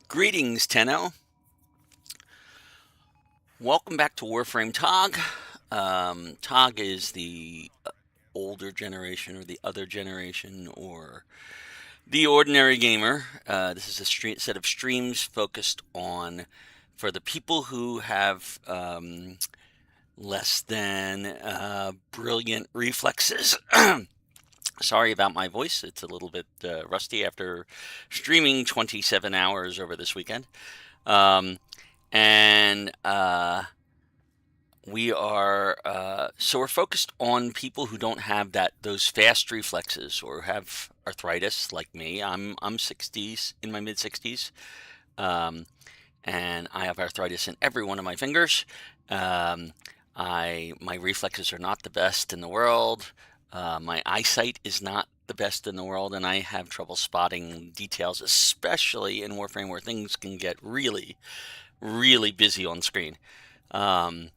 Greetings, Tenno. Welcome back to Warframe TOG. TOG is the older generation or the other generation or the ordinary gamer. This is a set of streams focused on for the people who have less than brilliant reflexes. Sorry about my voice. It's a little bit rusty after streaming 27 hours over this weekend. Um, and we are so we're focused on people who don't have those fast reflexes or have arthritis like me. I'm 60s, in my mid 60s, um, and I have arthritis in every one of my fingers. Um, my reflexes are not the best in the world. My eyesight is not the best in the world, and I have trouble spotting details, especially in Warframe where things can get really, really busy on screen. Um,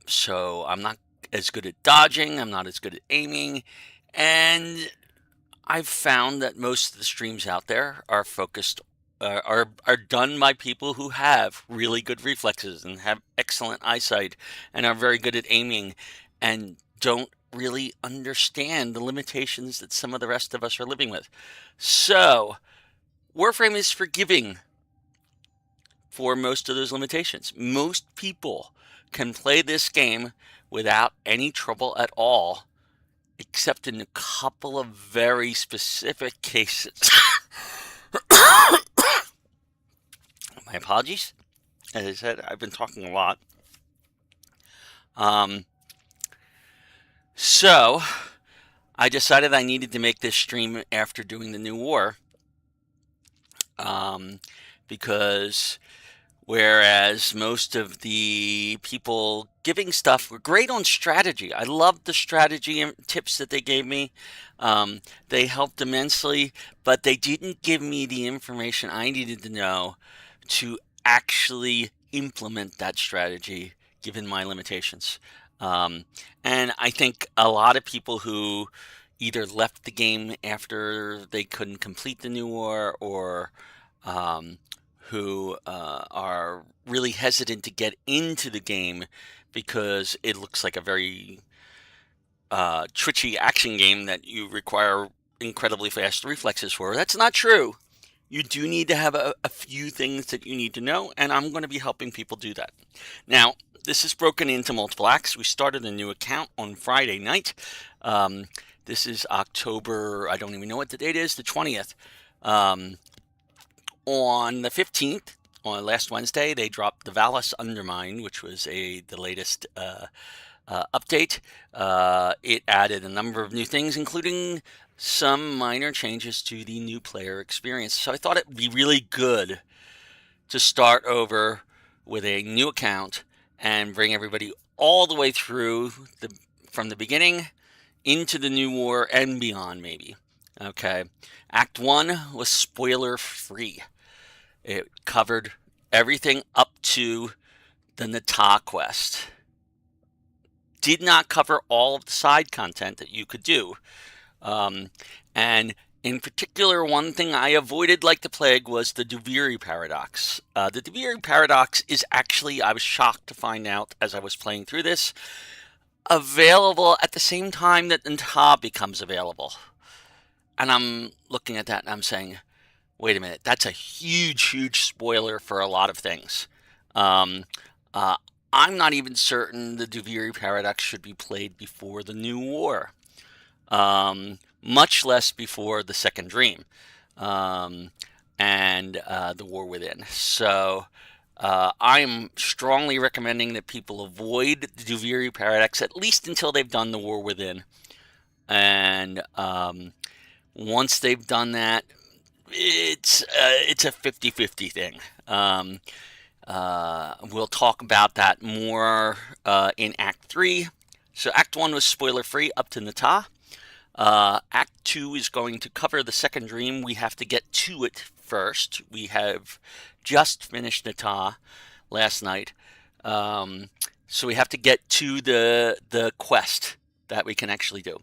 so I'm not as good at dodging, I'm not as good at aiming, and I've found that most of the streams out there are focused are done by people who have really good reflexes and have excellent eyesight and are very good at aiming and don't really understand the limitations that some of the rest of us are living with. So, Warframe is forgiving for most of those limitations. Most people can play this game without any trouble at all, except in a couple of very specific cases. My apologies. As I said, I've been talking a lot. So, I decided I needed to make this stream after doing the new war. Because whereas most of the people giving stuff were great on strategy. I loved the strategy and tips that they gave me. They helped immensely, but they didn't give me the information I needed to know to actually implement that strategy given my limitations. And I think a lot of people who either left the game after they couldn't complete the new war or who are really hesitant to get into the game because it looks like a very twitchy action game that you require incredibly fast reflexes for. That's not true. You do need to have a few things that you need to know, and I'm going to be helping people do that. Now, this is broken into multiple acts. We started a new account on Friday night. This is October, I don't even know what the date is, the 20th. On the 15th, on last Wednesday, they dropped the Valis Undermine, which was the latest update. It added a number of new things, including some minor changes to the new player experience. So I thought it'd be really good to start over with a new account and bring everybody all the way through from the beginning into the new war and beyond, maybe. Okay. Act 1 was spoiler free. It covered everything up to the Nata quest. Did not cover all of the side content that you could do. And in particular, one thing I avoided like the plague was the Duviri paradox. The Duviri paradox is actually, I was shocked to find out as I was playing through this, available at the same time that Nta becomes available. And I'm looking at that and I'm saying, wait a minute, that's a huge, huge spoiler for a lot of things. I'm not even certain the Duviri paradox should be played before the new war. Much less before the Second Dream and the War Within. So I'm strongly recommending that people avoid the Duviri paradox at least until they've done the War Within. And once they've done that, it's a 50-50 thing. We'll talk about that more in Act 3. So Act 1 was spoiler free up to Nata. Act 2 is going to cover the Second Dream. We have to get to it first. We have just finished Nata last night. So we have to get to the quest that we can actually do.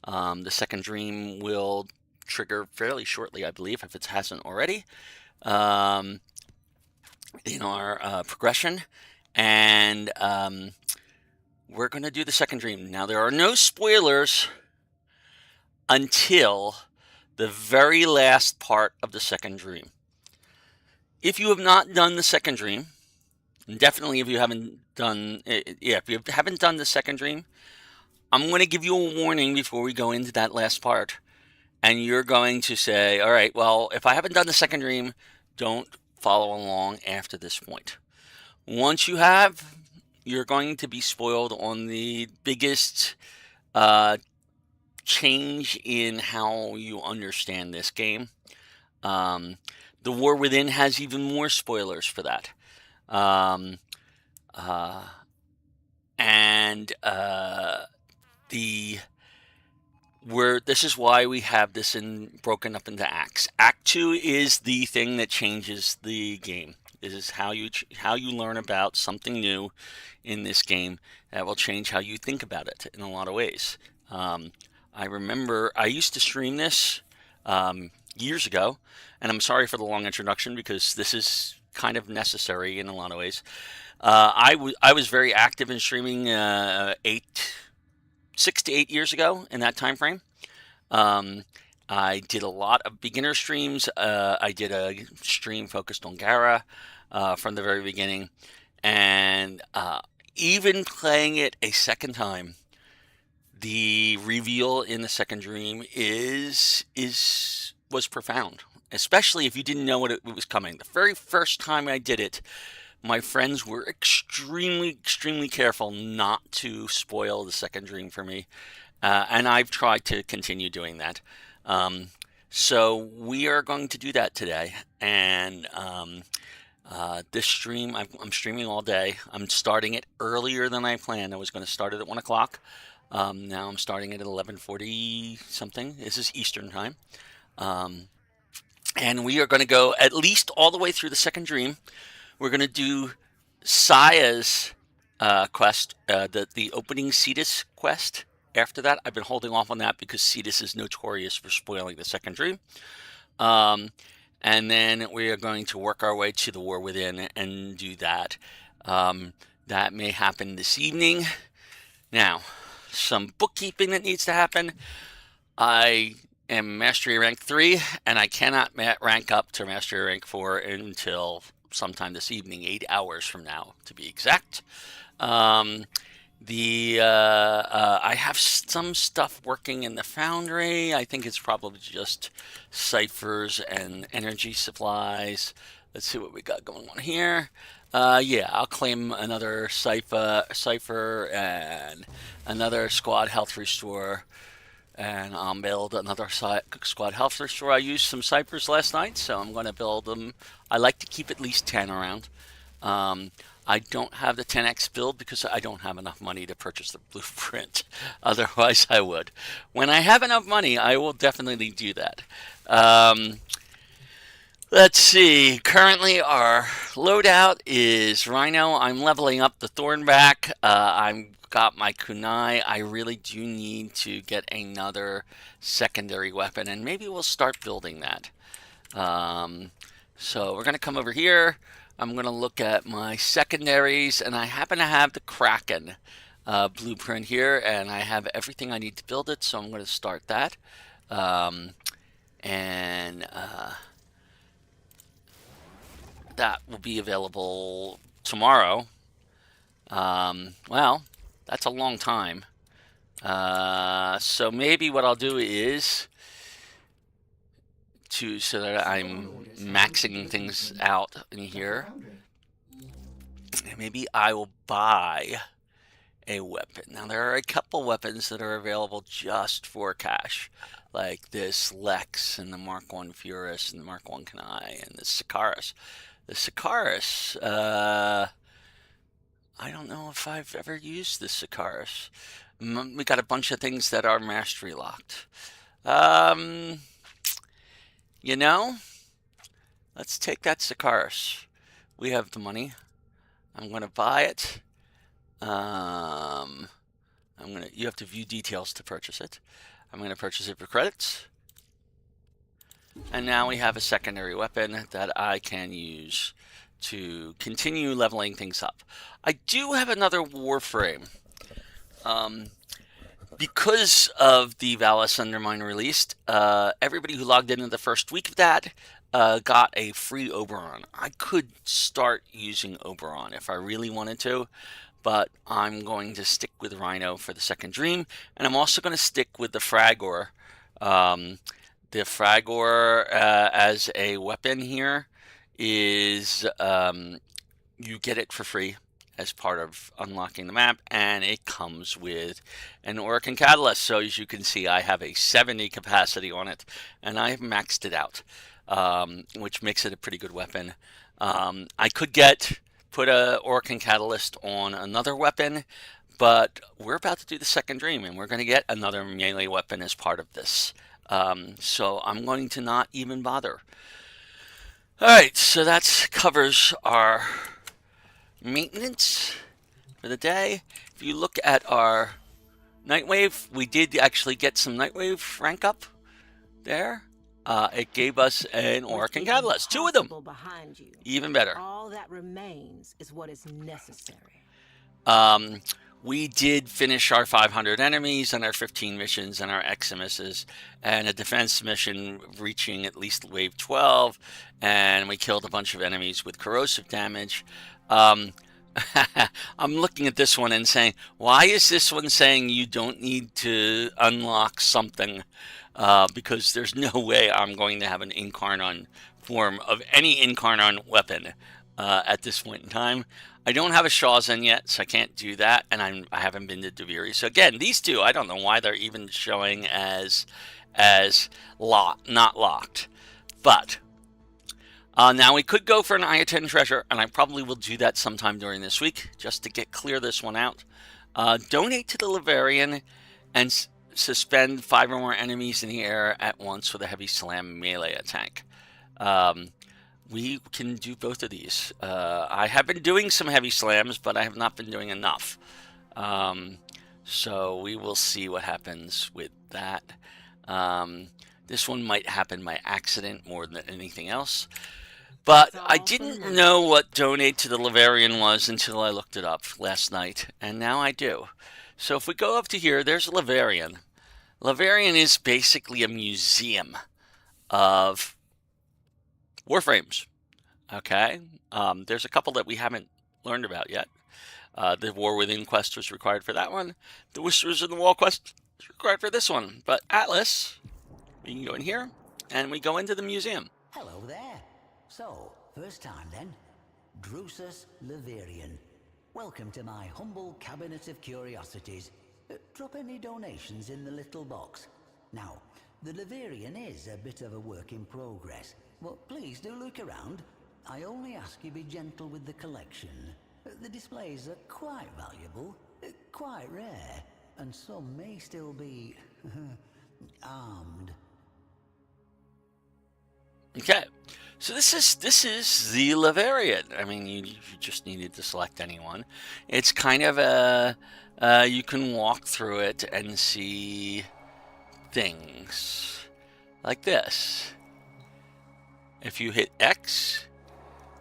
The Second Dream will trigger fairly shortly, I believe, if it hasn't already, um, in our progression. And we're going to do the second dream. Now, there are no spoilers until the very last part of the second dream. If you have not done the second dream, and definitely if you haven't done, if you haven't done the second dream, I'm going to give you a warning before we go into that last part. And you're going to say, all right, well, if I haven't done the second dream, don't follow along after this point. Once you have, you're going to be spoiled on the biggest change in how you understand this game. The War Within has even more spoilers for that. This is why we have this broken up into acts. Act 2 is the thing that changes the game. This is how you learn about something new in this game that will change how you think about it in a lot of ways. I remember I used to stream this years ago, and I'm sorry for the long introduction because this is kind of necessary in a lot of ways. I was very active in streaming 6 to 8 years ago in that time frame. I did a lot of beginner streams. I did a stream focused on Gara from the very beginning, and even playing it a second time, the reveal in the second dream was profound, especially if you didn't know what was coming. The very first time I did it, my friends were extremely careful not to spoil the second dream for me, and I've tried to continue doing that. So we are going to do that today, and this stream, I'm streaming all day. I'm starting it earlier than I planned. I was going to start it at 1 o'clock. Now I'm starting it at 11:40 something. This is Eastern time. And we are going to go at least all the way through the second dream. We're going to do Saya's quest, the opening Cetus quest. After that, I've been holding off on that because Cetus is notorious for spoiling the second dream. And then we are going to work our way to the War Within and do that. That may happen this evening. Now, some bookkeeping that needs to happen. I am Mastery Rank 3, and I cannot rank up to Mastery Rank 4 until sometime this evening, 8 hours from now, to be exact. I have some stuff working in the Foundry. I think it's probably just ciphers and energy supplies. Let's see what we got going on here. Yeah, I'll claim another cipher and another squad health restore, and I'll build another squad health restore. I used some ciphers last night, so I'm going to build them. I like to keep at least 10 around. I don't have the 10x build because I don't have enough money to purchase the blueprint. Otherwise, I would. When I have enough money, I will definitely do that. Let's see. Currently, our loadout is Rhino. I'm leveling up the Thornback. I've got my kunai. I really do need to get another secondary weapon, and maybe we'll start building that. So we're going to come over here. I'm going to look at my secondaries, and I happen to have the Kraken blueprint here, and I have everything I need to build it, so I'm going to start that. That will be available tomorrow. Well, that's a long time. So maybe what I'll do is so that I'm maxing things out in here. Maybe I will buy a weapon. Now there are a couple weapons that are available just for cash, like this Lex and the Mark 1 Furus and the Mark 1 Kanai and the Sikaris. The Sikaris, I don't know if I've ever used the Sikaris. We got a bunch of things that are mastery locked. You know, let's take that Sikaris. We have the money. I'm going to buy it. You have to view details to purchase it. I'm going to purchase it for credits. And now we have a secondary weapon that I can use to continue leveling things up. I do have another Warframe. Because of the Valis Undermine released, everybody who logged in the first week of that got a free Oberon. I could start using Oberon if I really wanted to, but I'm going to stick with Rhino for the second dream, and I'm also going to stick with the Fragor. The Fragor as a weapon here is you get it for free as part of unlocking the map, and it comes with an Oricon Catalyst. So as you can see, I have a 70 capacity on it, and I've maxed it out, which makes it a pretty good weapon. I could put a Oricon Catalyst on another weapon, but we're about to do the second dream, and we're going to get another melee weapon as part of this. So I'm going to not even bother. All right, so that covers our maintenance for the day. If you look at our Nightwave, we did actually get some Nightwave rank up there. It gave us an Oricon Catalyst, 2 of them. Behind you. Even better. All that remains is what is necessary. We did finish our 500 enemies and our 15 missions and our Eximuses and a defense mission reaching at least wave 12, and we killed a bunch of enemies with corrosive damage. I'm looking at this one and saying, why is this one saying you don't need to unlock something? Because there's no way I'm going to have an Incarnon form of any Incarnon weapon at this point in time. I don't have a Shawzan yet, so I can't do that, and I haven't been to Deviri. So again, these two, I don't know why they're even showing as not locked. But now we could go for an Ayaten treasure, and I probably will do that sometime during this week, just to clear this one out. Donate to the Laverian and suspend 5 or more enemies in the air at once with a heavy slam melee attack. We can do both of these. I have been doing some heavy slams, but I have not been doing enough. So we will see what happens with that. This one might happen by accident more than anything else. But I didn't know what donate to the Laverian was until I looked it up last night, and now I do. So if we go up to here, there's Laverian. Laverian is basically a museum of Warframes. Okay, there's a couple that we haven't learned about yet. The War Within quest was required for that one. The Whispers in the Wall quest is required for this one. But Atlas, we can go in here, and we go into the museum. Hello there. So, first time then. Drusus Laverian. Welcome to my humble cabinet of curiosities. Drop any donations in the little box. Now, the Laverian is a bit of a work in progress. Well, please do look around. I only ask you be gentle with the collection. The displays are quite valuable, quite rare, and some may still be armed. Okay, so this is the Laverian. I mean, you just needed to select anyone. It's kind of you can walk through it and see things like this. If you hit X,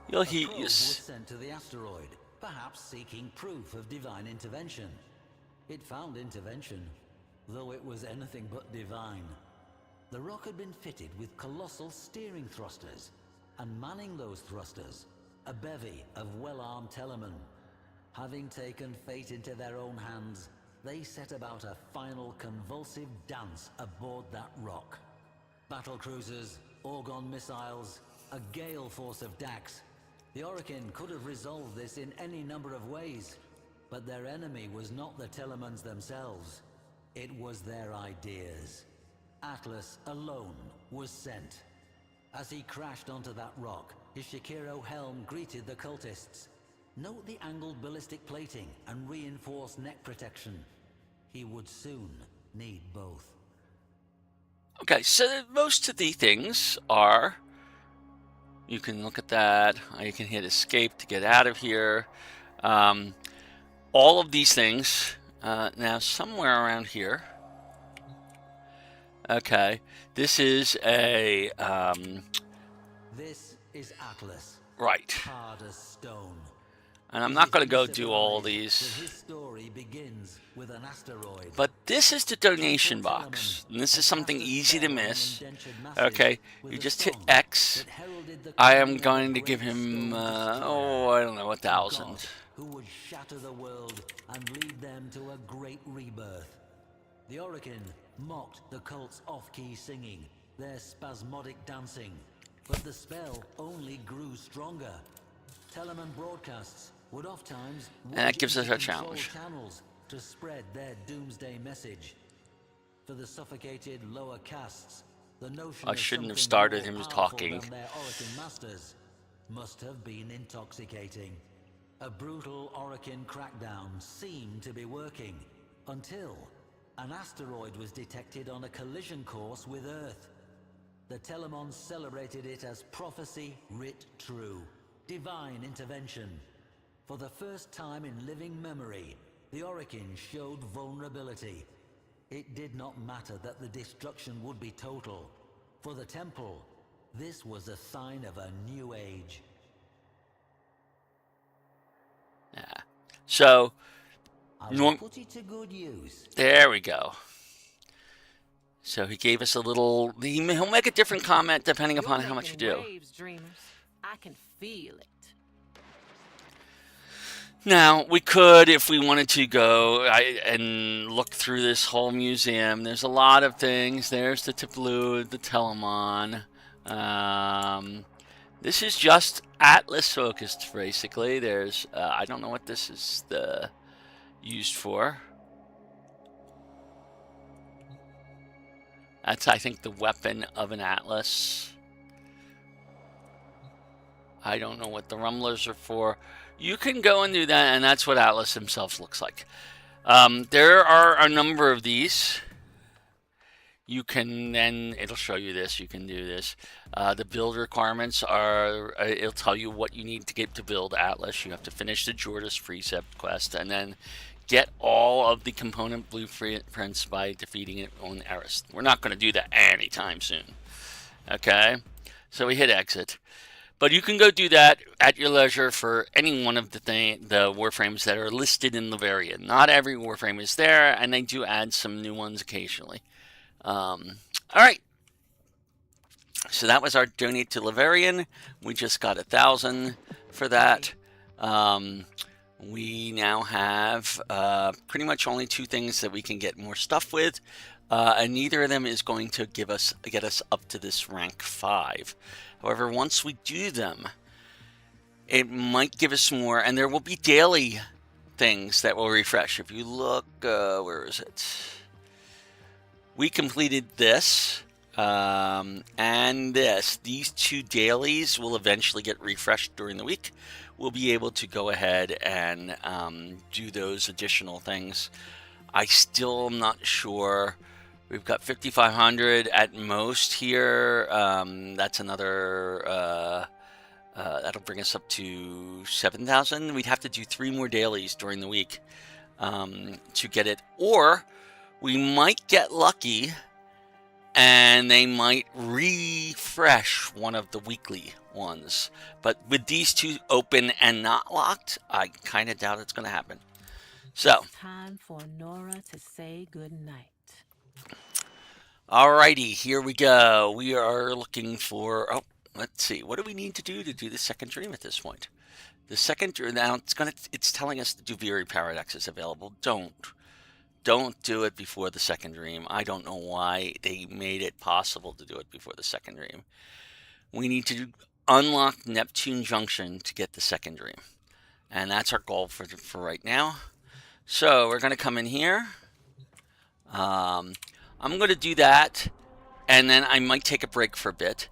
you'll A probe heat. was sent to the asteroid, perhaps seeking proof of divine intervention. It found intervention, though it was anything but divine. The rock had been fitted with colossal steering thrusters, and manning those thrusters, a bevy of well-armed Telemen. Having taken fate into their own hands, they set about a final convulsive dance aboard that rock. Battle cruisers, Orgon missiles, a gale force of Dax. The Oricon could have resolved this in any number of ways, but their enemy was not the Telemans themselves. It was their ideas. Atlas alone was sent. As he crashed onto that rock, his Shakiro helm greeted the cultists. Note the angled ballistic plating and reinforced neck protection. He would soon need both. Okay, so most of the things are, you can look at that, you can hit escape to get out of here. All of these things, now somewhere around here, Okay, this is a This is Atlas, right, hard as stone. and I'm As not if going to he go do all surmised that these. his story begins with an asteroid. But this is the donation Temple Telemon box, and this had is something cast a easy to spell on the miss. indentured masses Okay, with you a just hit song X. that heralded the I am coming of a going to give great him, stone destroyer, oh, I don't know, a god 1,000. who would shatter the world and lead them to a great rebirth. The Orokin mocked the cult's off-key singing, their spasmodic dancing, but the spell only grew stronger. Telemon broadcasts would oft-times And that wedge gives us into a control challenge. channels to spread their doomsday message. For the suffocated lower castes, the notion I of shouldn't have something started more him powerful talking. than their Orokin masters must have been intoxicating. A brutal Orokin crackdown seemed to be working until an asteroid was detected on a collision course with Earth. The Telemons celebrated it as prophecy writ true, divine intervention. For the first time in living memory, the Orokin showed vulnerability. It did not matter that the destruction would be total. For the Temple, this was a sign of a new age. Yeah. So, I will put it to good use. there we go. So he gave us a little. He'll make a different comment depending upon how much you do. Waves, dreamers. I can feel it. Now, we could, if we wanted to go and look through this whole museum. There's a lot of things. There's the Tableau, the Telemon. This is just Atlas focused, basically. There's, I don't know what this is used for. That's, I think, the weapon of an Atlas. I don't know what the rumblers are for. You can go and do that, and that's what Atlas himself looks like. There are a number of these. You can then, it'll show you this, you can do this. The build requirements are, it'll tell you what you need to get to build Atlas. You have to finish the Jordas Precept quest, and then get all of the component blueprints by defeating it on Eris. We're not going to do that anytime soon. Okay, so we hit exit. But you can go do that at your leisure for any one of the Warframes that are listed in Laverian. Not every Warframe is there, and they do add some new ones occasionally. All right. So that was our donate to Laverian. We just got 1,000 for that. We now have pretty much only 2 things that we can get more stuff with, and neither of them is going to get us up to this rank 5. However, once we do them, it might give us more, and there will be daily things that will refresh. If you look, where is it? We completed this and this. These 2 dailies will eventually get refreshed during the week. We'll be able to go ahead and do those additional things. I still am not sure. We've got 5,500 at most here. That's another, that'll bring us up to 7,000. We'd have to do 3 more dailies during the week to get it. Or we might get lucky and they might refresh one of the weekly ones. But with these 2 open and not locked, I kind of doubt it's going to happen. So, It's time for Nora to say goodnight. alrighty, here we go. We are looking for, oh, let's see. What do we need to do the second dream at this point? The second dream, now it's telling us the Duviri Paradox is available. Don't do it before the second dream. I don't know why they made it possible to do it before the second dream. We need to unlock Neptune Junction to get the second dream. And that's our goal for right now. So we're going to come in here. I'm going to do that, and then I might take a break for a bit.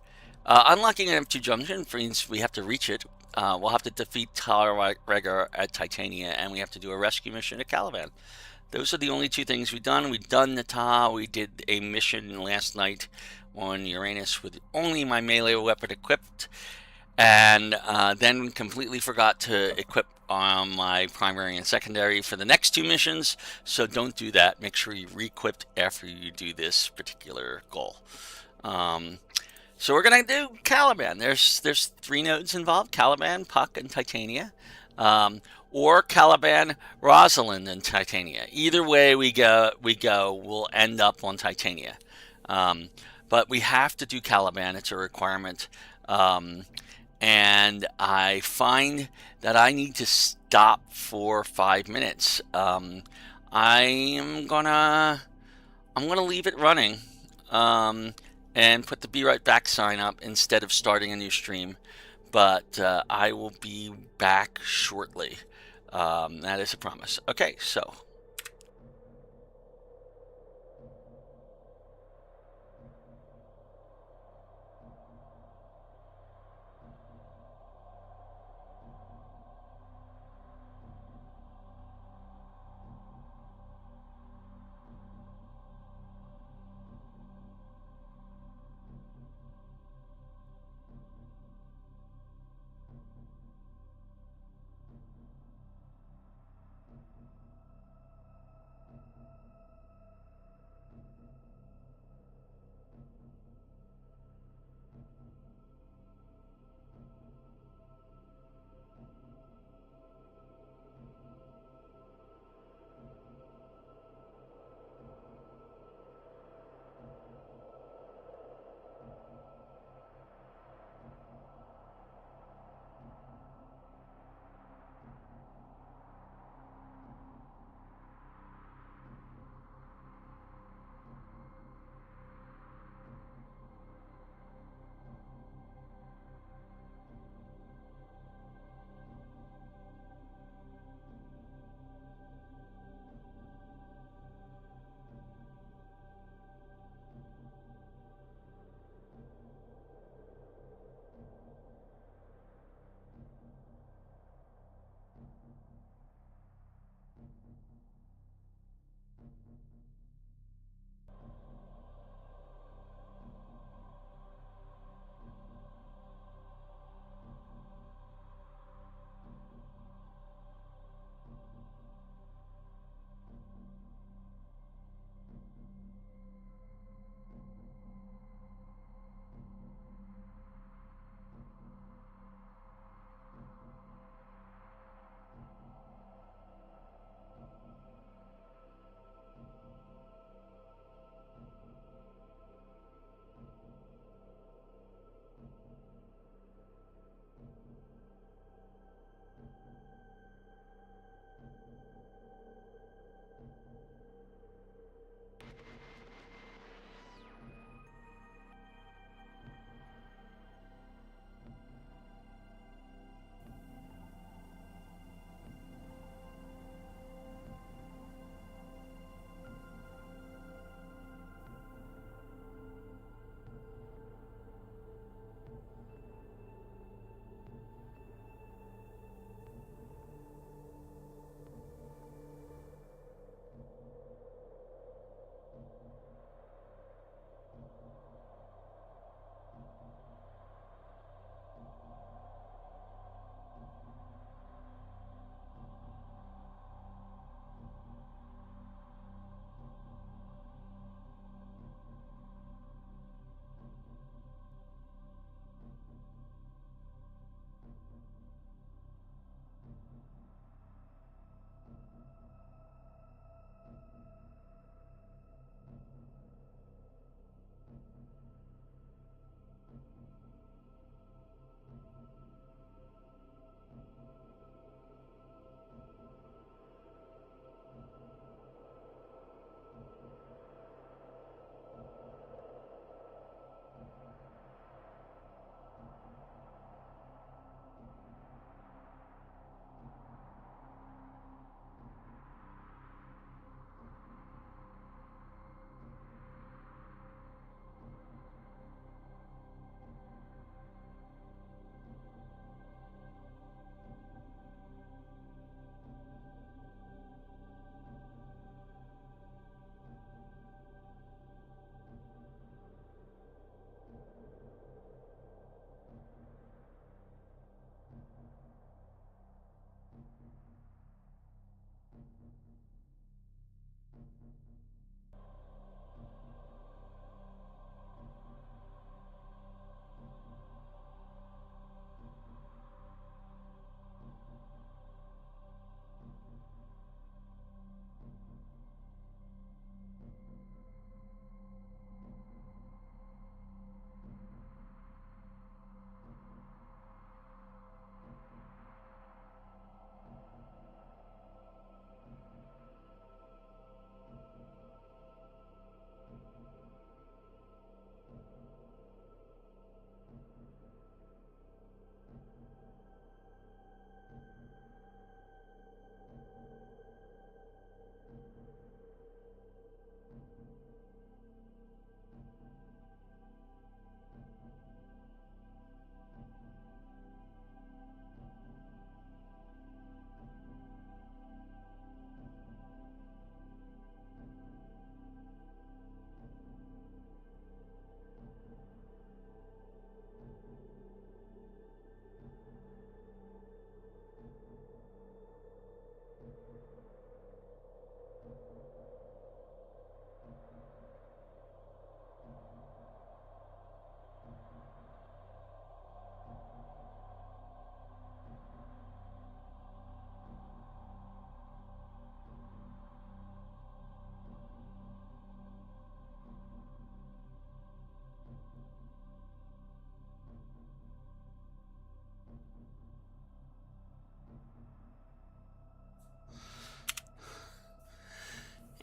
Unlocking Neptune Junction means we have to reach it. We'll have to defeat Talrega at Titania, and we have to do a rescue mission at Caliban. Those are the only 2 things we've done. We've done Nata. We did a mission last night on Uranus with only my melee weapon equipped, and then completely forgot to equip on my primary and secondary for the next 2 missions, so don't do that. Make sure you re-equip after you do this particular goal. So we're gonna do Caliban. There's 3 nodes involved: Caliban, Puck, and Titania, or Caliban, Rosalind, and Titania. Either way we go, we'll end up on Titania. But we have to do Caliban. It's a requirement. And I find that I need to stop for 5 minutes. I'm gonna leave it running, and put the "Be Right Back" sign up instead of starting a new stream. But I will be back shortly. That is a promise. Okay, so.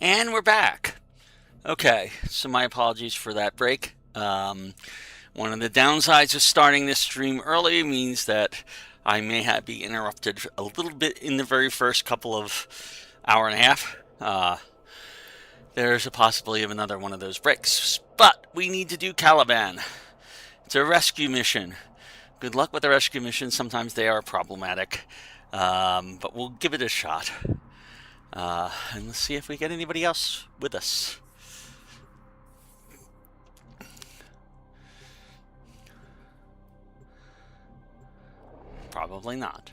And we're back. Okay, so my apologies for that break. One of the downsides of starting this stream early means that I may be interrupted a little bit in the very first couple of hour and a half. There's a possibility of another one of those breaks. But we need to do Caliban. It's a rescue mission. Good luck with the rescue missions. Sometimes they are problematic. But we'll give it a shot. And let's see if we get anybody else with us. Probably not.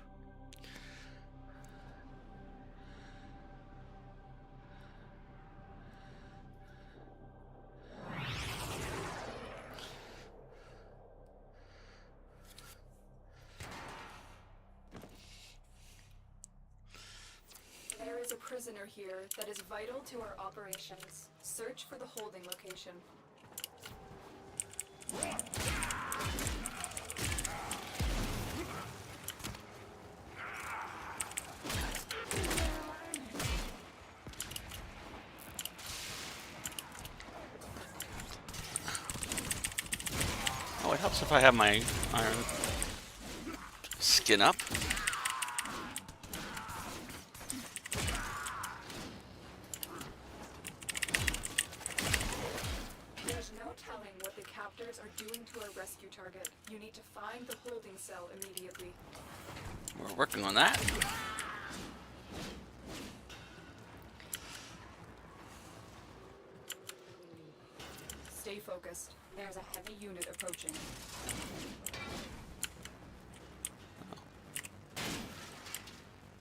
There is a prisoner here that is vital to our operations. Search for the holding location. Oh, it helps if I have my iron skin up. There's no telling what the captors are doing to our rescue target. You need to find the holding cell immediately. We're working on that. Stay focused. There's a heavy unit approaching.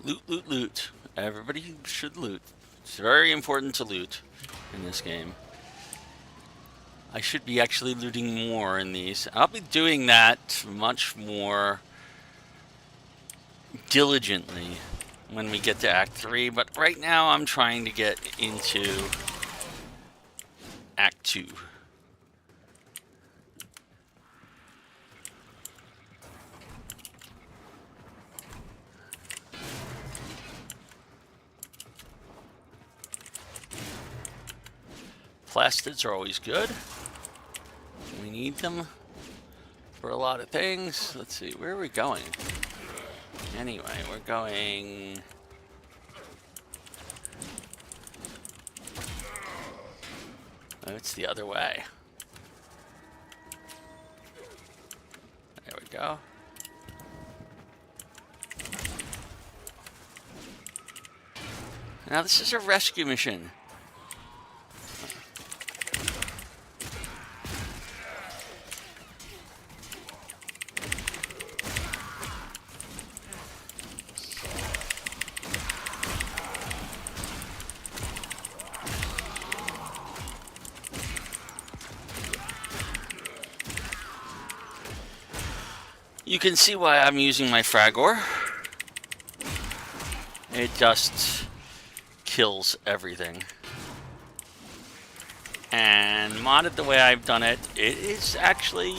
Loot, loot, loot. Everybody should loot. It's very important to loot in this game. I should be actually looting more in these. I'll be doing that much more diligently when we get to Act 3, but right now I'm trying to get into Act 2. Plastids are always good. We need them for a lot of things. Let's see, where are we going? Anyway, we're going... Oh, it's the other way. There we go. Now this is a rescue mission. You can see why I'm using my fragor. It just kills everything. And modded the way I've done it, it is actually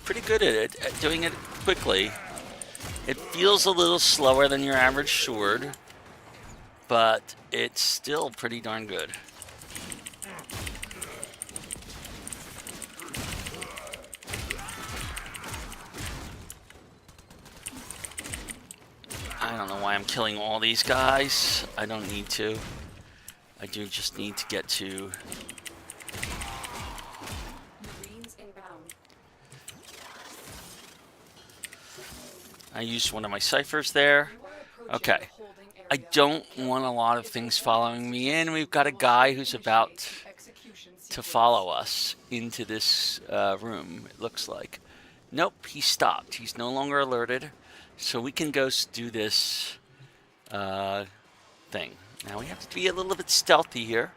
pretty good at it, at doing it quickly. It feels a little slower than your average sword, but it's still pretty darn good. I don't know why I'm killing all these guys. I don't need to. I do just need to get to... Marines inbound. I used one of my ciphers there. You are approaching Okay. the holding area. I don't want a lot of things following me in. We've got a guy who's about Execution to sequence. follow us into this room, it looks like. Nope, he stopped. He's no longer alerted. So we can go do this thing. Now we have to be a little bit stealthy here.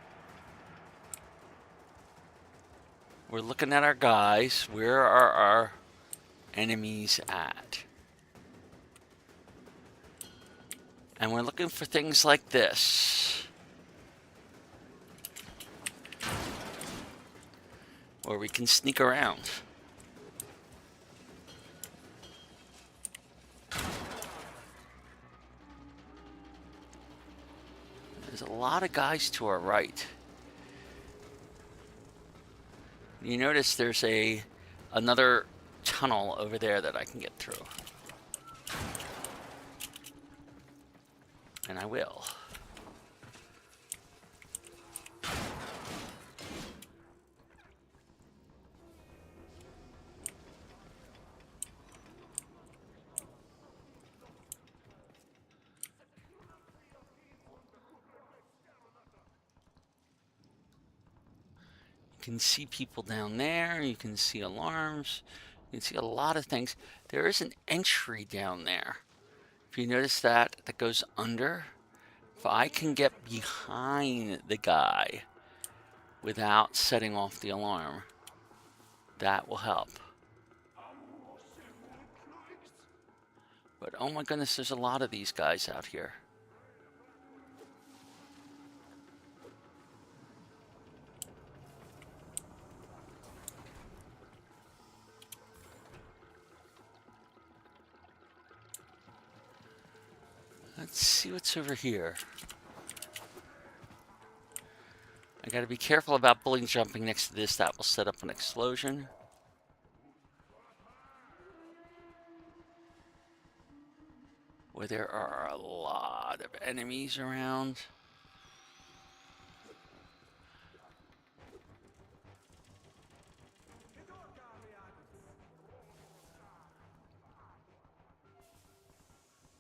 We're looking at our guys. Where are our enemies at? And we're looking for things like this, where we can sneak around. There's a lot of guys to our right. You notice there's another tunnel over there that I can get through. And I will. You can see people down there. You can see alarms. You can see a lot of things. There is an entry down there. If you notice that goes under. If I can get behind the guy without setting off the alarm, that will help. But oh my goodness, there's a lot of these guys out here. Let's see what's over here. I gotta be careful about bully jumping next to this. That will set up an explosion. Where there are a lot of enemies around.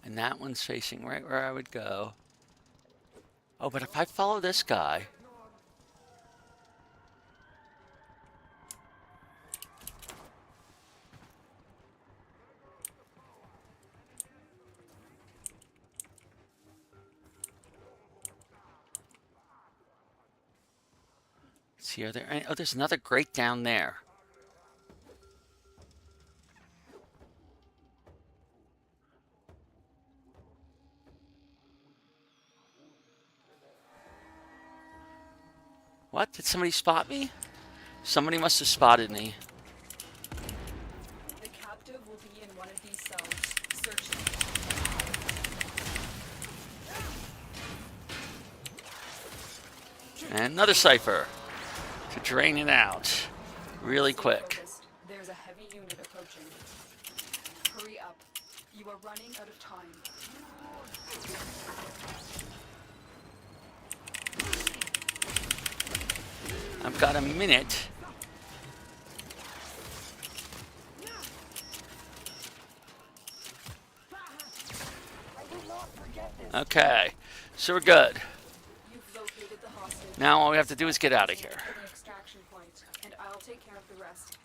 And that one's facing right where I would go. Oh, but if I follow this guy... See, are there any... Oh, there's another grate down there. What? Did somebody spot me? Somebody must have spotted me. The captive will be in one of these cells. Searching. And another cipher to drain it out really quick. Focused. There's a heavy unit approaching. Hurry up. You are running out of time. I've got a minute. Okay, so we're good. You've located the hostage. Now all we have to do is get out of here. To the extraction point, and I'll take care of the rest.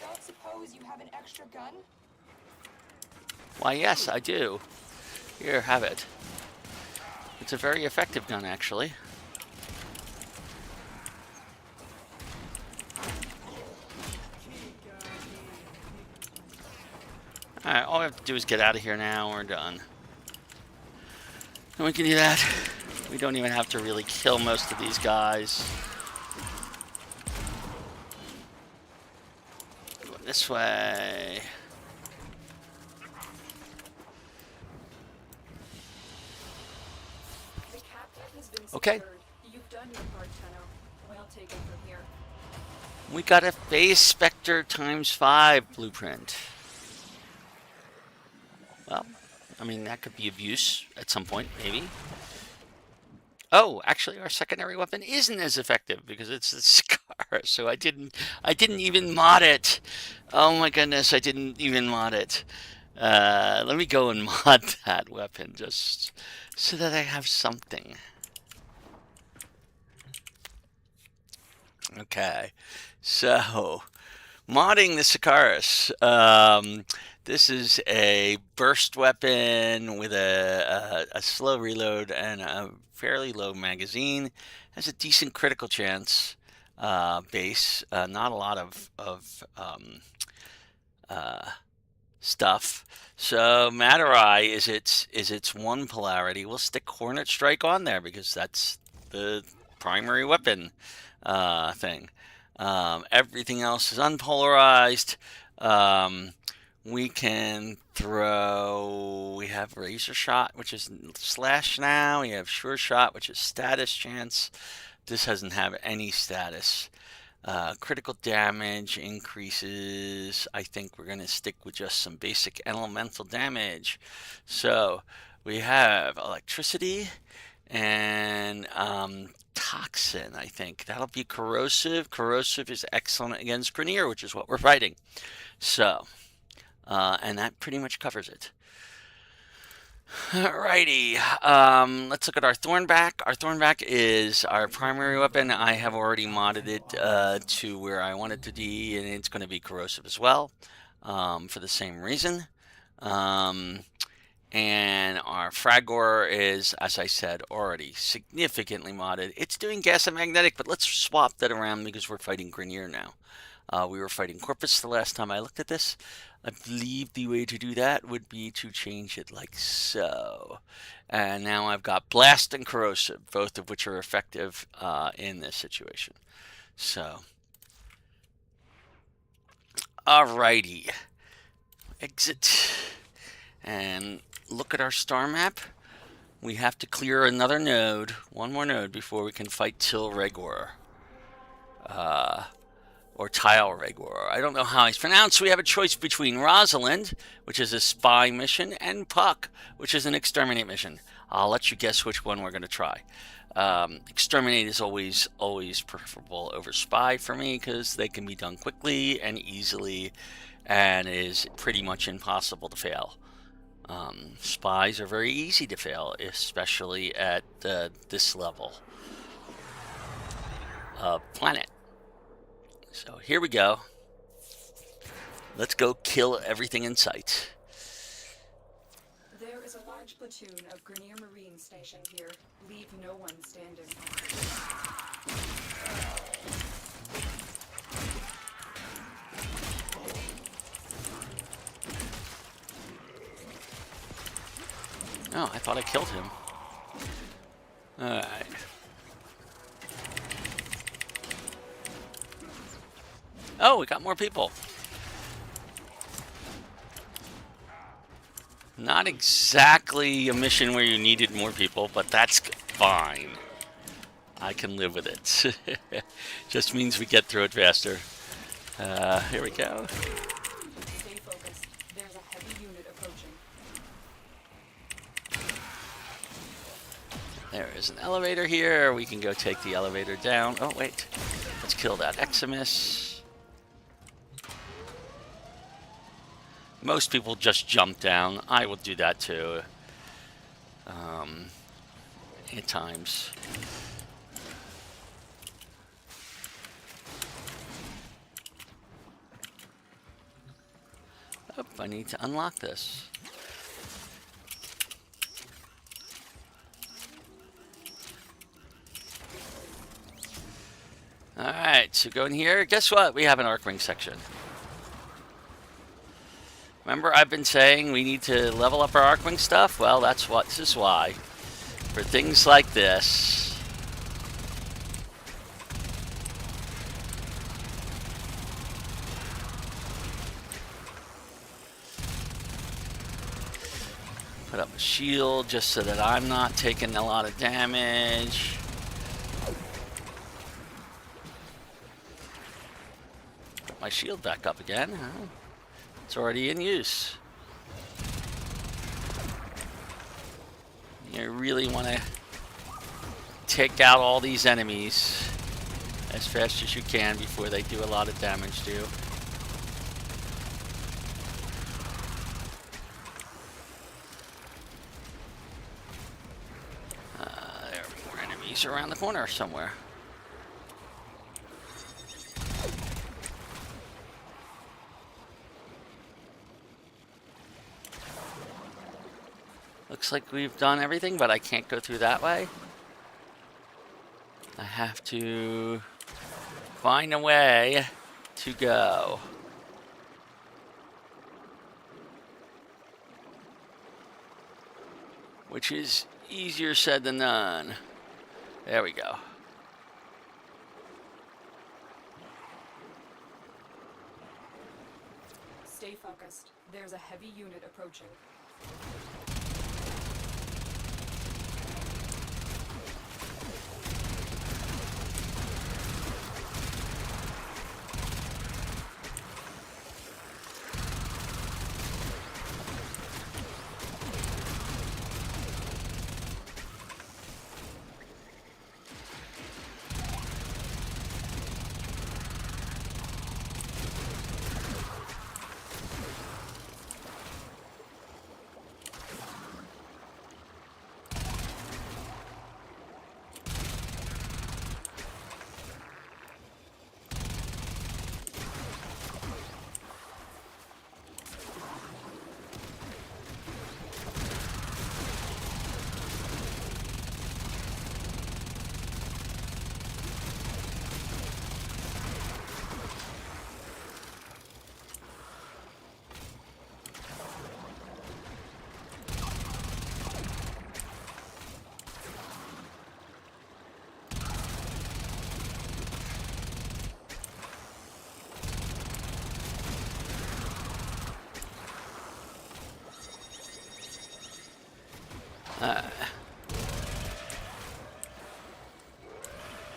Don't suppose you have an extra gun? Why, yes, I do. Here, have it. It's a very effective gun, actually. Alright, all we have to do is get out of here now. We're done. And we can do that. We don't even have to really kill most of these guys. Going this way. The captive has been Okay. secured. You've done your part, Tenno. We'll take it from here. We got a Phase Spectre ×5 blueprint. Well, I mean, that could be of use at some point, maybe. Oh, actually, our secondary weapon isn't as effective because it's the scar. So I didn't even mod it. Oh my goodness, I didn't even mod it. Let me go and mod that weapon just so that I have something. Okay, so modding the Sikaris. This is a burst weapon with a slow reload and a fairly low magazine. Has a decent critical chance base. Not a lot of stuff. So Matarai is its one polarity. We'll stick Hornet Strike on there because that's the primary weapon thing. Everything else is unpolarized. we can throw, we have Razor Shot, which is slash now. We have Sure Shot, which is status chance. This doesn't have any status. Critical damage increases. I think we're going to stick with just some basic elemental damage. So we have electricity and toxin, I think. That'll be corrosive. Corrosive is excellent against Grenier, which is what we're fighting. So, and that pretty much covers it. Alrighty, let's look at our Thornback. Our Thornback is our primary weapon. I have already modded it to where I want it to be, and it's going to be corrosive as well, for the same reason. And our Fragor is, as I said, already significantly modded. It's doing gas and magnetic, but let's swap that around because we're fighting Grenier now. We were fighting Corpus the last time I looked at this. I believe the way to do that would be to change it like so. And now I've got Blast and Corrosive, both of which are effective in this situation. So, alrighty. Exit. And look at our star map. We have to clear another node, one more node, before we can fight Til Regor. Or Tile Regor. I don't know how he's pronounced. We have a choice between Rosalind, which is a spy mission, and Puck, which is an exterminate mission. I'll let you guess which one we're going to try. Exterminate is always preferable over spy for me because they can be done quickly and easily and is pretty much impossible to fail. Spies are very easy to fail, especially at this level of planet. So here we go. Let's go kill everything in sight. There is a large platoon of Grenier Marines stationed here. Leave no one standing. Oh, I thought I killed him. Alright. Oh, we got more people. Not exactly a mission where you needed more people, but that's fine. I can live with it. Just means we get through it faster. Here we go. Stay focused. There's a heavy unit approaching. There is an elevator here. We can go take the elevator down. Oh, wait. Let's kill that Eximus. Most people just jump down. I will do that too. At times. Oh, I need to unlock this. Alright, so go in here. Guess what? We have an arc ring section. Remember I've been saying we need to level up our arc wing stuff? Well, this is why. For things like this. Put up a shield just so that I'm not taking a lot of damage. Put my shield back up again. Huh? It's already in use. You really want to take out all these enemies as fast as you can before they do a lot of damage to you. There are more enemies around the corner somewhere. Looks like we've done everything, but I can't go through that way. I have to find a way to go. Which is easier said than done. There we go. Stay Stay focused. There's a heavy unit approaching.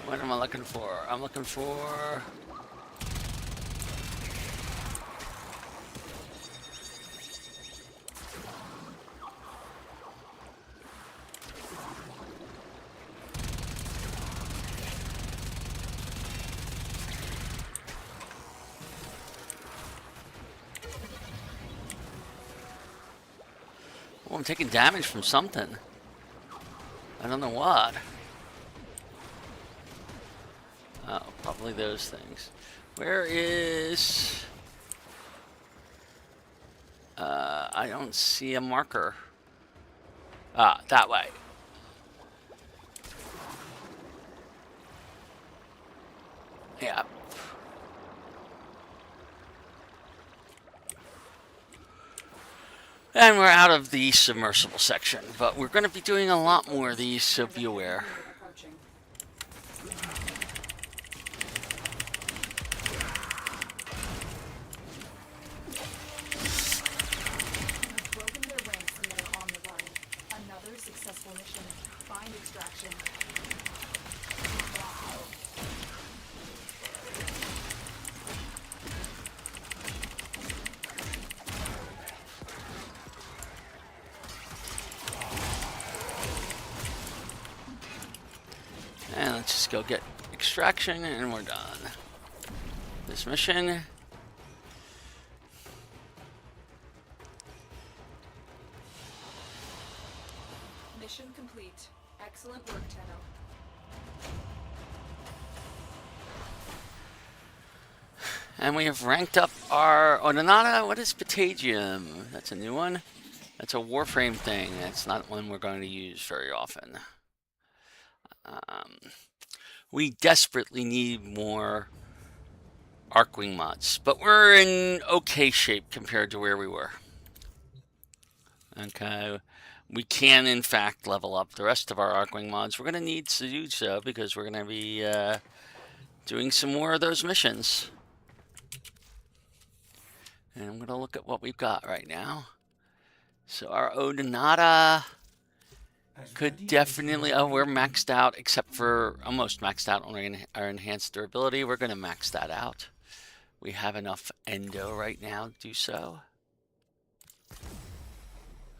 What am I looking for? I'm looking for... Oh, I'm taking damage from something. I don't know what. Oh, probably those things. Where is... I don't see a marker. Ah, that way. Yeah. And we're out of the submersible section, but we're going to be doing a lot more of these, so be aware. Approaching. Broken their ranks and they're on the run. Another successful mission. Find extraction. And let's just go get extraction and we're done. This mission. Mission complete. Excellent work, Tenno. And we have ranked up our Odonata. What is Patagium? That's a new one. That's a Warframe thing. That's not one we're going to use very often. We desperately need more Arcwing mods, but we're in okay shape compared to where we were. Okay, we can in fact level up the rest of our Arcwing mods. We're going to need to do so because we're going to be doing some more of those missions. And I'm going to look at what we've got right now. So our Odonata could definitely... Oh, we're maxed out, except for almost maxed out on our enhanced durability. We're going to max that out. We have enough endo right now to do so.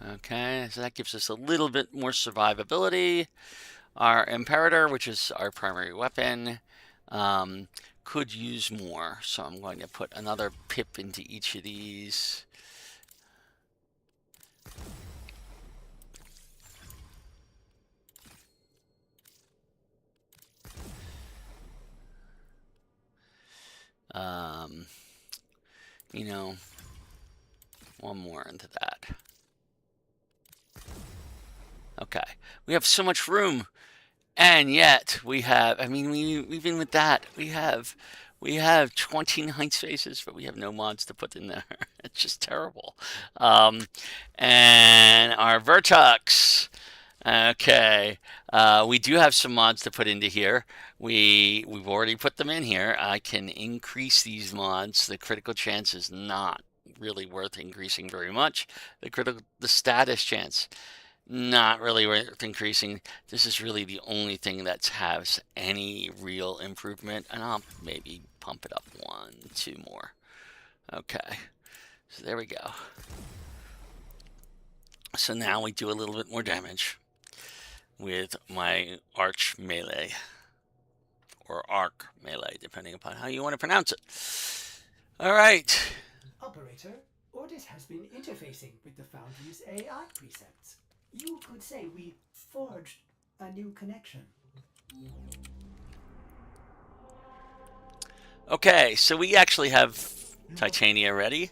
Okay, so that gives us a little bit more survivability. Our Imperator, which is our primary weapon, could use more. So I'm going to put another pip into each of these. You know, one more into that. Okay, we have so much room, and yet we have, I mean, even with that, we have 29 spaces, but we have no mods to put in there. It's just terrible. And our Vertex. Okay, we do have some mods to put into here. We've already put them in here. I can increase these mods. The critical chance is not really worth increasing very much. The status chance, not really worth increasing. This is really the only thing that has any real improvement, and I'll maybe pump it up 1, 2 more. Okay, so there we go. So now we do a little bit more damage with my arch melee, or arc melee, depending upon how you want to pronounce it. All right. Operator, Ordis has been interfacing with the Foundry's AI precepts. You could say we forged a new connection. Okay, so we actually have Titania ready.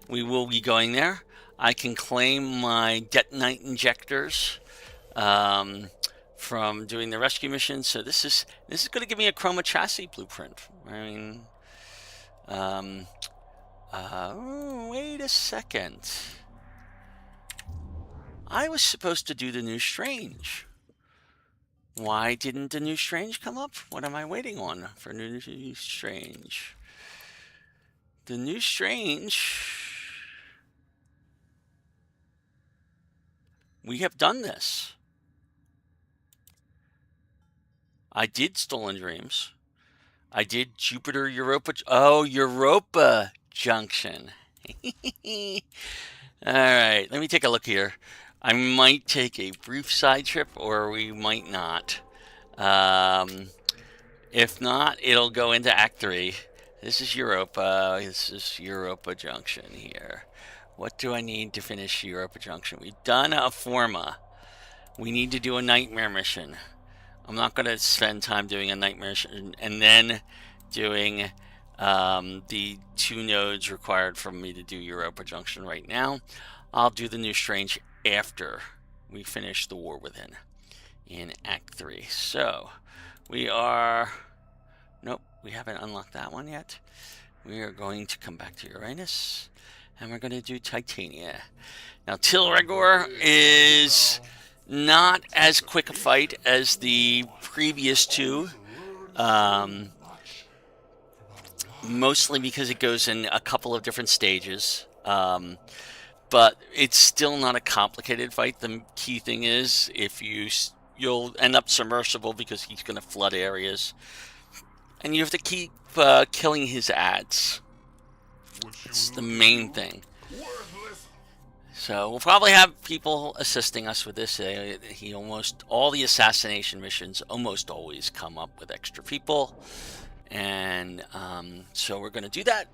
We will be going there. I can claim my detonite injectors from doing the rescue mission. So this is going to give me a chroma chassis blueprint. I mean, wait a second. I was supposed to do the new Strange. Why didn't the new Strange come up? What am I waiting on for new Strange? The new Strange. We have done this. I did Stolen Dreams. I did Jupiter Europa. Oh, Europa Junction. All right, let me take a look here. I might take a brief side trip, or we might not. If not, it'll go into Act 3. This is Europa. This is Europa Junction here. What do I need to finish Europa Junction? We've done a Forma. We need to do a Nightmare mission. I'm not going to spend time doing a Nightmare mission and then doing the 2 nodes required for me to do Europa Junction right now. I'll do the new Strange after we finish the War Within in Act 3. So we are... Nope, we haven't unlocked that one yet. We are going to come back to Uranus, and we're going to do Titania. Now, Tilregor is not as quick a fight as the previous 2. Mostly because it goes in a couple of different stages. But it's still not a complicated fight. The key thing is if you'll end up submersible because he's going to flood areas. And you have to keep killing his ads. It's the main thing. So we'll probably have people assisting us with this. All the assassination missions almost always come up with extra people. And so we're going to do that.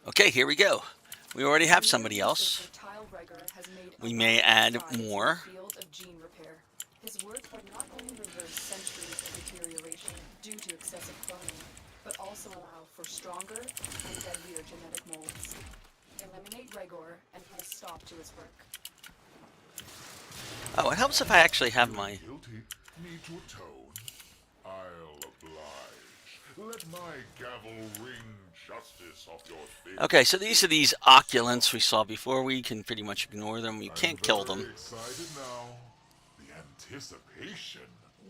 Okay, here we go. We already have somebody else. We may add more. His work would not only reverse centuries of deterioration due to excessive cloning, but also allow for stronger and deadlier genetic molds. Eliminate Regor and put a stop to his work. Oh, it helps if I actually have my... Guilty. Need to atone. I'll oblige. Let my gavel ring justice off your face. Okay, so these are these oculents we saw before. We can pretty much ignore them. You can't kill them. I'm excited now. The anticipation.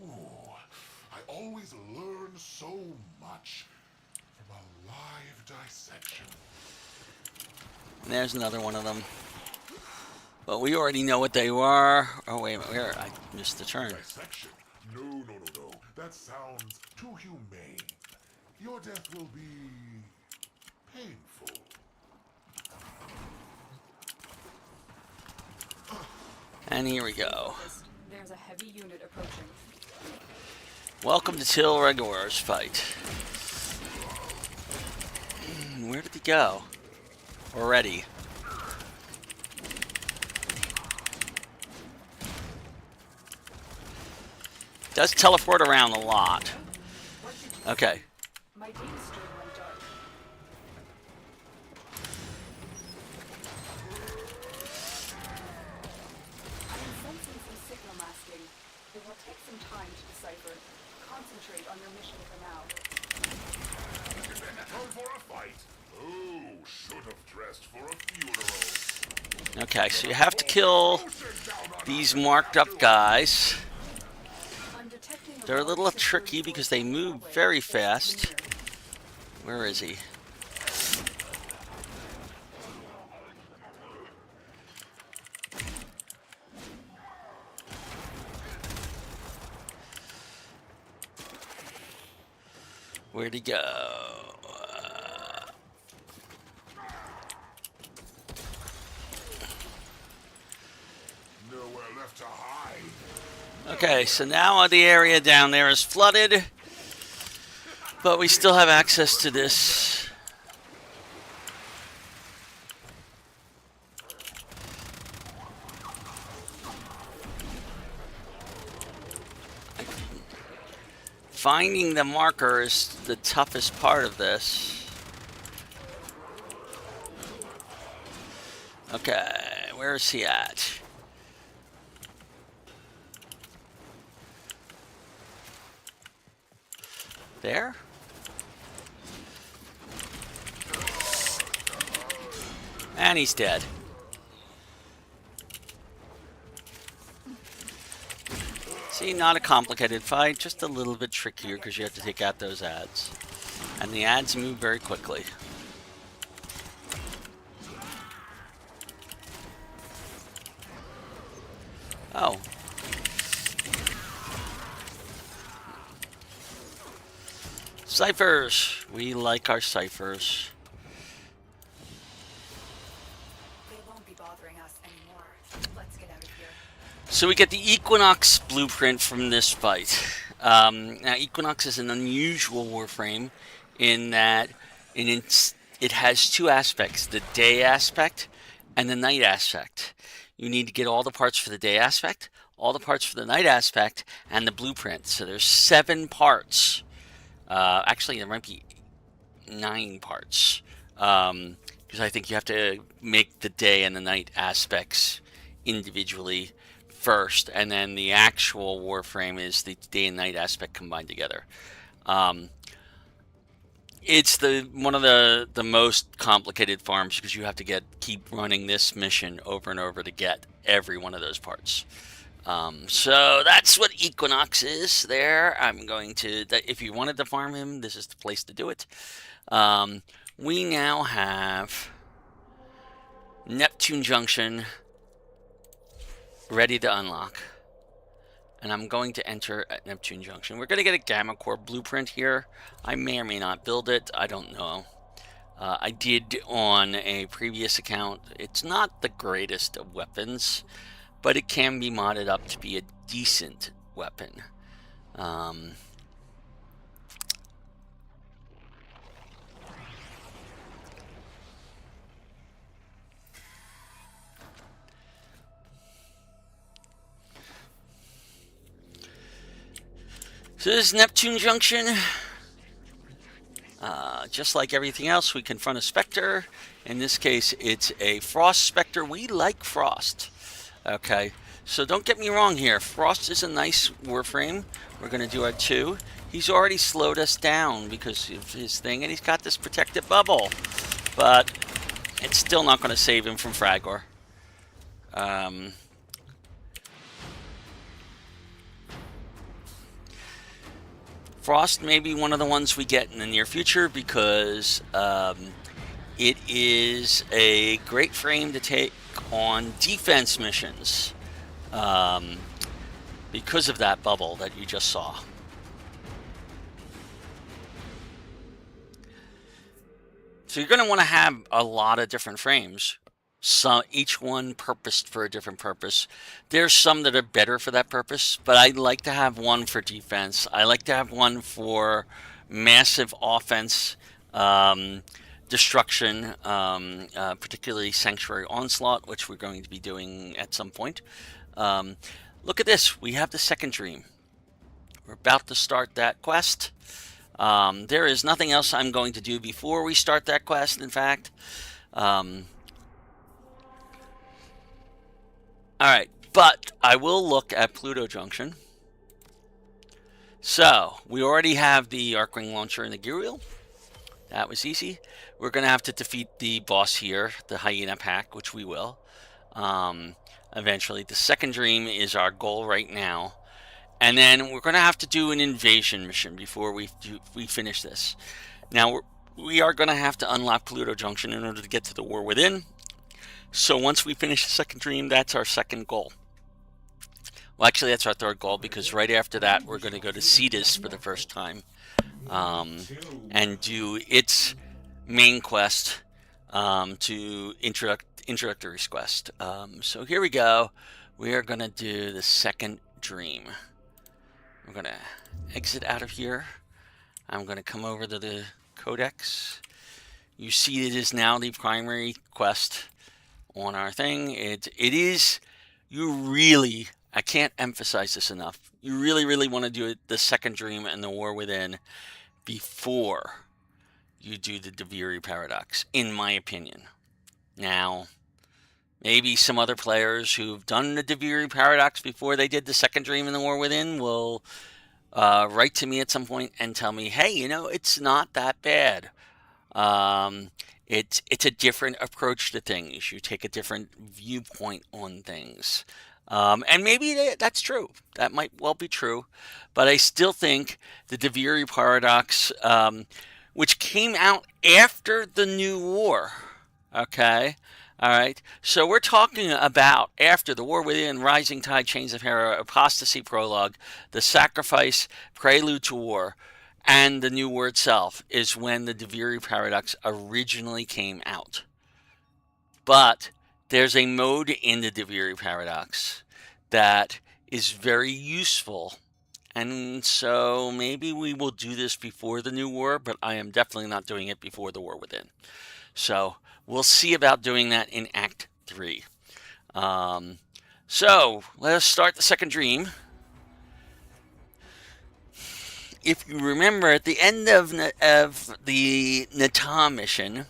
Ooh, I always learn so much from a live dissection. And there's another one of them. But we already know what they were. Oh, wait a minute. Where? I missed the turn. Dissection? No. That sounds too humane. Your death will be painful. And here we go. There's a heavy unit approaching. Welcome to Tilregor's fight. Where did he go? Already. Does teleport around a lot. Okay. My data stream went dark. I am sensing some signal masking. It will take some time to decipher. Concentrate on your mission for now. Time for a fight. Oh, should have dressed for a funeral. Okay, so you have to kill these marked up guys. I'm detecting They're a large little security tricky because force they on the move highway. very It's to the fast. near. Where is he? Where'd he go? Nowhere left to hide. Okay, so now the area down there is flooded, but we still have access to this. Finding the marker is the toughest part of this. Okay, where is he at? There? And he's dead. See, not a complicated fight, just a little bit trickier because you have to take out those ads. And the ads move very quickly. Oh. Ciphers! We like our ciphers. They won't be bothering us anymore. Let's get out of here. So we get the Equinox blueprint from this fight. Now, Equinox is an unusual Warframe in that it has two aspects, the day aspect and the night aspect. You need to get all the parts for the day aspect, all the parts for the night aspect, and the blueprint. So there's 7 parts. Actually, there might be 9 parts. Because I think you have to make the day and the night aspects individually first, and then the actual Warframe is the day and night aspect combined together. It's one of the most complicated farms because you have to keep running this mission over and over to get every one of those parts. So that's what Equinox is there. I'm going to, if you wanted to farm him, this is the place to do it. We now have Neptune Junction ready to unlock. And I'm going to enter at Neptune Junction. We're going to get a Gamma Core blueprint here. I may or may not build it. I don't know. I did on a previous account. It's not the greatest of weapons, but it can be modded up to be a decent weapon. So this is Neptune Junction. Just like everything else, we confront a Spectre. In this case, it's a Frost Spectre. We like Frost. Okay, so don't get me wrong here. Frost is a nice Warframe. We're going to do our 2. He's already slowed us down because of his thing, and he's got this protective bubble. But it's still not going to save him from Fragor. Frost may be one of the ones we get in the near future because it is a great frame to take on defense missions because of that bubble that you just saw. So you're going to want to have a lot of different frames. So each one purposed for a different purpose. There's some that are better for that purpose, but I like to have one for defense. I like to have one for massive offense, destruction, particularly Sanctuary Onslaught, which we're going to be doing at some point. Look at this. We have the second dream. We're about to start that quest. There is nothing else I'm going to do before we start that quest, in fact. Alright, but I will look at Pluto Junction. So, we already have the Arcwing Launcher and the gear wheel. That was easy. We're going to have to defeat the boss here, the hyena pack, which we will. Eventually. The second dream is our goal right now. And then we're going to have to do an invasion mission before we finish this. Now, we are going to have to unlock Pluto Junction in order to get to the War Within. So once we finish the second dream, that's our second goal. Well, actually, that's our third goal, because right after that, we're going to go to Cetus for the first time and do its main quest to introductory quest. So here we go. We are going to do the second dream. We're going to exit out of here. I'm going to come over to the codex. You see it is now the primary quest on our thing. It is, you really, I can't emphasize this enough, you really want to do it, the second dream and the War Within, before you do the Deviri Paradox, in my opinion. Now, maybe some other players who've done the Deviri Paradox before they did the second dream and the War Within will write to me at some point and tell me, hey, you know, it's not that bad. It's a different approach to things. You take a different viewpoint on things. And maybe that's true. That might well be true. But I still think the Deviri Paradox, which came out after the New War, okay? All right. So we're talking about after the War Within, Rising Tide, Chains of Hera, Apostasy Prologue, The Sacrifice, Prelude to War, and the New War itself is when the Deviri Paradox originally came out. But there's a mode in the Deviri Paradox that is very useful. And so maybe we will do this before the New War, but I am definitely not doing it before the War Within. So we'll see about doing that in Act 3. So let us start the second dream. If you remember, at the end of the Nata mission,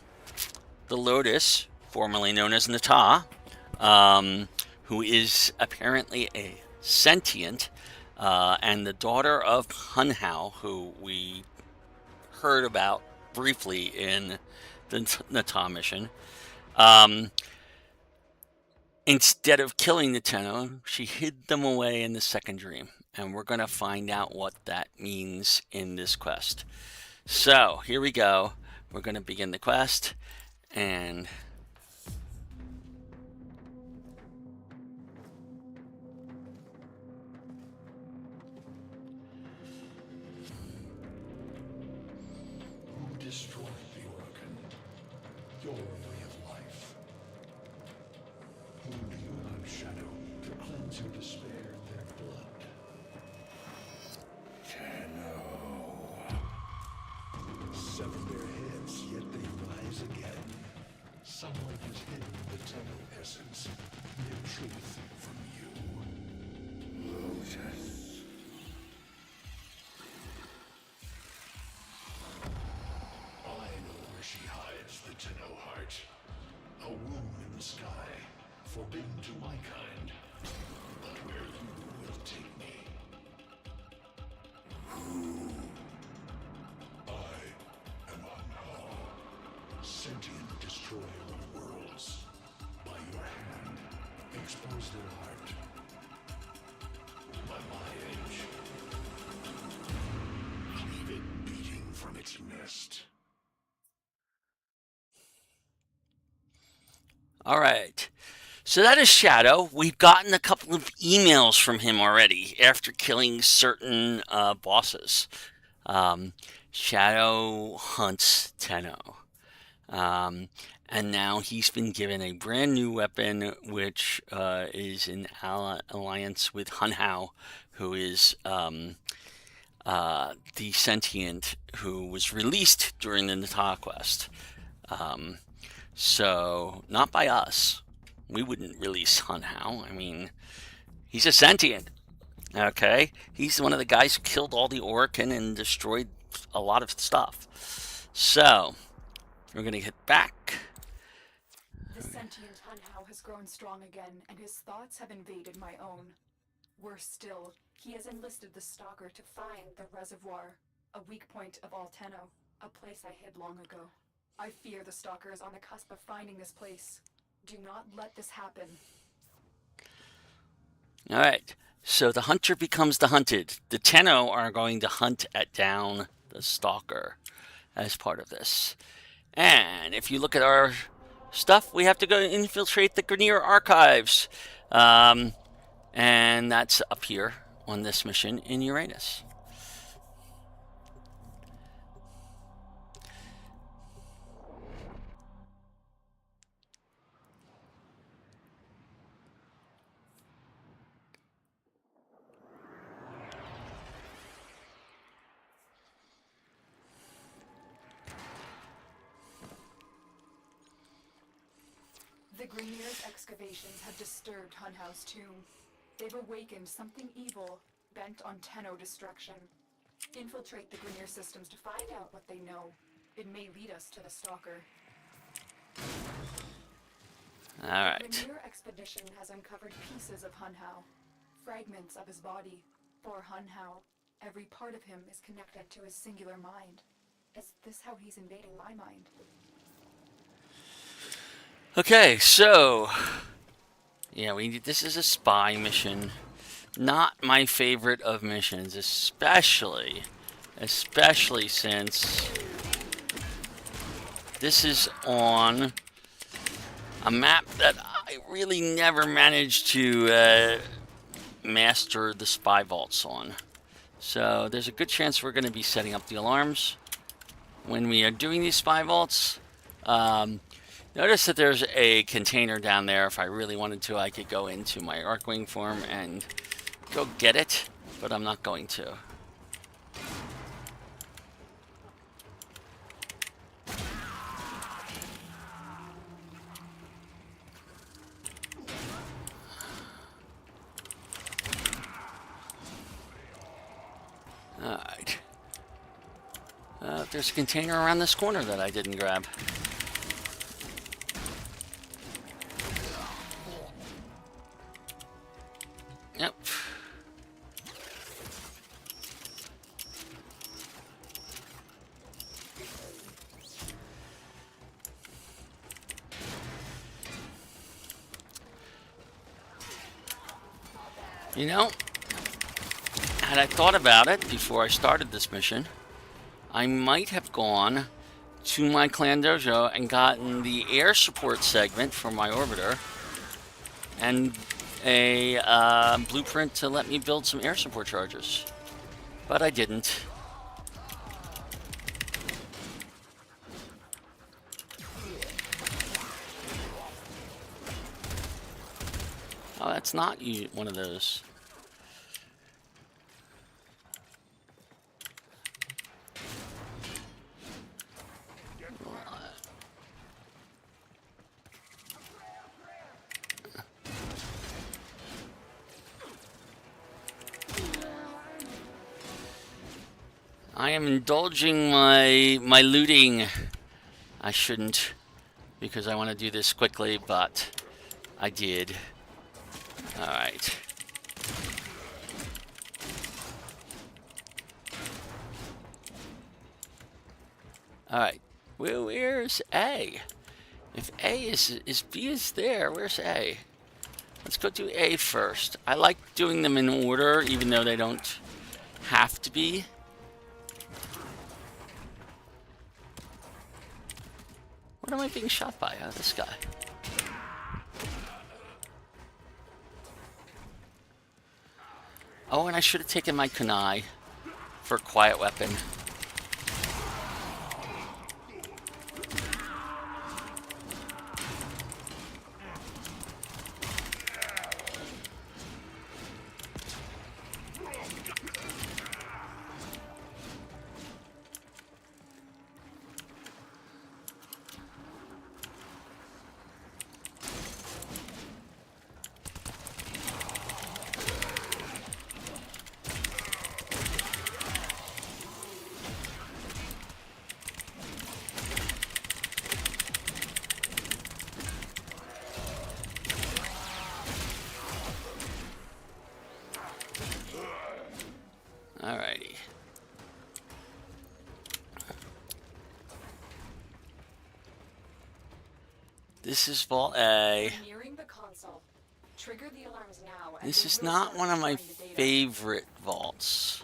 the Lotus, formerly known as Nata, who is apparently a sentient, and the daughter of Hunhao, who we heard about briefly in the Nata mission, instead of killing the Tenno, she hid them away in the second dream. And we're going to find out what that means in this quest. So, here we go. We're going to begin the quest. And Who destroyed the Organ? Your way of life. Whom do you hunt, Shadow, to cleanse your despair in their blood? Sever their heads, yet they rise again. Someone has hidden the Tenno essence, their truth from you. Lotus. I know where she hides the Tenno heart. A womb in the sky, forbidden to my kind. But where you will take me. I am Hunhao, sentient destroyer of worlds. By your hand, expose their heart. By my age, leave it beating from its nest. all right. So that is Shadow. We've gotten a couple of emails from him already after killing certain bosses. Shadow hunts Tenno. And now he's been given a brand new weapon, which is in alliance with Hunhao, who is the sentient who was released during the Nata quest. So, not by us. We wouldn't release Hunhao. I mean, he's a sentient. Okay? He's one of the guys who killed all the Orokin and destroyed a lot of stuff. So, we're going to get back. The sentient Hunhao has grown strong again, and his thoughts have invaded my own. Worse still, he has enlisted the Stalker to find the reservoir, a weak point of all Tenno. A place I hid long ago. I fear the Stalker is on the cusp of finding this place. Do not let this happen. All right. So the hunter becomes the hunted. The Tenno are going to hunt down the Stalker as part of this. And if you look at our stuff, we have to go infiltrate the Grineer archives. And that's up here on this mission in Uranus. The Grineer's excavations have disturbed Hunhow's tomb. They've awakened something evil, bent on Tenno destruction. Infiltrate the Grineer systems to find out what they know. It may lead us to the Stalker. All right. The Grineer expedition has uncovered pieces of Hunhow, fragments of his body. For Hunhow, every part of him is connected to his singular mind. Is this how he's invading my mind? Okay, so yeah, this is a spy mission. Not my favorite of missions, especially since this is on a map that I really never managed to master the spy vaults on. So there's a good chance we're going to be setting up the alarms when we are doing these spy vaults. Notice that there's a container down there. If I really wanted to, I could go into my Archwing form and go get it, but I'm not going to. Alright. There's a container around this corner that I didn't grab. Yep. You know, had I thought about it before I started this mission, I might have gone to my clan dojo and gotten the air support segment for my orbiter and a blueprint to let me build some air support charges, but I didn't. Oh, that's not one of those. I am indulging my looting. I shouldn't, because I want to do this quickly, but I did. Alright. Alright. Where's A? If A is B is there, where's A? Let's go do A first. I like doing them in order, even though they don't have to be. What am I being shot by? Oh, this guy. Oh, and I should have taken my kunai for a quiet weapon. This is Vault A. We're nearing the console. Trigger the alarms now. And This they is will not start one of my supplying the data. favorite vaults.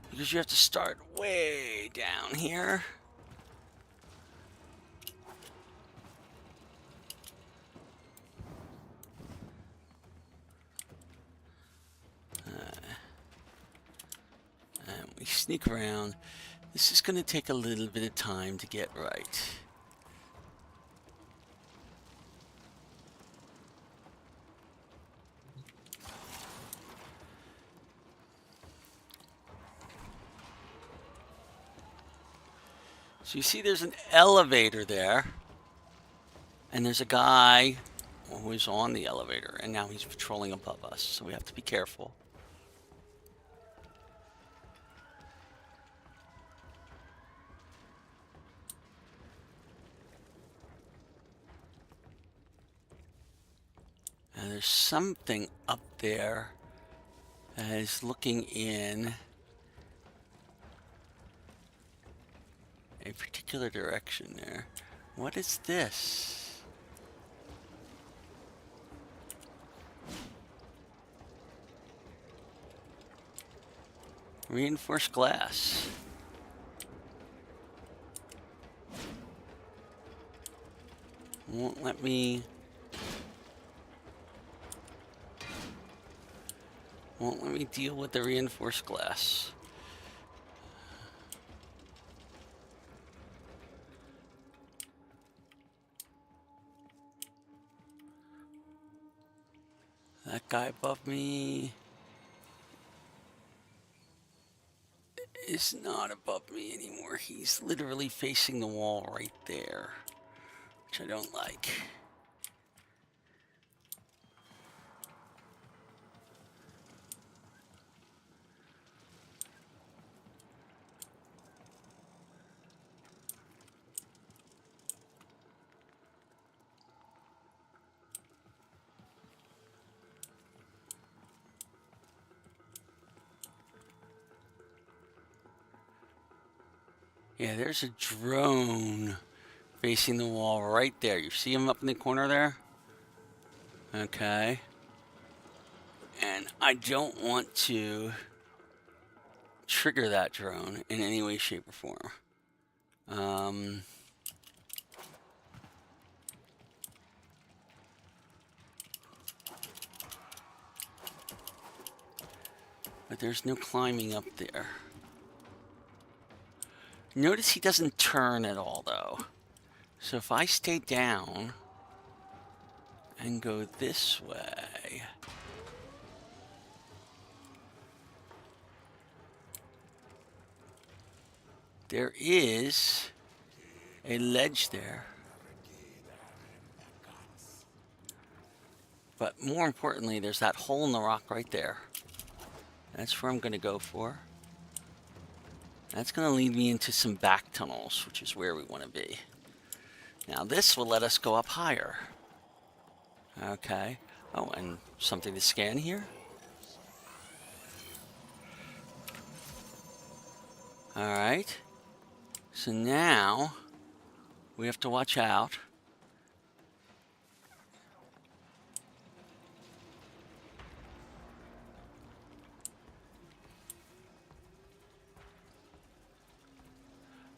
Because you have to start way down here. And we sneak around. This is going to take a little bit of time to get right. So you see there's an elevator there. And there's a guy who is on the elevator. And now he's patrolling above us. So we have to be careful. And there's something up there that is looking in a particular direction there. What is this? Reinforced glass. Won't let me deal with the reinforced glass. That guy above me is not above me anymore. He's literally facing the wall right there, which I don't like. Yeah, there's a drone facing the wall right there. You see him up in the corner there? Okay. And I don't want to trigger that drone in any way, shape, or form. But there's no climbing up there. Notice he doesn't turn at all, though. So if I stay down and go this way, there is a ledge there. But more importantly, there's that hole in the rock right there. That's where I'm going to go for. That's going to lead me into some back tunnels, which is where we want to be. Now this will let us go up higher. Okay. Oh, and something to scan here. Alright. So now we have to watch out.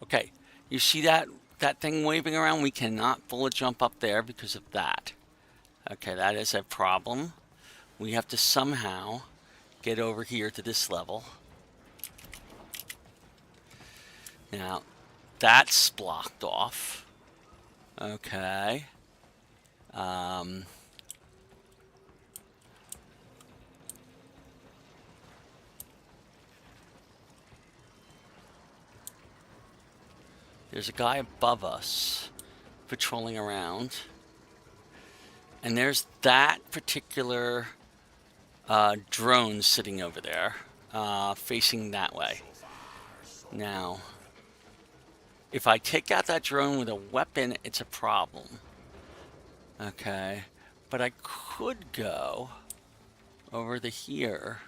Okay, you see that thing waving around? We cannot bullet jump up there because of that. Okay, that is a problem. We have to somehow get over here to this level. Now, that's blocked off. Okay. There's a guy above us patrolling around. And there's that particular drone sitting over there, facing that way. Now, if I take out that drone with a weapon, it's a problem. Okay. But I could go over to here.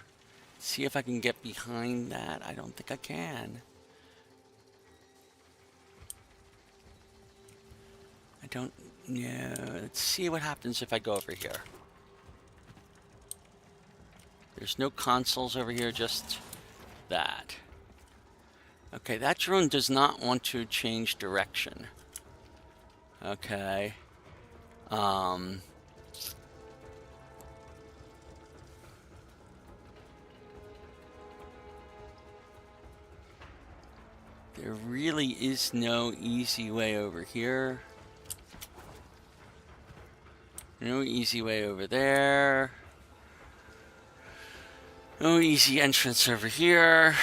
See if I can get behind that. I don't think I can. I don't know. Let's see what happens if I go over here. There's no consoles over here, just that. Okay, that drone does not want to change direction. Okay. There really is no easy way over here. No easy way over there. No easy entrance over here.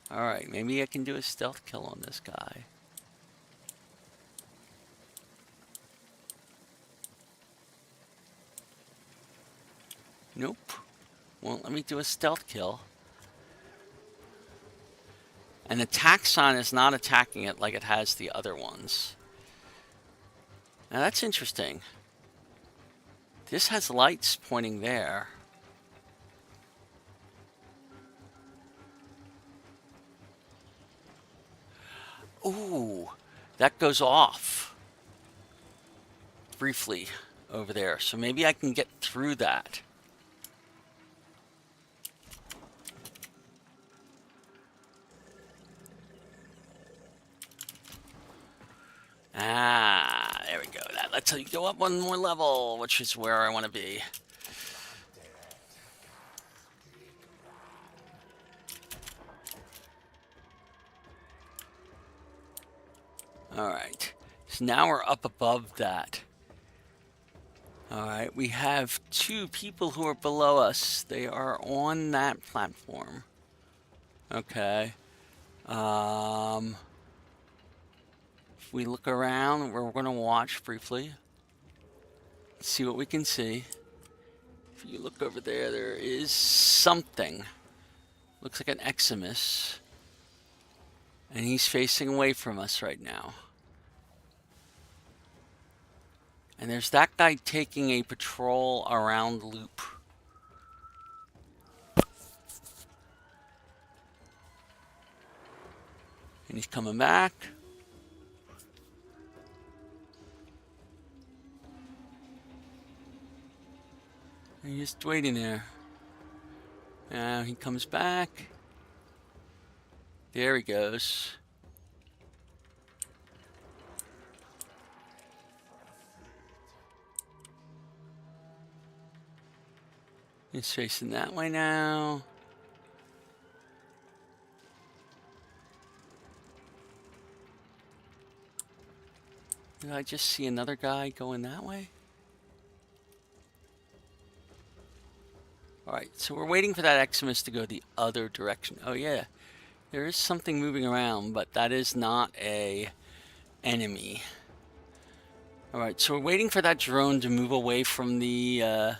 Alright, maybe I can do a stealth kill on this guy. Nope. Won't let me do a stealth kill. And the taxon is not attacking it like it has the other ones. Now that's interesting. This has lights pointing there. Ooh, that goes off briefly over there. So maybe I can get through that. Ah, there we go. That lets you go up one more level, which is where I want to be. Alright, so now we're up above that. Alright, we have two people who are below us. They are on that platform. Okay. If we look around, we're going to watch briefly. See what we can see. If you look over there, there is something. Looks like an Eximus. And he's facing away from us right now. And there's that guy taking a patrol around the loop. And he's coming back. And he's just waiting there. Now he comes back. There he goes. He's facing that way now. Did I just see another guy going that way? Alright, so we're waiting for that Eximus to go the other direction. Oh yeah, there is something moving around, but that is not a enemy. Alright, so we're waiting for that drone to move away from the,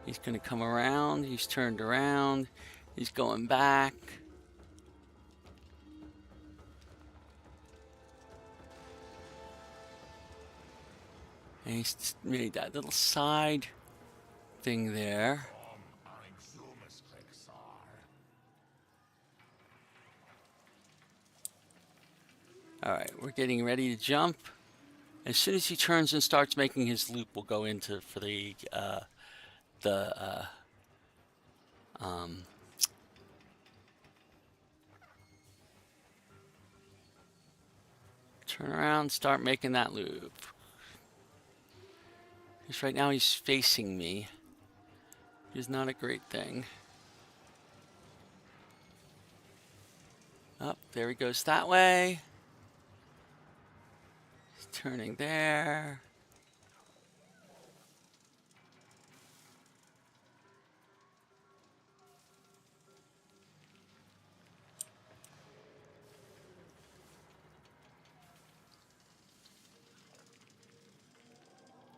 he's gonna come around, he's turned around, he's going back. And he's made that little side thing there. Alright, we're getting ready to jump. As soon as he turns and starts making his loop, we'll go into for the turn around, start making that loop. Because right now he's facing me. Which is not a great thing. Up, there he goes that way. He's turning there.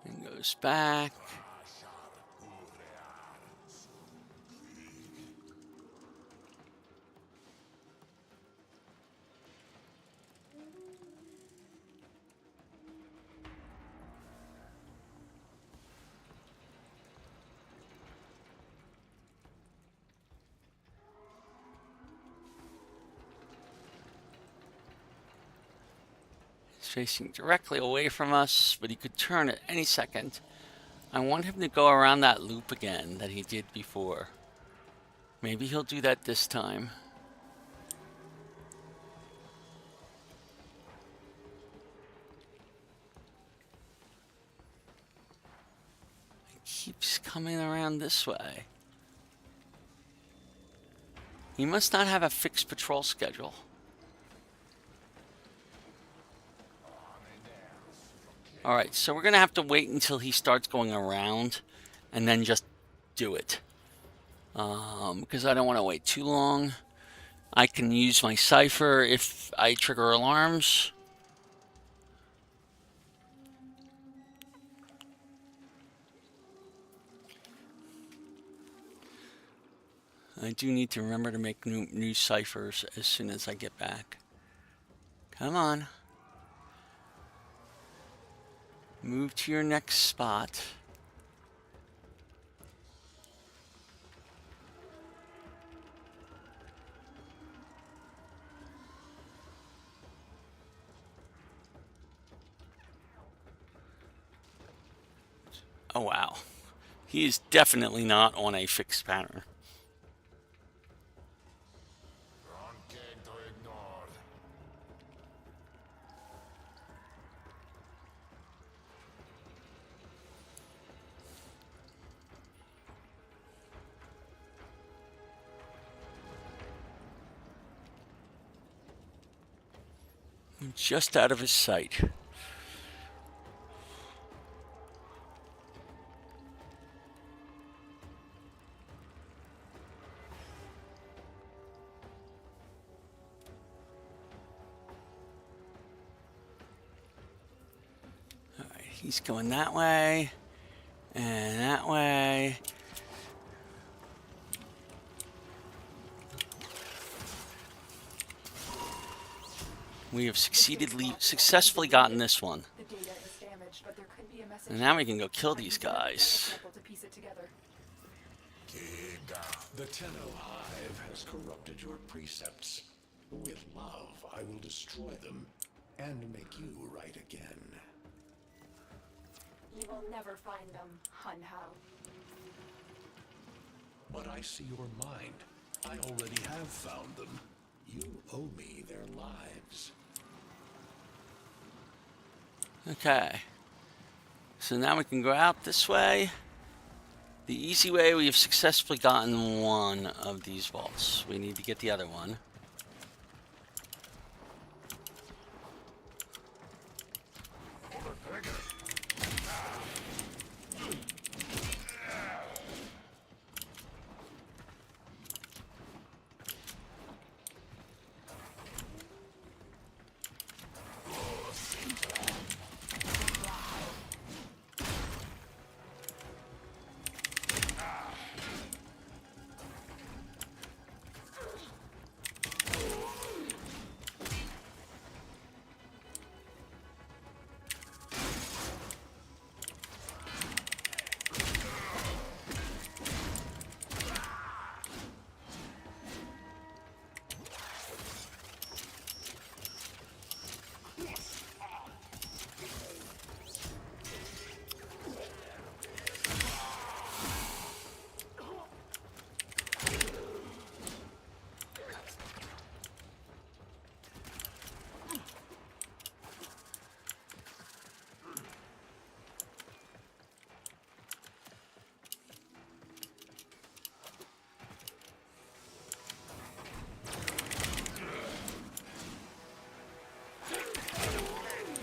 And goes back. facing directly away from us, but he could turn at any second. I want him to go around that loop again that he did before. Maybe he'll do that this time. He keeps coming around this way. He must not have a fixed patrol schedule. Alright, so we're going to have to wait until he starts going around and then just do it. Because I don't want to wait too long. I can use my cipher if I trigger alarms. I do need to remember to make new ciphers as soon as I get back. Come on. Move to your next spot. Oh wow. He is definitely not on a fixed pattern. Just out of his sight. All right, he's going that way and that way. We have successfully gotten this one. The data is damaged, but there could be a message. And now we can go kill these guys. Sample to piece it together. The Tenno Hive has corrupted your precepts. With love, I will destroy them and make you right again. You will never find them, Hun Hao. But I see your mind. I already have found them. You owe me their lives. Okay. So now we can go out this way. The easy way, we have successfully gotten one of these vaults. We need to get the other one.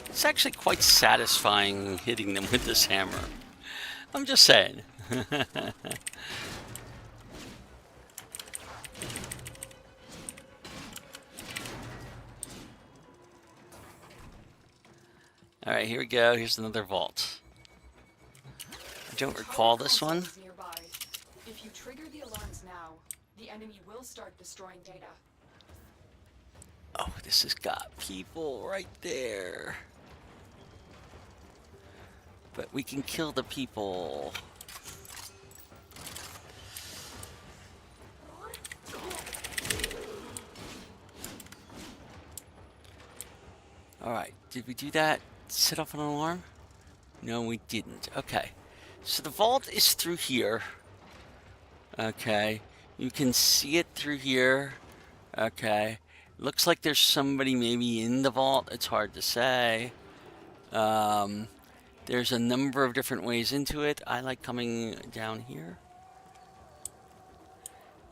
It's actually quite satisfying hitting them with this hammer. I'm just saying. Alright, here we go. Here's another vault. I don't recall this one. Nearby. If you trigger the alarms now, the enemy will start destroying data. Oh, this has got people right there. But we can kill the people. Alright, did we do that? Set off an alarm? No, we didn't. Okay. So the vault is through here. Okay. You can see it through here. Okay. Looks like there's somebody maybe in the vault. It's hard to say. There's a number of different ways into it. I like coming down here.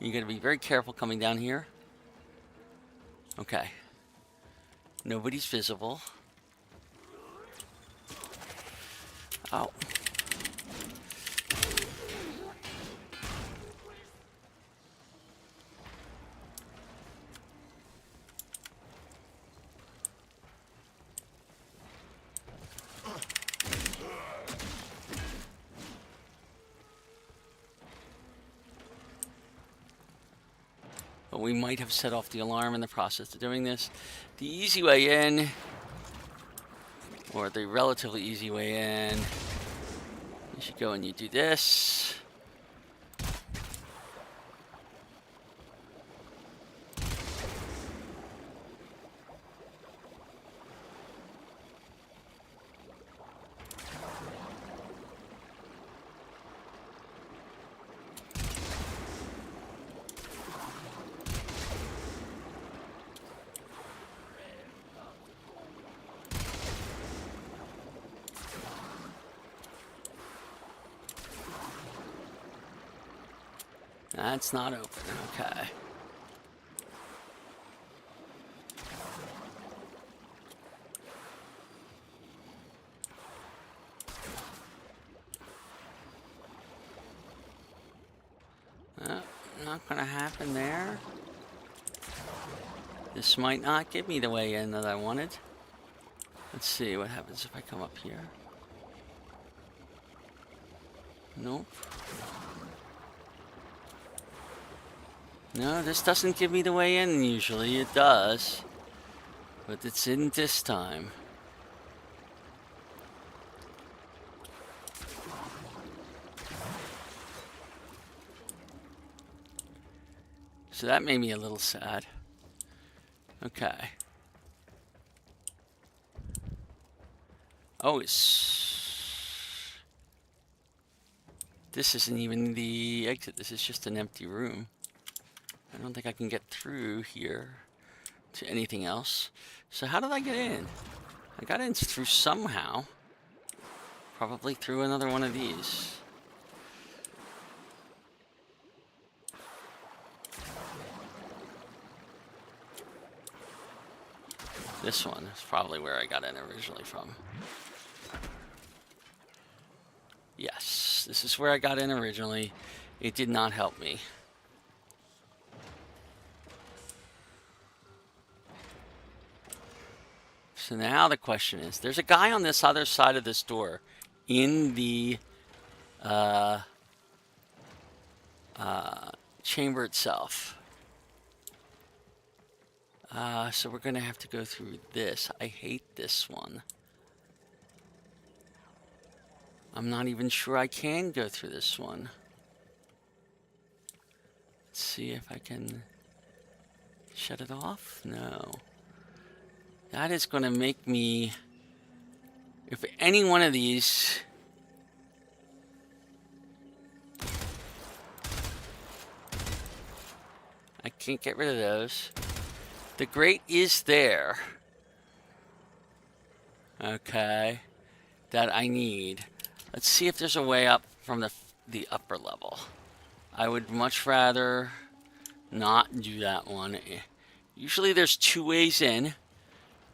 You gotta be very careful coming down here. Okay. Nobody's visible. Oh. But we might have set off the alarm in the process of doing this. The easy way in, or the relatively easy way in, you should go and you do this. That's not open. Okay. Not gonna happen there. This might not give me the way in that I wanted. Let's see what happens if I come up here. Nope. No, this doesn't give me the way in. Usually it does. But it's in this time. So that made me a little sad. Okay. Oh, this isn't even the exit. This is just an empty room. I don't think I can get through here to anything else. So how did I get in? I got in through somehow. Probably through another one of these. This one is probably where I got in originally from. Yes, this is where I got in originally. It did not help me. So now the question is, there's a guy on this other side of this door in the chamber itself. So we're gonna have to go through this. I hate this one. I'm not even sure I can go through this one. Let's see if I can shut it off. No. That is gonna make me... If any one of these... I can't get rid of those. The grate is there. Okay. That I need. Let's see if there's a way up from the upper level. I would much rather not do that one. Usually there's two ways in,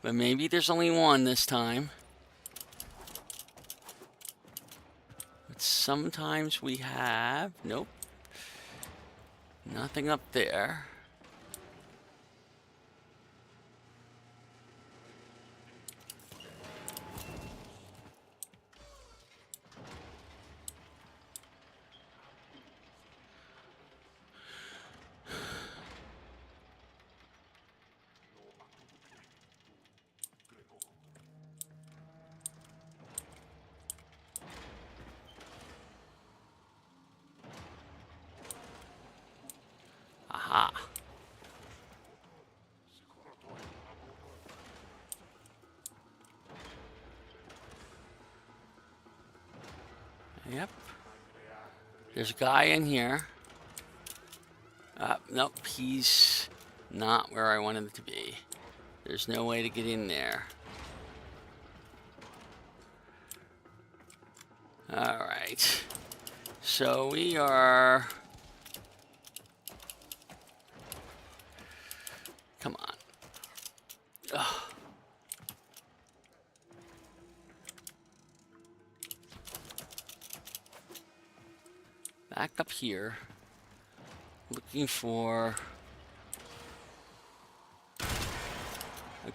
but maybe there's only one this time. But sometimes we have... Nope. Nothing up there. Aha. Yep. There's a guy in here. Nope, he's not where I want him to be. There's no way to get in there. Alright. So we are... Come on. Ugh. Back up here. Looking for...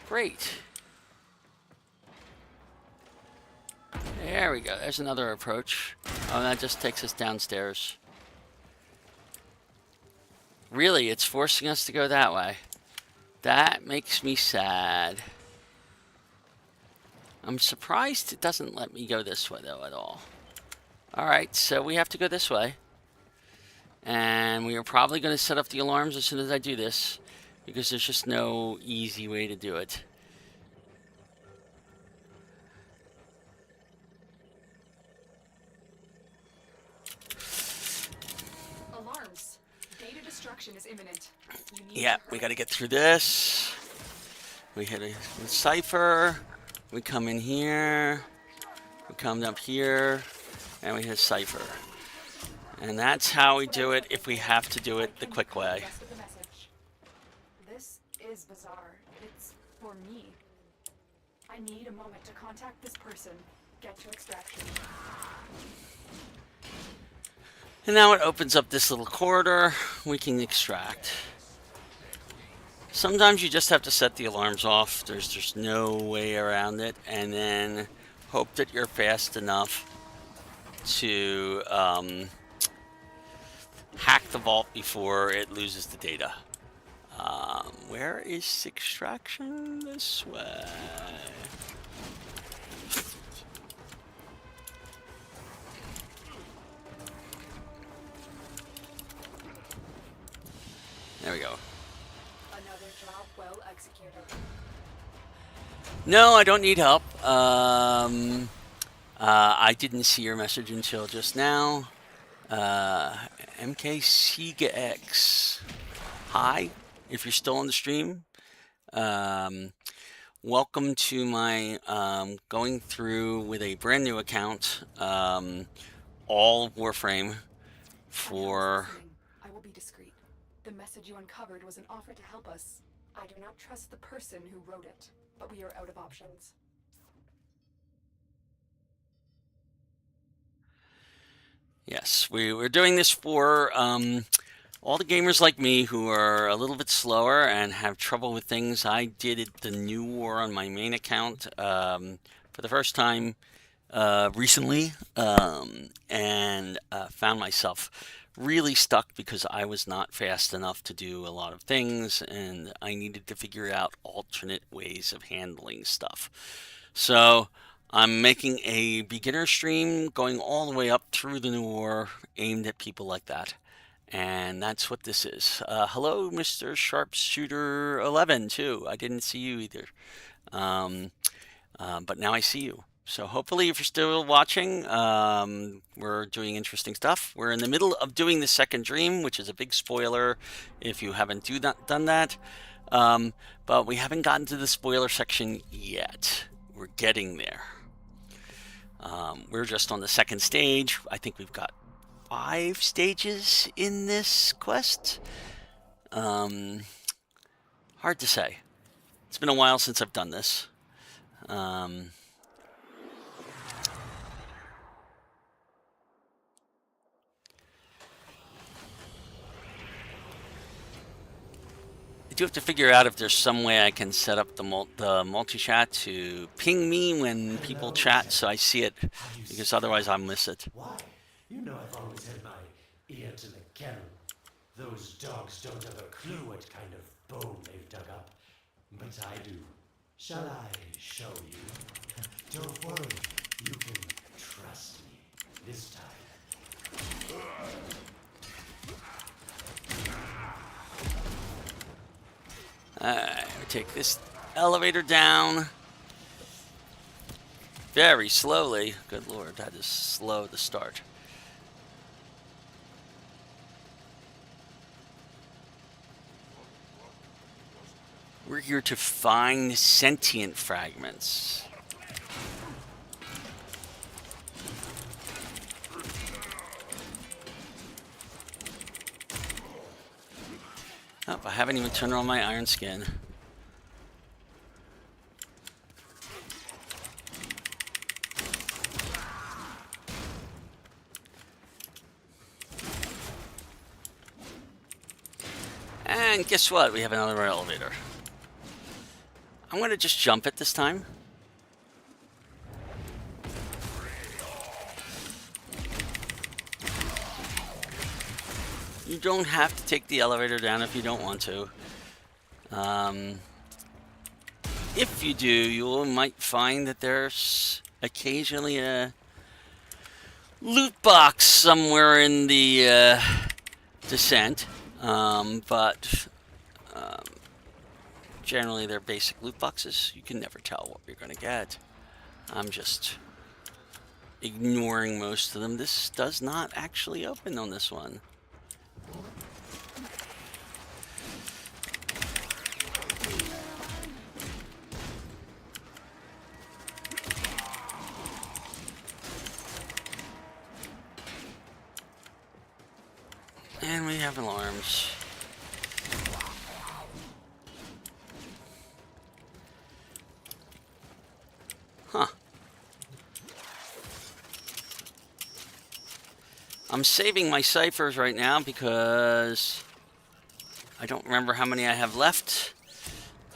Great. There we go. There's another approach. Oh, that just takes us downstairs. Really, it's forcing us to go that way. That makes me sad. I'm surprised it doesn't let me go this way, though, at all. Alright, so we have to go this way. And we are probably going to set up the alarms as soon as I do this, because there's just no easy way to do it. Alarms. Data destruction is imminent. You need Yeah, to we hurry. got to get through this. We hit a cipher. We come in here. We come up here. And we hit cipher. And that's how we do it if we have to do it the quick way. Rest of the message. This is bizarre. It's for me. I need a moment to contact this person. Get to extraction. And now it opens up this little corridor. We can extract. Sometimes you just have to set the alarms off. There's just no way around it. And then hope that you're fast enough to hack the vault before it loses the data. Where is extraction? This way. There we go. Another job well executed. No, I don't need help. I didn't see your message until just now. MK Sega X. Hi, if you're still on the stream. Welcome to my going through with a brand new account. All Warframe for... I will be discreet. The message you uncovered was an offer to help us. I do not trust the person who wrote it, but we are out of options. Yes, we're doing this for all the gamers like me who are a little bit slower and have trouble with things. I did the new war on my main account for the first time recently, and found myself really stuck because I was not fast enough to do a lot of things, and I needed to figure out alternate ways of handling stuff. So I'm making a beginner stream going all the way up through the new war aimed at people like that. And that's what this is. Hello, Mr. Sharpshooter 11 too. I didn't see you either. But now I see you. So hopefully if you're still watching, we're doing interesting stuff. We're in the middle of doing the second dream, which is a big spoiler if you haven't done that. But we haven't gotten to the spoiler section yet. We're getting there. We're just on the second stage. I think we've got 5 stages in this quest. Hard to say. It's been a while since I've done this. I do have to figure out if there's some way I can set up the multi-chat to ping me when people chat so I see it, because otherwise I'll miss it. Why? You know I've always had my ear to the kennel. Those dogs don't have a clue what kind of bone they've dug up. But I do. Shall I show you? Don't worry. You can trust me this time. We take this elevator down. very slowly. Good lord, that is slow to start. We're here to find sentient fragments. Oh, I haven't even turned on my iron skin. And guess what? We have another elevator. I'm going to just jump it this time. You don't have to take the elevator down if you don't want to. If you do, you might find that there's occasionally a loot box somewhere in the descent. But generally they're basic loot boxes. You can never tell what you're going to get. I'm just ignoring most of them. This does not actually open on this one. And we have alarms. Huh. I'm saving my ciphers right now because I don't remember how many I have left.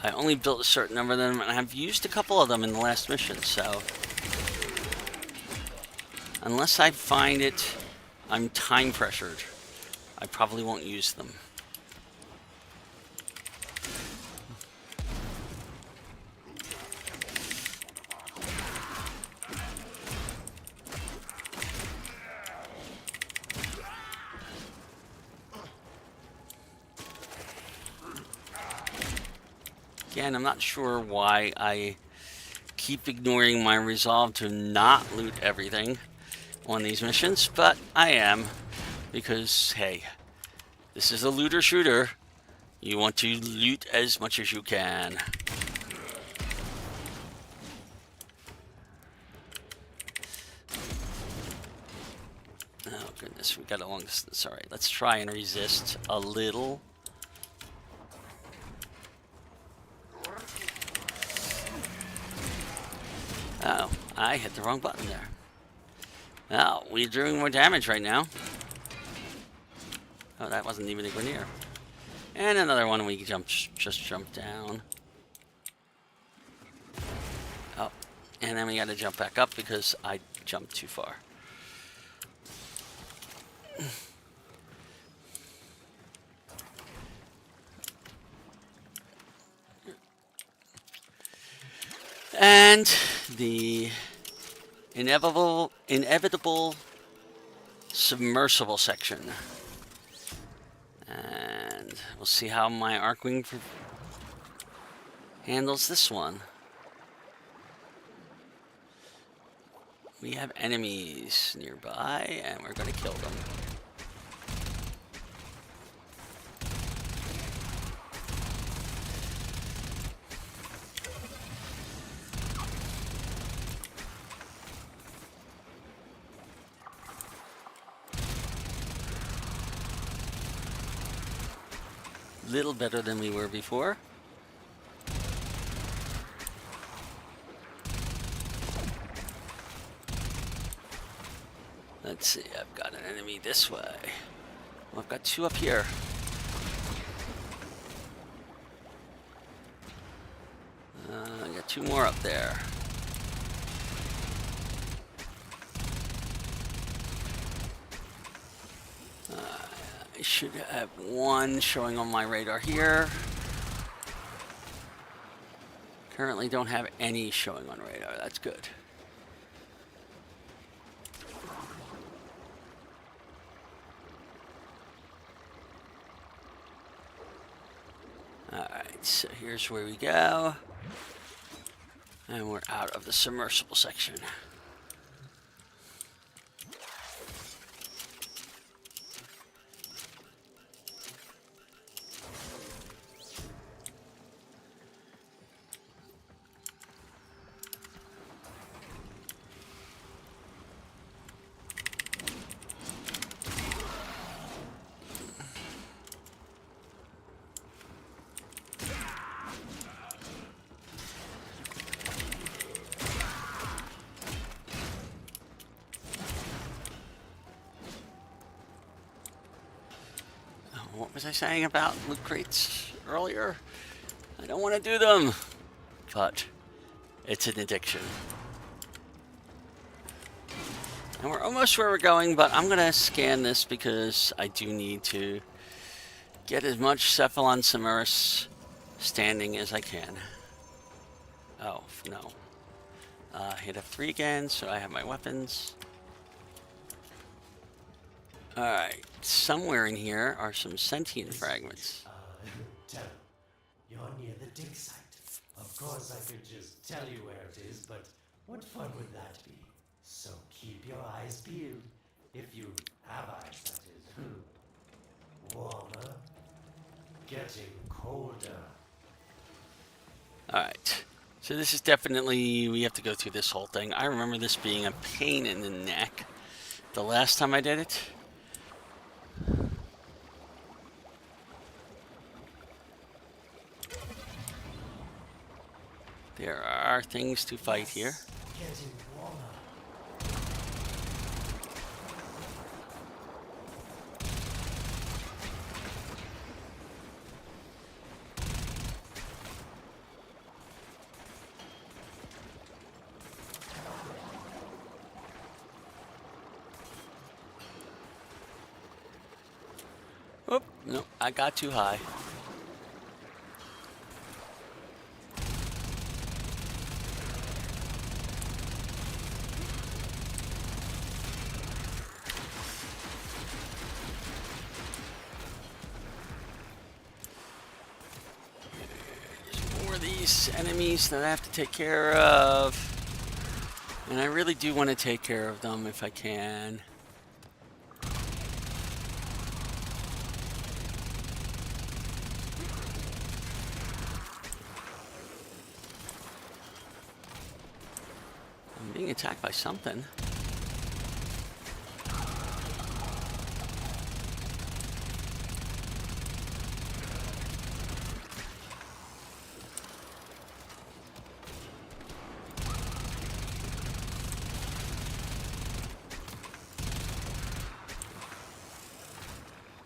I only built a certain number of them, and I've used a couple of them in the last mission, so unless I find it, I'm time pressured. I probably won't use them. Again, I'm not sure why I keep ignoring my resolve to not loot everything on these missions, but I am, because, hey, this is a looter shooter. You want to loot as much as you can. Oh goodness, we got a long distance. Alright, let's try and resist a little. Oh, I hit the wrong button there. Oh, we're doing more damage right now. Oh, that wasn't even a grenadier. And another one we just jumped down. Oh, and then we gotta jump back up because I jumped too far. And the inevitable submersible section. And we'll see how my Arcwing handles this one. We have enemies nearby, and we're going to kill them. Little better than we were before. Let's see, I've got an enemy this way. Well, I've got two up here. I got two more up there. I should have one showing on my radar here. Currently don't have any showing on radar. That's good. Alright, so here's where we go. And we're out of the submersible section. What was I saying about loot crates earlier? I don't want to do them, but it's an addiction. And we're almost where we're going, but I'm going to scan this because I do need to get as much Cephalon Samaris standing as I can. Oh, no. Hit F3 again, so I have my weapons. Alright, somewhere in here are some sentient fragments. Tell him. You're near the dig site. Of course I could just tell you where it is, but what fun would that be? So keep your eyes peeled. If you have eyes, that is. Warmer. Getting colder. Alright, so this is definitely, we have to go through this whole thing. I remember this being a pain in the neck the last time I did it. There are things to fight here. Getting warmer. Oh, no, I got too high. There's more of these enemies that I have to take care of. And I really do want to take care of them if I can. I'm being attacked by something.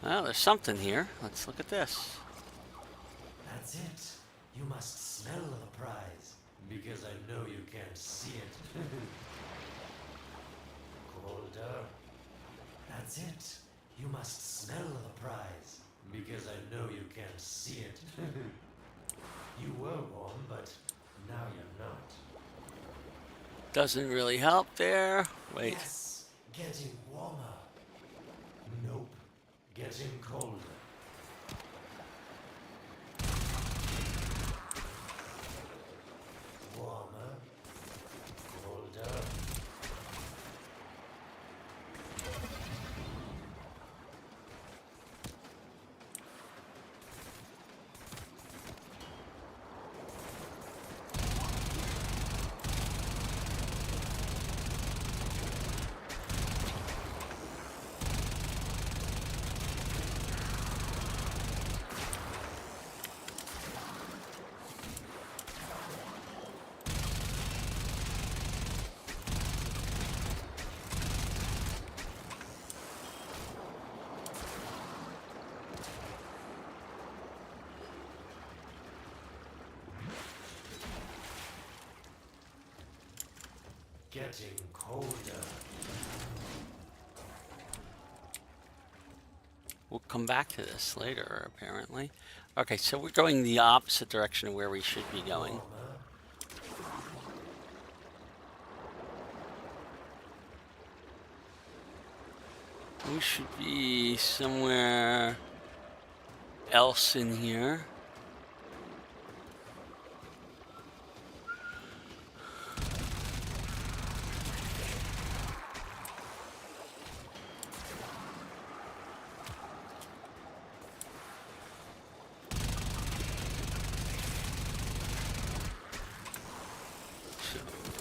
Well, there's something here. Let's look at this. That's it. You must smell the prize. Because I know you can't see it. Colder. That's it. You must smell the prize. Because I know you can't see it. You were warm, but now you're not. Doesn't really help there. Wait. Yes, getting warmer. Nope, getting colder. Warmer, colder. Getting colder. We'll come back to this later, apparently. Okay, so we're going the opposite direction of where we should be going. Warmer. We should be somewhere else in here.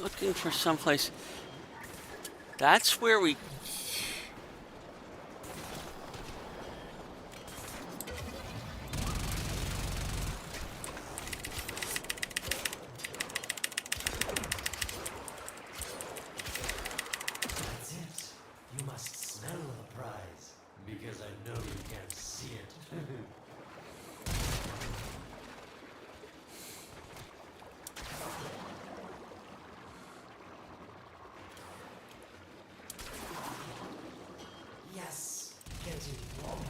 looking for someplace. That's where we. That's it. You must smell the prize. Because I know you can't see it. Yes, getting warmer.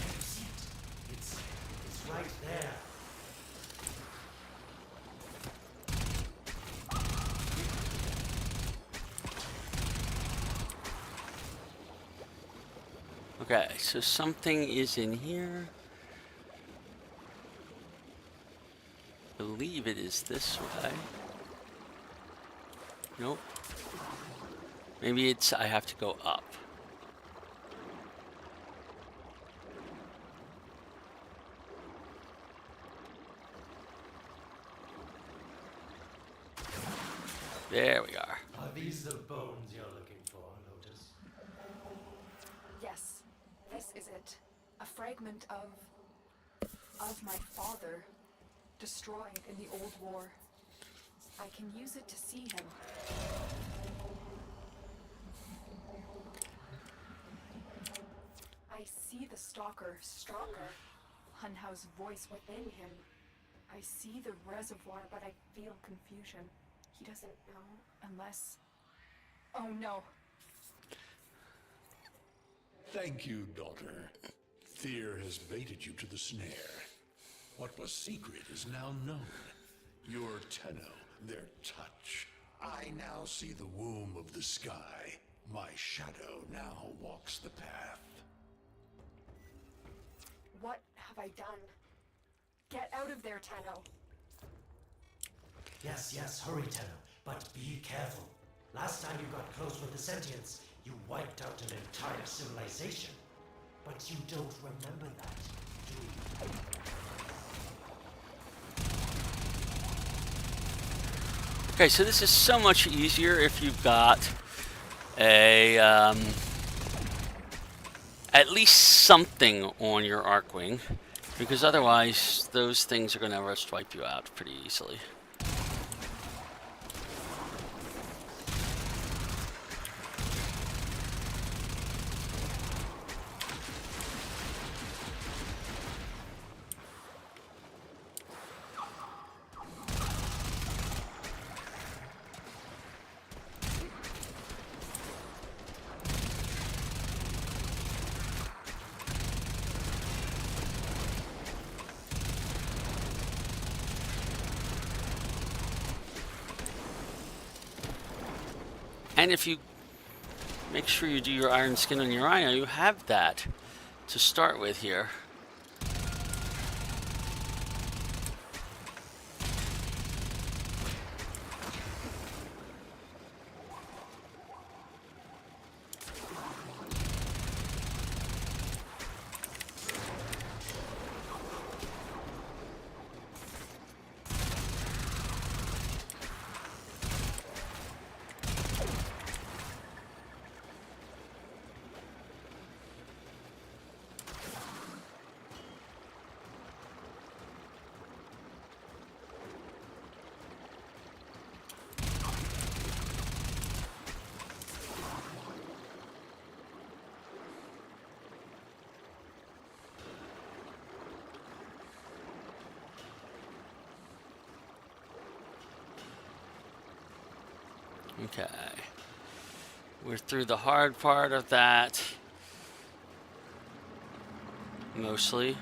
You see it? It's right there. Okay, so something is in here. I believe it is this way. Nope. Maybe it's I have to go up. There we are. Are these the bones you're looking for, Lotus? Yes, this is it. A fragment of my father, destroyed in the old war. I can use it to see him. I see the stalker stronger. Hunhow's voice within him. I see the reservoir, but I feel confusion. He doesn't know unless... Oh no. Thank you, daughter. Fear has baited you to the snare. What was secret is now known. Your Tenno, their touch. I now see the womb of the sky. My shadow now walks the path. What have I done? Get out of there, Tenno. Yes, hurry, Tenno. But be careful. Last time you got close with the sentients, you wiped out an entire civilization. But you don't remember that, do you? Okay, so this is so much easier if you've got a at least something on your Arcwing, because otherwise those things are going to rush wipe you out pretty easily. And if you make sure you do your iron skin on your rhino, you have that to start with here. Okay. We're through the hard part of that. Mostly.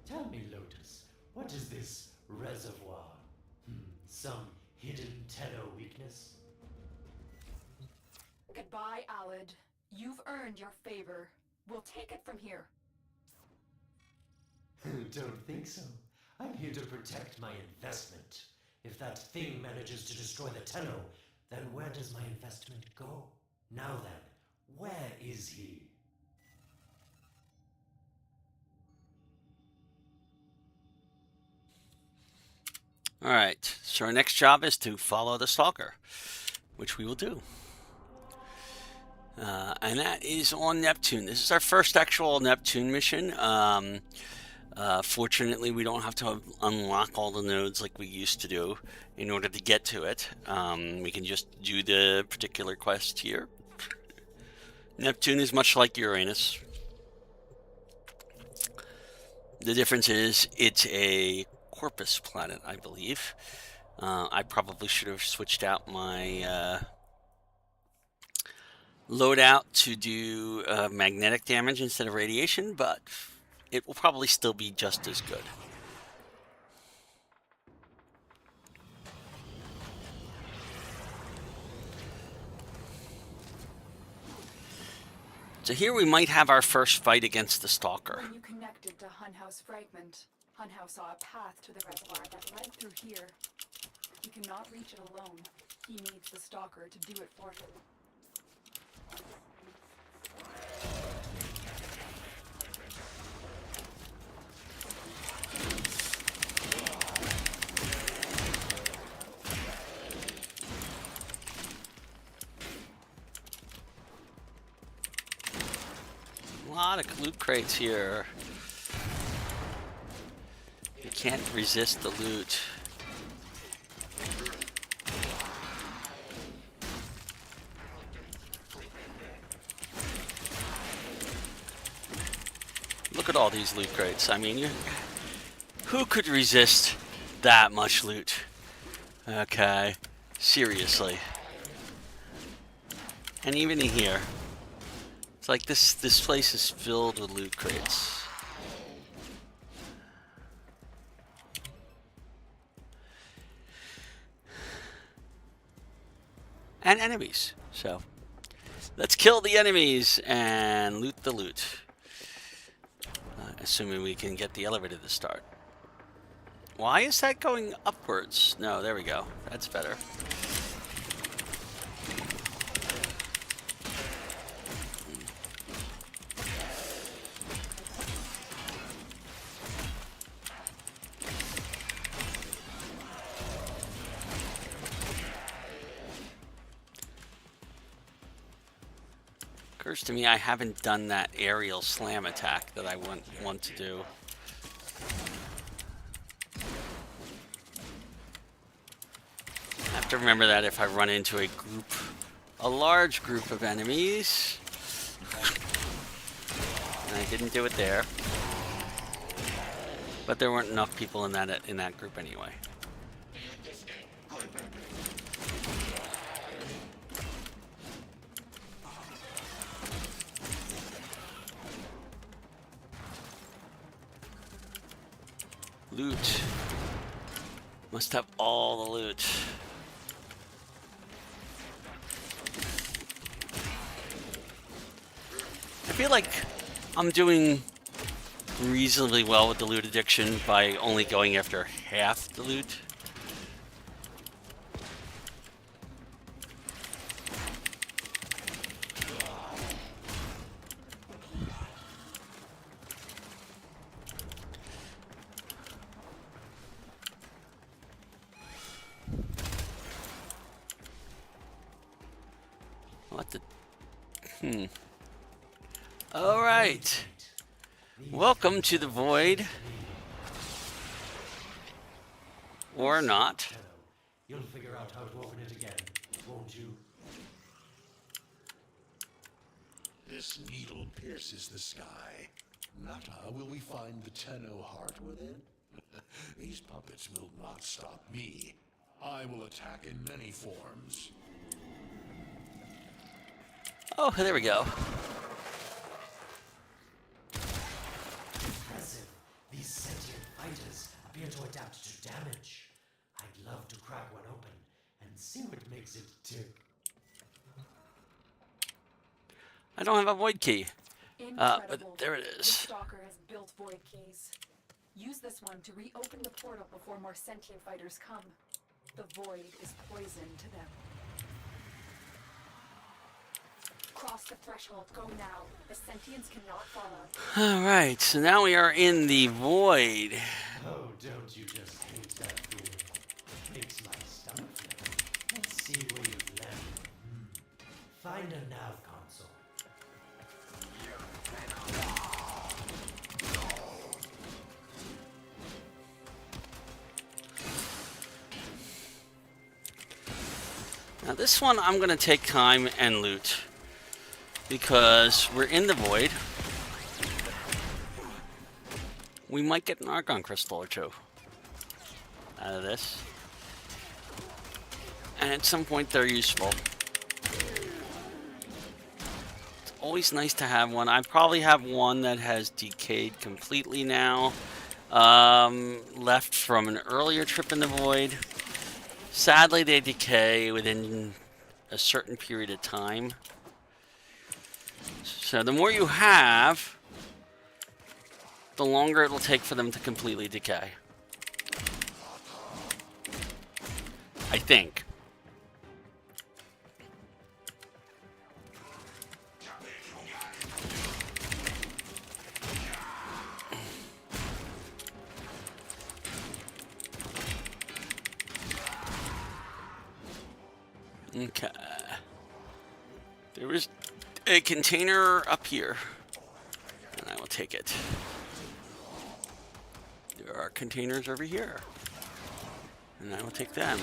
Tell me, Lotus, what is this reservoir? Some hidden Tenno weakness? Goodbye, Alid. You've earned your favor. We'll take it from here. Don't think so. I'm here to protect my investment. If that thing manages to destroy the Tenno, then where does my investment go? Now then, where is he? All right, so our next job is to follow the Stalker, which we will do. And that is on Neptune. This is our first actual Neptune mission. Fortunately, we don't have to unlock all the nodes like we used to do in order to get to it. We can just do the particular quest here. Neptune is much like Uranus. The difference is it's a Corpus planet, I believe. I probably should have switched out my loadout to do magnetic damage instead of radiation, but it will probably still be just as good. So here we might have our first fight against the Stalker. When you connected to Hunhouse Fragment, Hunhouse saw a path to the reservoir that led through here. He cannot reach it alone. He needs the Stalker to do it for him. A lot of loot crates here. You can't resist the loot. Look at all these loot crates. I mean, who could resist that much loot? Okay, seriously. And even in here, it's like this place is filled with loot crates. And enemies. So let's kill the enemies and loot the loot. Assuming we can get the elevator to start. Why is that going upwards? No, there we go. That's better. Occurs to me I haven't done that aerial slam attack that I want to do. I have to remember that if I run into a large group of enemies. And I didn't do it there. But there weren't enough people in that group anyway. Loot. Must have all the loot. I feel like I'm doing reasonably well with the loot addiction by only going after half the loot. What the... All right. Welcome to the void. Or not. You'll figure out how to open it again, won't you? This needle pierces the sky. Not will we find the Tenno heart within? These puppets will not stop me. I will attack in many forms. Oh, there we go. Impressive. These sentient fighters appear to adapt to damage. I'd love to crack one open and see what makes it tick. I don't have a void key. But Incredible. there it The is. Stalker has built void keys. Use this one to reopen the portal before more sentient fighters come. The void is poison to them. Cross the threshold. Go now. The sentients cannot follow. All right, so now we are in the void. Oh, don't you just hate that feeling? Makes my stomach flip. Let's see where you've landed. Find a nav console. Now this one I'm going to take time and loot. Because we're in the void. We might get an Argon Crystal or two out of this. And at some point they're useful. It's always nice to have one. I probably have one that has decayed completely now. Left from an earlier trip in the void. Sadly, they decay within a certain period of time. So the more you have, the longer it'll take for them to completely decay. I think. Okay. There is a container up here, and I will take it. There are containers over here, and I will take them.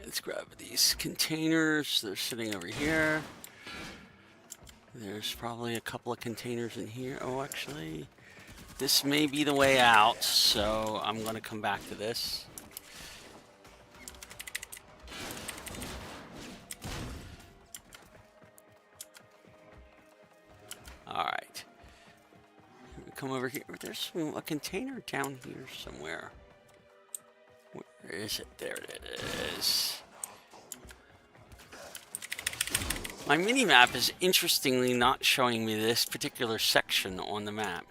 Let's grab these containers. They're sitting over here. There's probably a couple of containers in here. Oh, actually, this may be the way out, so I'm going to come back to this. All right. Come over here. There's a container down here somewhere. Where is it? There it is. My mini-map is interestingly not showing me this particular section on the map.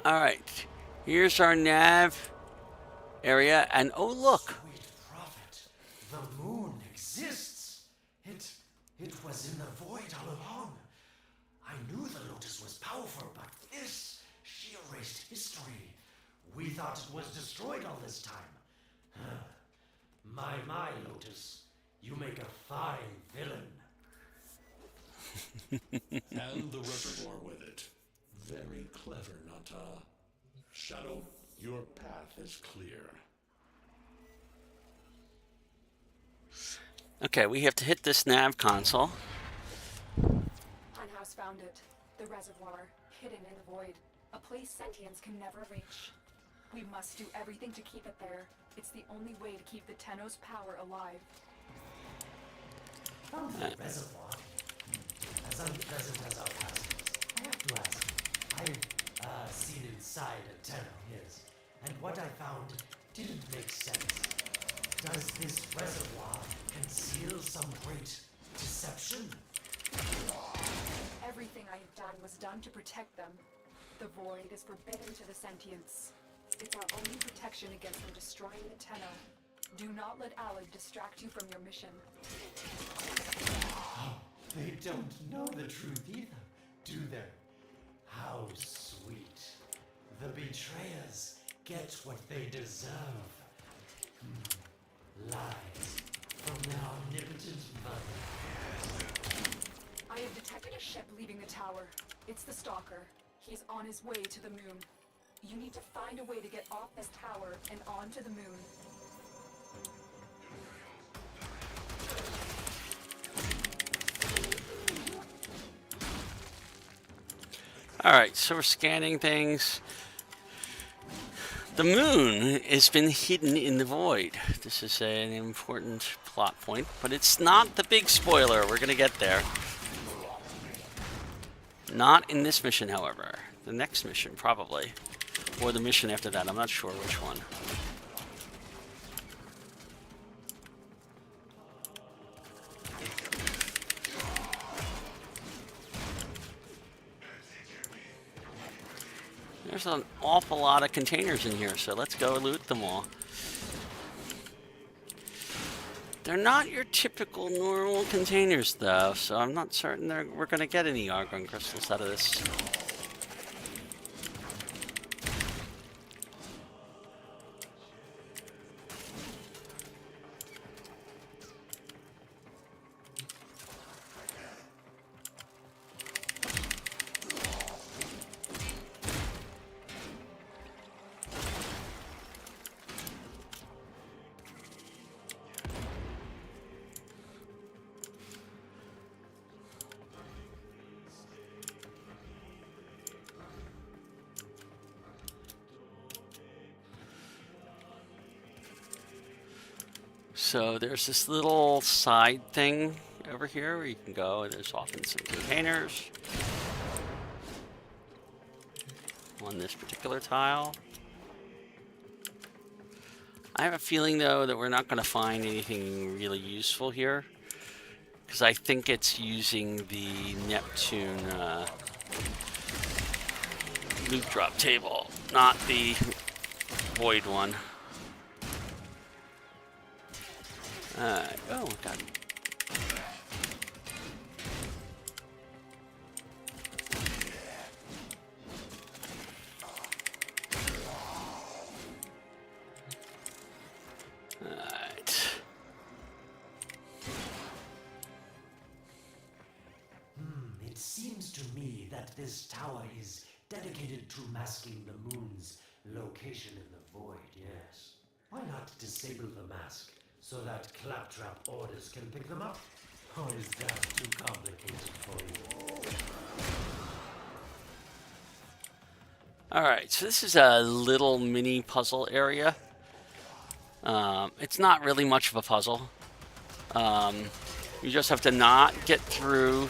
Alright, here's our nav area, and oh look! Sweet prophet, the moon exists. It was in the void all along. I knew the Lotus was powerful, but this, she erased history. We thought it was destroyed all this time. Huh. My, Lotus, you make a fine villain. And the reservoir with it. Very clever, Nata. Shadow, your path is clear. Okay, we have to hit this nav console. Funhouse found it. The reservoir, hidden in the void. A place sentients can never reach. We must do everything to keep it there. It's the only way to keep the Tenno's power alive. Found the reservoir. As unpleasant as our past is, I have to ask. I've seen inside a Tenno, yes. And what I found didn't make sense. Does this reservoir conceal some great deception? Everything I have done was done to protect them. The void is forbidden to the sentients. It's our only protection against them destroying the Tenno. Do not let Alad distract you from your mission. Oh, they don't know the truth either, do they? How sweet. The betrayers get what they deserve. Lies from their omnipotent mother. I have detected a ship leaving the tower. It's the Stalker. He's on his way to the moon. You need to find a way to get off this tower and onto the moon. Alright, so we're scanning things. The moon has been hidden in the void. This is an important plot point, but it's not the big spoiler. We're going to get there. Not in this mission, however. The next mission, probably. Or the mission after that. I'm not sure which one. There's an awful lot of containers in here, so let's go loot them all. They're not your typical normal containers, though, so I'm not certain we're going to get any argon crystals out of this. So there's this little side thing over here where you can go, and there's often some containers on this particular tile. I have a feeling, though, that we're not going to find anything really useful here, because I think it's using the Neptune loot drop table, not the void one. Oh, God. Alright. It seems to me that this tower is dedicated to masking the moon's location in the void, yes. Why not disable the mask so that claptrap orders can pick them up? Or is that too complicated for you? Alright, so this is a little mini puzzle area. It's not really much of a puzzle. You just have to not get through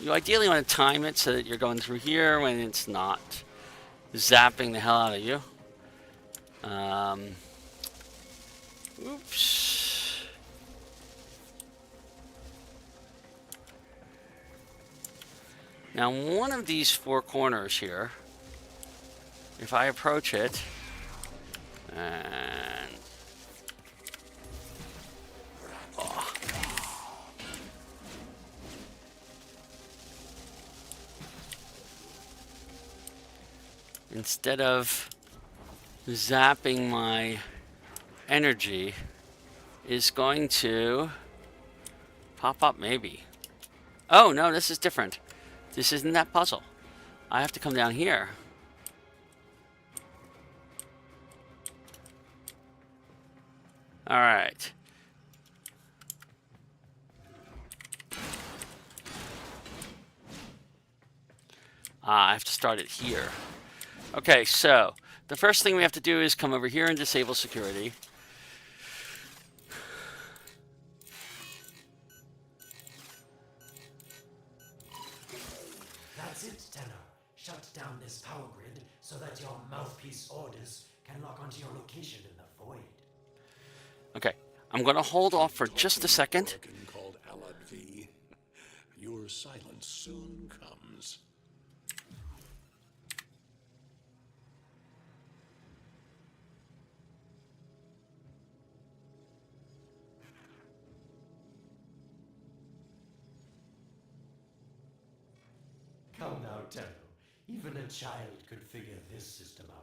you ideally want to time it so that you're going through here when it's not zapping the hell out of you. Oops. Now, one of these four corners here, if I approach it, and instead of zapping my energy, is going to pop up maybe. Oh, no, this is different. This isn't that puzzle. I have to come down here. All right. I have to start it here. Okay, so the first thing we have to do is come over here and disable security. That's it, Tenor. Shut down this power grid so that your mouthpiece orders can lock onto your location in the void. Okay, I'm going to hold off for just a second. Called Alad V. Your silence soon comes. Tenno. Even a child could figure this system out.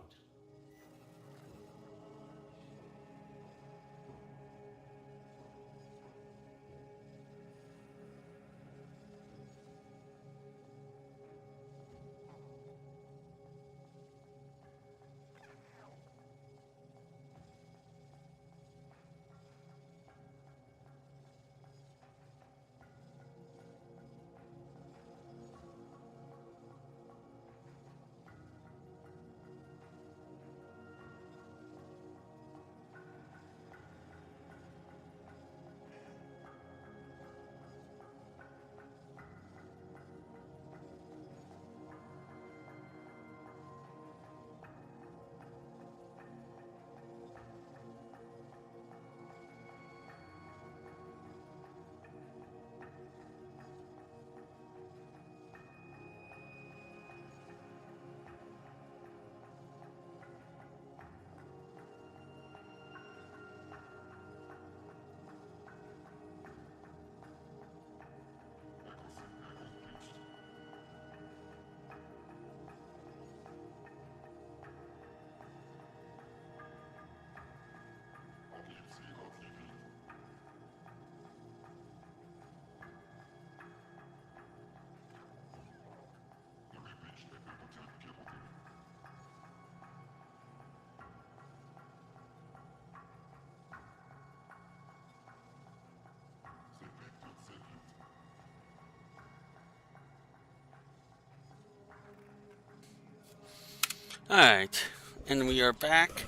Alright, and we are back.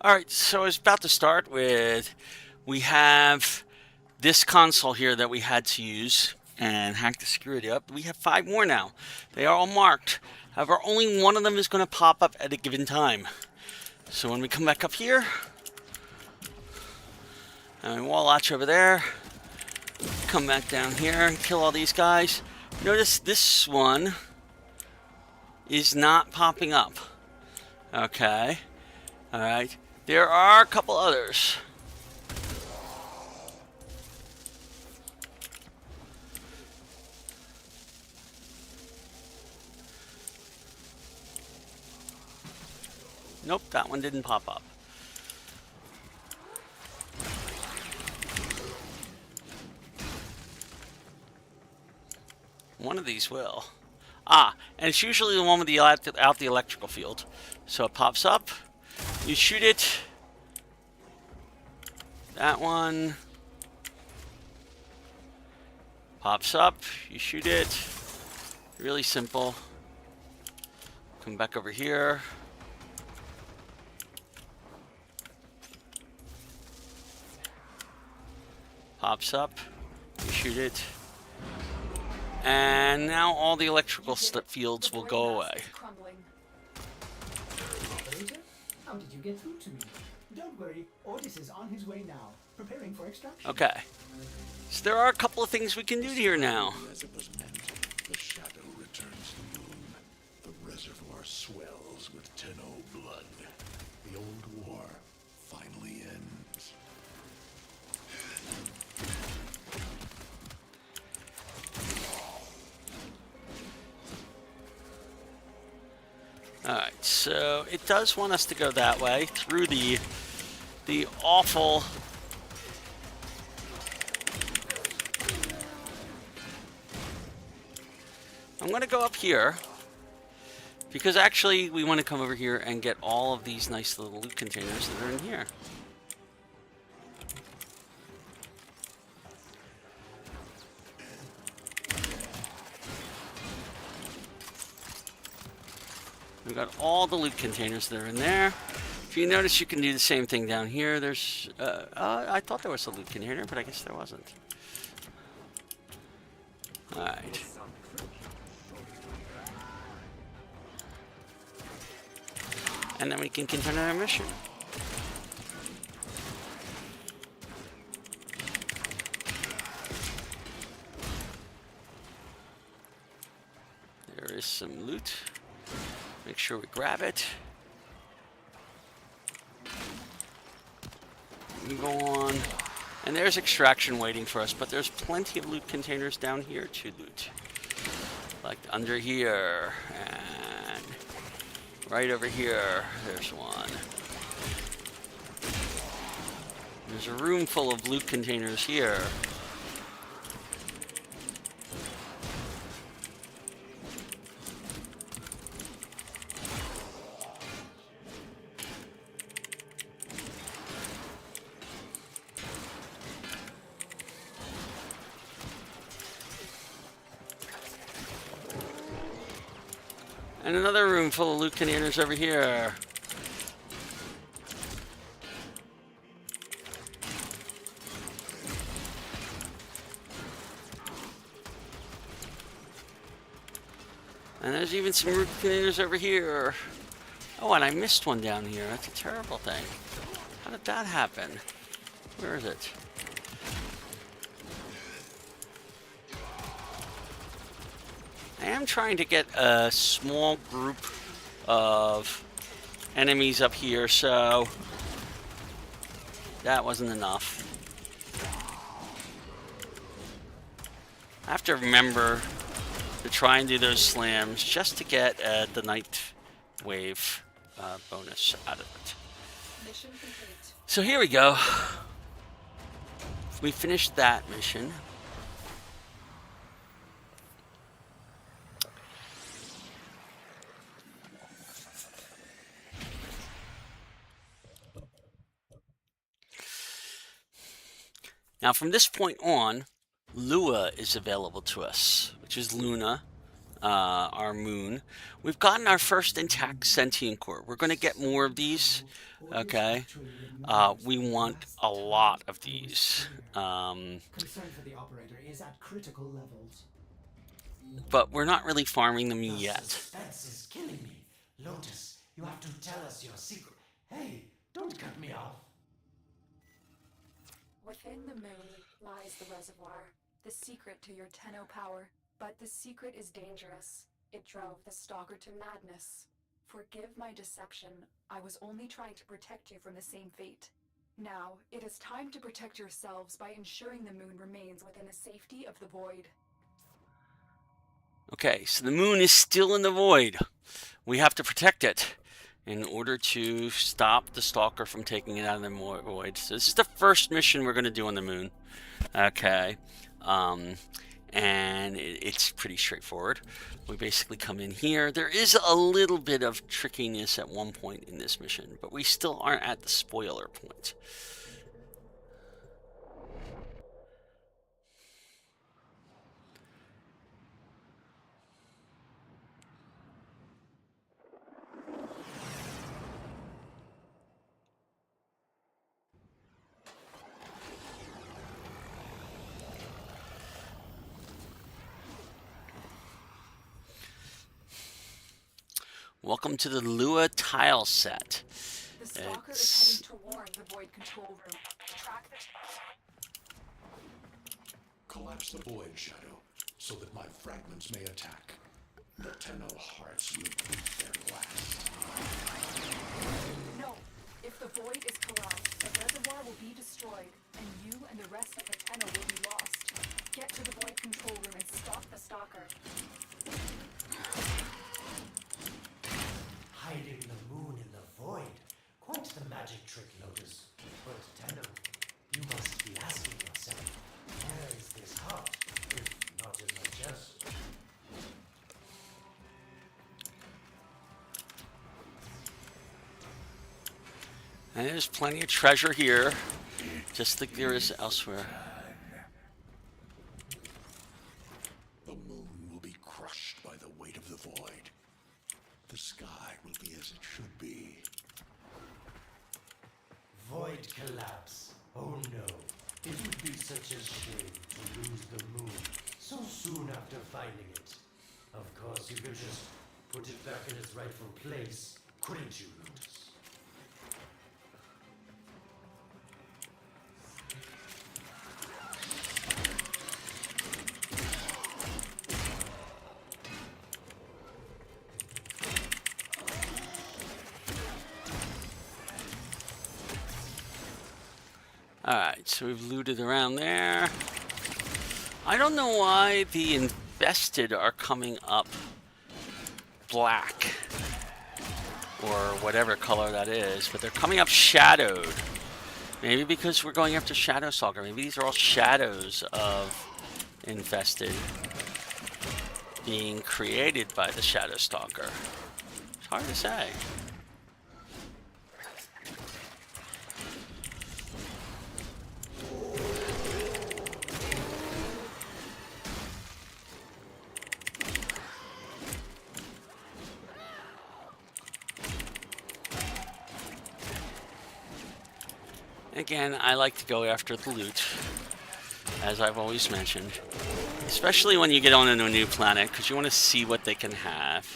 Alright, so I was about to start with, we have this console here that we had to use and hack the security up. We have 5 more now. They are all marked. However, only one of them is going to pop up at a given time. So when we come back up here, and we wall latch over there, come back down here and kill all these guys. Notice this one is not popping up. Okay. Alright. There are a couple others. Nope, that one didn't pop up. One of these will. Ah, and it's usually the one with the out the electrical field. So it pops up, you shoot it. That one pops up, you shoot it. Really simple. Come back over here. Pops up, you shoot it. And now all the electrical fields will go away. Operator, how did you get through to me? Don't worry, Otis is on his way now, preparing for extraction. Okay. So there are a couple of things we can do here now. As it was meant, the shadow returns the moon. The reservoir swells with Tenno blood. The old war finally ends. Alright, so it does want us to go that way through the awful I'm going to go up here because actually we want to come over here and get all of these nice little loot containers that are in here. We've got all the loot containers that are in there. If you notice, you can do the same thing down here. There's, I thought there was a loot container, but I guess there wasn't. Alright. And then we can continue our mission. There is some loot. Make sure we grab it. We go on. And there's extraction waiting for us, but there's plenty of loot containers down here to loot. Like under here, and right over here, there's one. There's a room full of loot containers here. And another room full of loot containers over here. And there's even some loot containers over here. Oh, and I missed one down here. That's a terrible thing. How did that happen? Where is it? I am trying to get a small group of enemies up here, so that wasn't enough. I have to remember to try and do those slams just to get the night wave bonus out of it. Mission complete. So here we go. We finished that mission. Now, from this point on, Lua is available to us, which is Luna, our moon. We've gotten our first intact sentient core. We're going to get more of these, okay? We want a lot of these. Concern for the operator is at critical levels. But we're not really farming them yet. Suspense is killing me. Lotus, you have to tell us your secret. Hey, don't cut me off. Within the moon lies the reservoir, the secret to your Tenno power. But the secret is dangerous. It drove the Stalker to madness. Forgive my deception. I was only trying to protect you from the same fate. Now, it is time to protect yourselves by ensuring the moon remains within the safety of the void. Okay, so the moon is still in the void. We have to protect it in order to stop the Stalker from taking it out of the void. So this is the first mission we're going to do on the moon. Okay. And it's pretty straightforward. We basically come in here. There is a little bit of trickiness at one point in this mission, but we still aren't at the spoiler point. Welcome to the Lua tile set. The Stalker is heading toward the void control room. Track the... Collapse the void, Shadow, so that my fragments may attack. The Tenno hearts will beat their last. No! If the void is collapsed, the reservoir will be destroyed, and you and the rest of the Tenno will be lost. Get to the void control room and stop the Stalker. Hiding the moon in the void. Quite the magic trick, Lotus. But Tenno, you must be asking yourself, where is this heart, if not in my chest? And there's plenty of treasure here, just like there is elsewhere. The moon will be crushed by the weight of the void. The sky will be as it should be. Void collapse. Oh no. It would be such a shame to lose the moon so soon after finding it. Of course, you could just put it back in its rightful place, couldn't you, Lotus? Alright, so we've looted around there. I don't know why the infested are coming up black, or whatever color that is, but they're coming up shadowed. Maybe because we're going after Shadow Stalker. Maybe these are all shadows of infested being created by the Shadow Stalker. It's hard to say. Again, I like to go after the loot, as I've always mentioned. Especially when you get on into a new planet, because you want to see what they can have.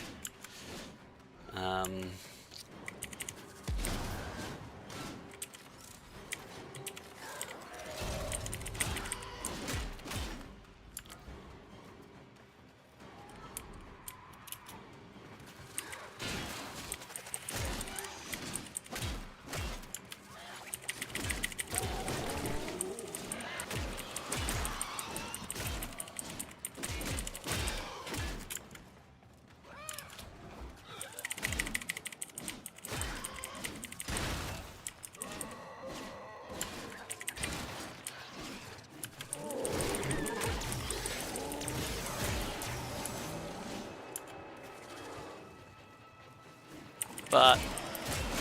But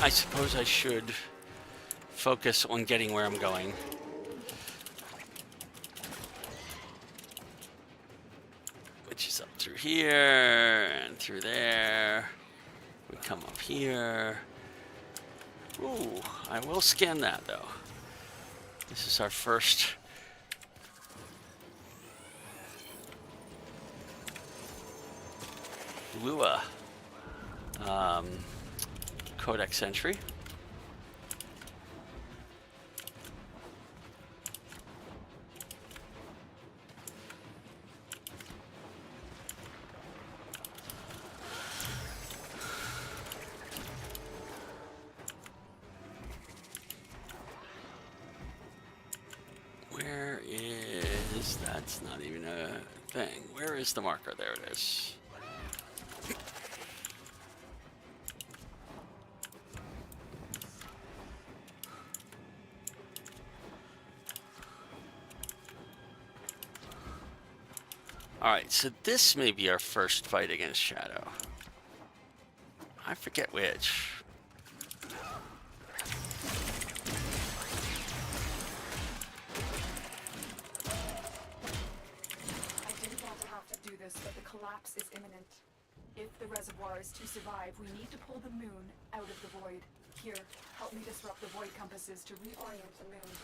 I suppose I should focus on getting where I'm going. Which is up through here and through there. We come up here. Ooh, I will scan that though. This is our first Lua Codex entry. Where is, that's not even a thing. Where is the marker? There it is. Alright, so this may be our first fight against Shadow. I forget which. I didn't want to have to do this, but the collapse is imminent. If the reservoir is to survive, we need to pull the moon out of the void. Here, help me disrupt the void compasses to reorient the moon.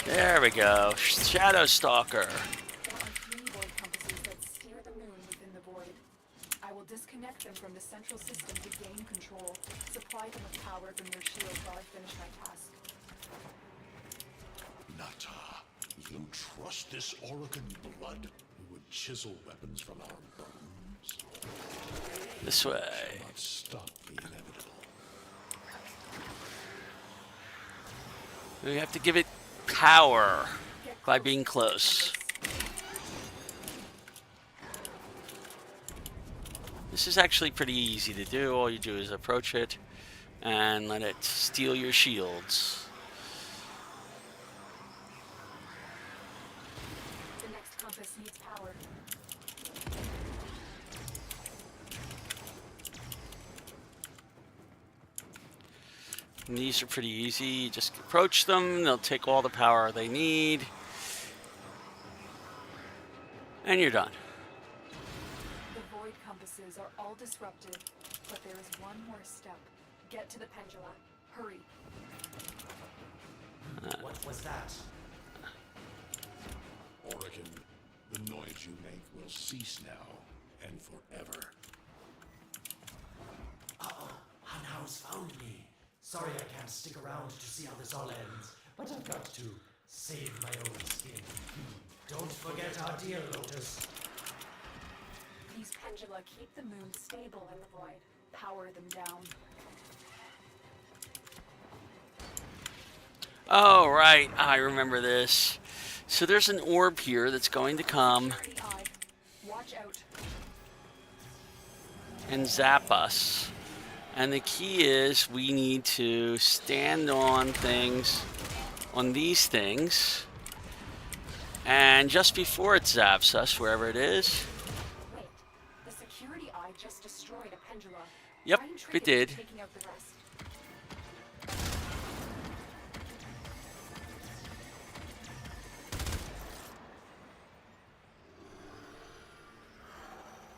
There we go. Shadow Stalker. There are 3 void compasses that steer the moon within the void. I will disconnect them from the central system to gain control. Supply them with power from their shields while I finish my task. Nata, you trust this Oregon blood who would chisel weapons from our bones? This way. Not stop the inevitable. We have to give it power by being close. This is actually pretty easy to do. All you do is approach it and let it steal your shields. The next compass needs power. And these are pretty easy. You just approach them, they'll take all the power they need. And you're done. The void compasses are all disrupted, but there is one more step. Get to the pendula. Hurry. What was that? Oregon, the noise you make will cease now and forever. Uh-oh, Hanhouse found me. Sorry I can't stick around to see how this all ends, but I've got to save my own skin. Don't forget our deal, Lotus. These pendula keep the moon stable in the void. Power them down. Oh, right. I remember this. So there's an orb here that's going to come Security eye. Watch out. and zap us. And the key is we need to stand on things, on these things. And just before it zaps us, wherever it is. Wait, the security eye just destroyed a pendula. Yep, Try and trick it did. into taking out the rest.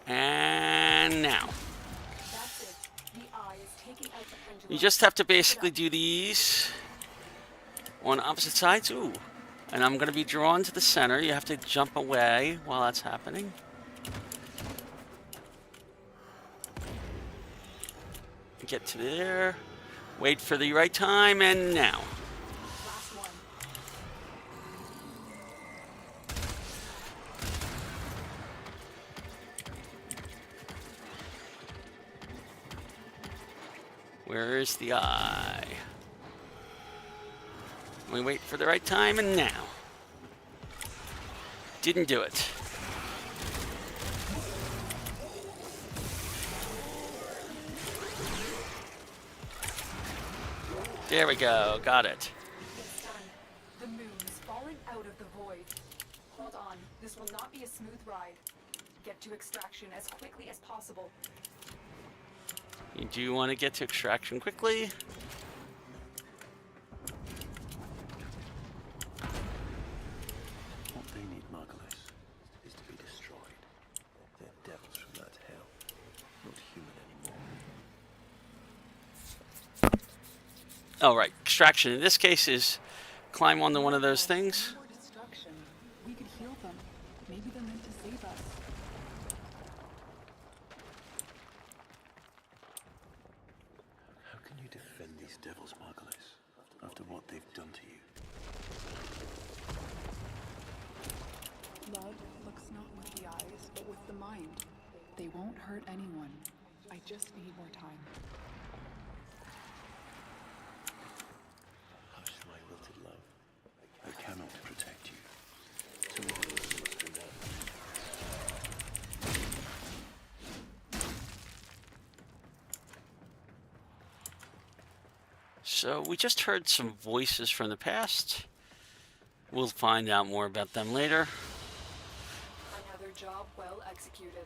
And now. That's it. The eye is taking out the pendula. You just have to basically do these on opposite sides. Ooh. And I'm going to be drawn to the center. You have to jump away while that's happening. Get to there. Wait for the right time, and now. Last one. Where is the eye? We wait for the right time, and now. Didn't do it. There we go. Got it. It's done. The moon is falling out of the void. Hold on. This will not be a smooth ride. Get to extraction as quickly as possible. You do want to get to extraction quickly. What they need, Margulis, is to be destroyed. They're devils from that hell, not human anymore. Oh, right. Extraction in this case is climb onto one of those things. More destruction. We could heal them. Maybe they're meant to save us. How can you defend these devils, Margulis, after what they've done to you? Love looks not with the eyes, but with the mind. They won't hurt anyone. I just need more time. Hush, my wilted love. I cannot protect you. Tomorrow must be done. So we just heard some voices from the past. We'll find out more about them later. Another job well executed.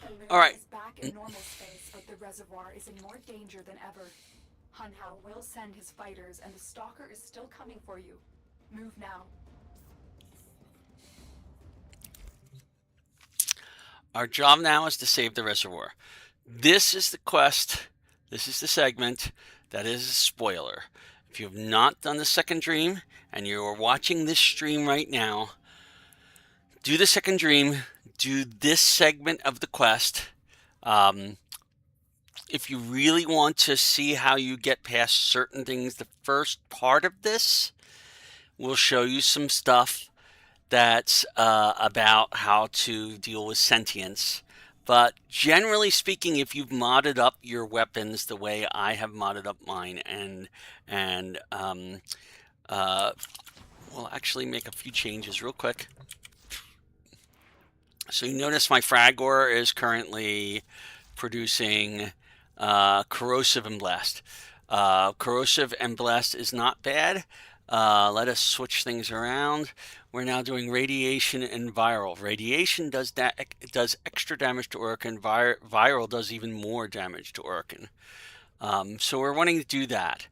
The moon All right. is back in normal space, but the reservoir is in more danger than ever. Hunhao will send his fighters, and the stalker is still coming for you. Move now. Our job now is to save the reservoir. This is the quest. This is the segment that is a spoiler. If you have not done the second dream and you are watching this stream right now, do the second dream. Do this segment of the quest. If you really want to see how you get past certain things, the first part of this will show you some stuff that's about how to deal with sentience. But generally speaking, if you've modded up your weapons the way I have modded up mine, and we'll actually make a few changes real quick. So you notice my Fragor is currently producing corrosive and blast. Corrosive and blast is not bad. Let us switch things around. We're now doing radiation and viral. Radiation does extra damage to Orkin. Viral does even more damage to Orkin. So we're wanting to do that.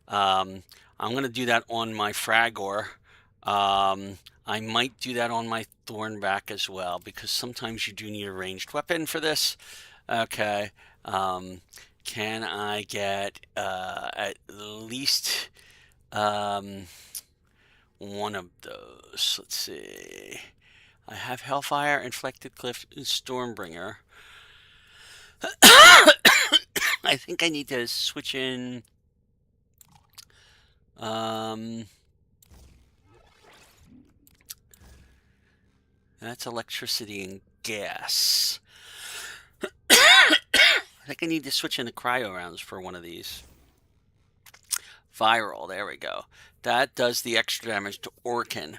I'm going to do that on my Fragor. I might do that on my Thornback as well, because sometimes you do need a ranged weapon for this. Okay. Can I get at least one of those. Let's see. I have Hellfire, Inflected Cliff, and Stormbringer. I think I need to switch in. That's electricity and gas. I think I need to switch into cryo rounds for one of these. Viral, there we go. That does the extra damage to Orkin.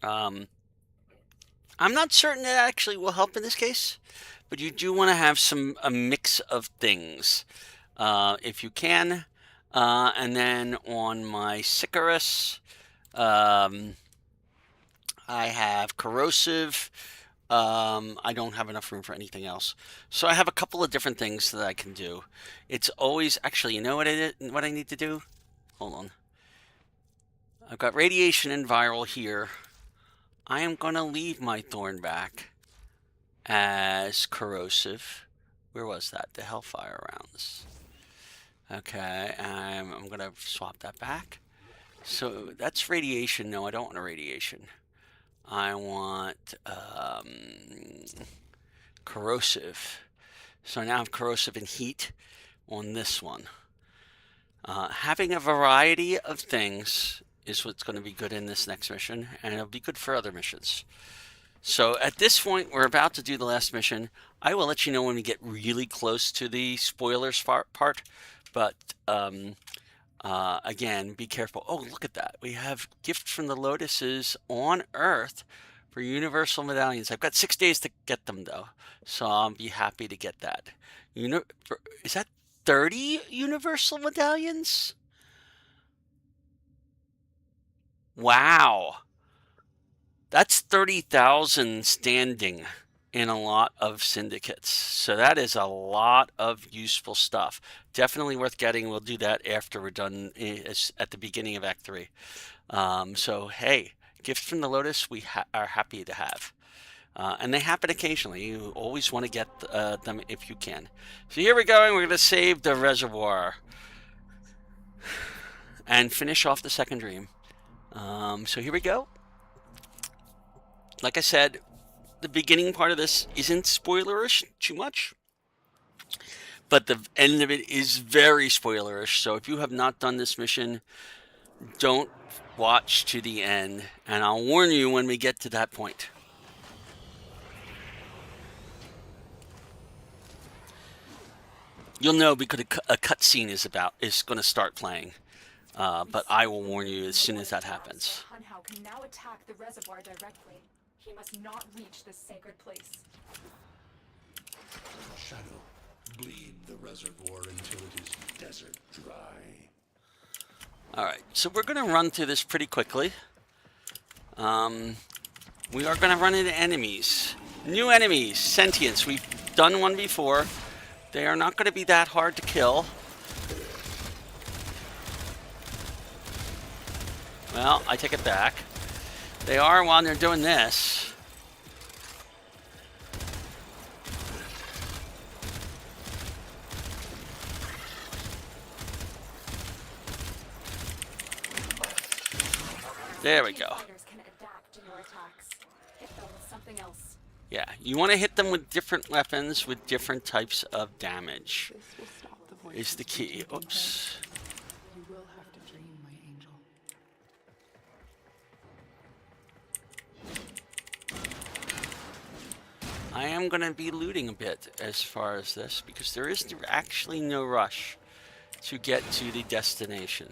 I'm not certain that actually will help in this case, but you do want to have a mix of things if you can. And then on my Sicarus, I have Corrosive. I don't have enough room for anything else. So I have a couple of different things that I can do. It's always, actually, you know what I need to do? Hold on. I've got Radiation and Viral here. I am going to leave my Thorn back as Corrosive. Where was that? The Hellfire rounds. Okay, I'm going to swap that back. So that's Radiation. No, I don't want a Radiation. I want Corrosive. So now I have Corrosive and Heat on this one. Having a variety of things is what's going to be good in this next mission, and it'll be good for other missions. So at this point, we're about to do the last mission. I will let you know when we get really close to the spoilers part, but again, be careful. Oh, look at that. We have Gift from the Lotuses on Earth for Universal Medallions. I've got 6 days to get them, though, so I'll be happy to get that. Is that 30 Universal Medallions? Wow. That's 30,000 standing in a lot of syndicates. So that is a lot of useful stuff. Definitely worth getting. We'll do that after we're done at the beginning of Act 3. So, hey, Gifts from the Lotus we are happy to have. And they happen occasionally. You always want to get them if you can. So here we're going. We're going to save the reservoir and finish off the second dream. So here we go. Like I said, the beginning part of this isn't spoilerish too much, but the end of it is very spoilerish. So if you have not done this mission, don't watch to the end, and I'll warn you when we get to that point. You'll know because a cutscene is going to start playing, but I will warn you as soon as that happens. Hunhow can now attack the reservoir directly. He must not reach this sacred place. Shadow, bleed the reservoir until it is desert dry. Alright, so we're going to run through this pretty quickly. We are going to run into enemies. New enemies, sentients. We've done one before. They are not going to be that hard to kill. Well, I take it back. They are while they're doing this. There we go. Can adapt to your attacks. Hit them with something else. Yeah, you want to hit them with different weapons with different types of damage. Is the key. Oops. You will have to dream, my angel. I am going to be looting a bit as far as this because there is actually no rush to get to the destination.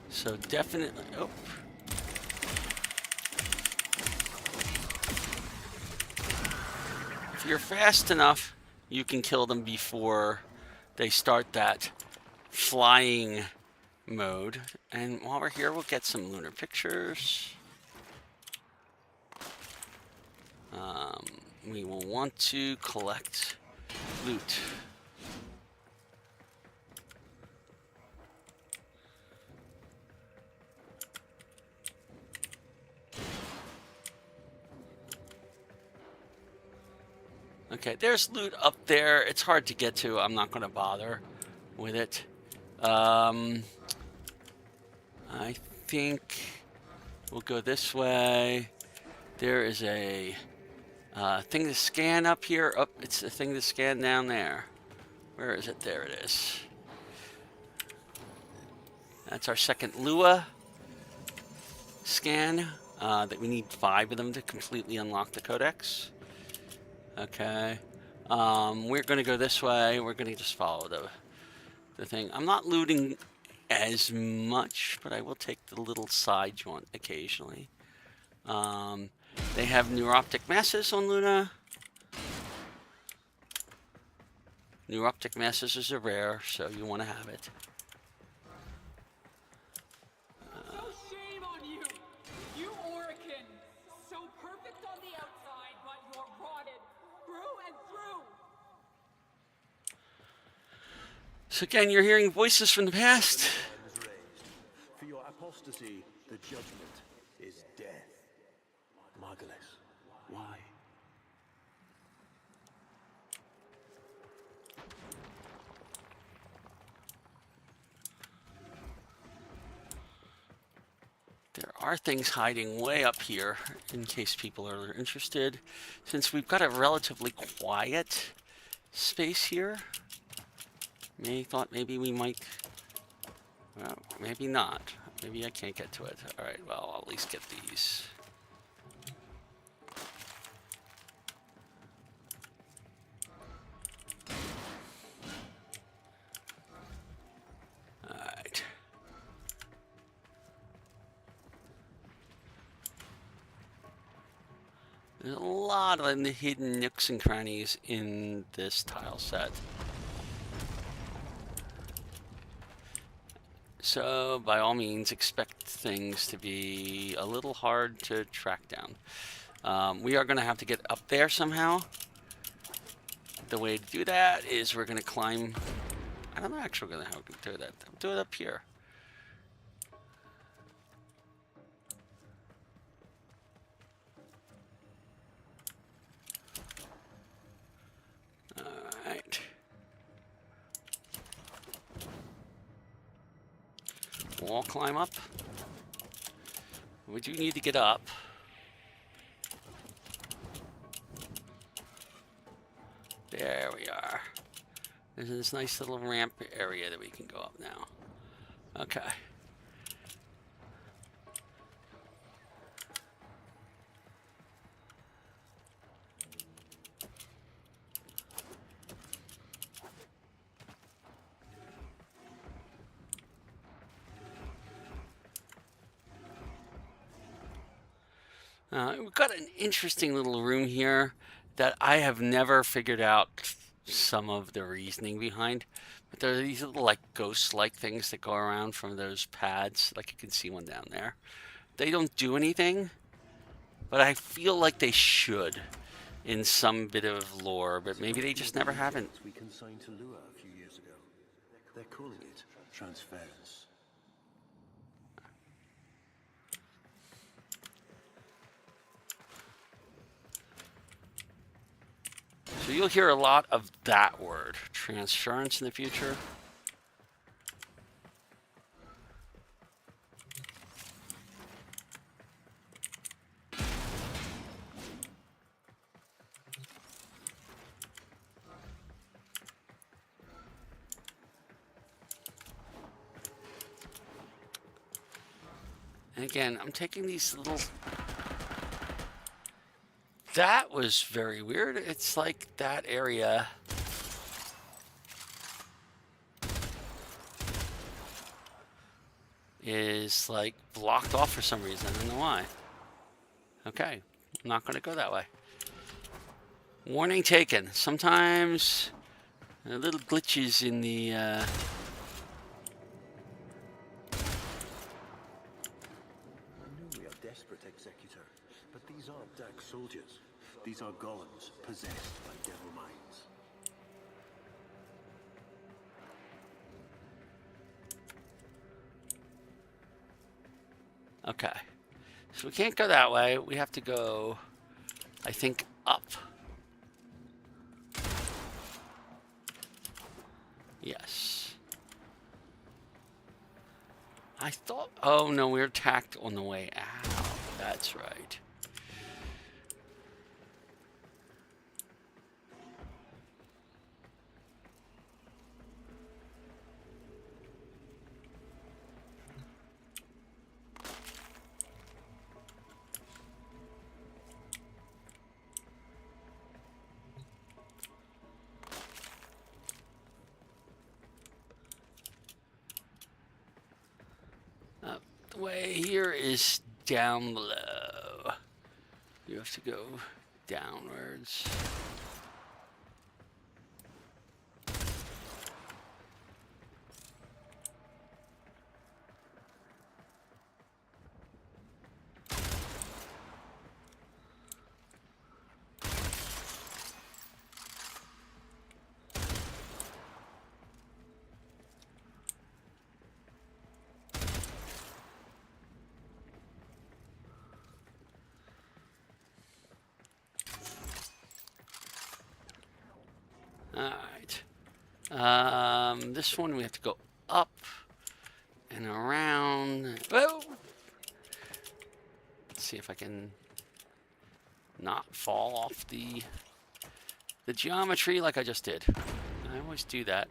So definitely, oh. If you're fast enough, you can kill them before they start that flying mode. And while we're here, we'll get some lunar pictures. We will want to collect loot. Okay, there's loot up there. It's hard to get to. I'm not going to bother with it. I think we'll go this way. There is a thing to scan up here. Oh, it's the thing to scan down there. Where is it? There it is. That's our second Lua scan. That we need 5 of them to completely unlock the codex. Okay. We're going to go this way. We're going to just follow the thing. I'm not looting as much, but I will take the little side jaunt occasionally. They have neuroptic masses on Luna. Neuroptic masses is a rare, so you want to have it. Shame on you! You Orican! So perfect on the outside, but you're rotted through and through! So again, you're hearing voices from the past. For your apostasy, the judgment is death. Margulis, why? There are things hiding way up here, in case people are interested. Since we've got a relatively quiet space here, thought maybe we might... Well, maybe not. Maybe I can't get to it. Alright, well, I'll at least get these. Alright. There's a lot of hidden nooks and crannies in this tile set. So, by all means, expect things to be a little hard to track down. We are going to have to get up there somehow. The way to do that is we're going to climb... I don't know actually how to do that. I'll do it up here. Alright. We'll all climb up. We do need to get up. There we are. There's this nice little ramp area that we can go up now. Okay. We've got an interesting little room here that I have never figured out some of the reasoning behind. But there are these little like ghost-like things that go around from those pads. Like you can see one down there. They don't do anything, but I feel like they should in some bit of lore, but maybe they just never haven't. We consigned to Lua a few years ago. They're calling it transference. So you'll hear a lot of that word, transference, in the future. And again, I'm taking these little... That was very weird. It's like that area is like blocked off for some reason. I don't know why. Okay, I'm not going to go that way. Warning taken. Sometimes little glitches in the... Executor, but these aren't dark soldiers. These are golems possessed by devil minds. Okay, so we can't go that way. We have to go, I think, up. Yes. I thought, oh no, we were attacked on the way out. That's right. The way here is down below. You have to go downwards. Alright. This one we have to go up and around. Whoa! Let's see if I can not fall off the geometry like I just did. I always do that.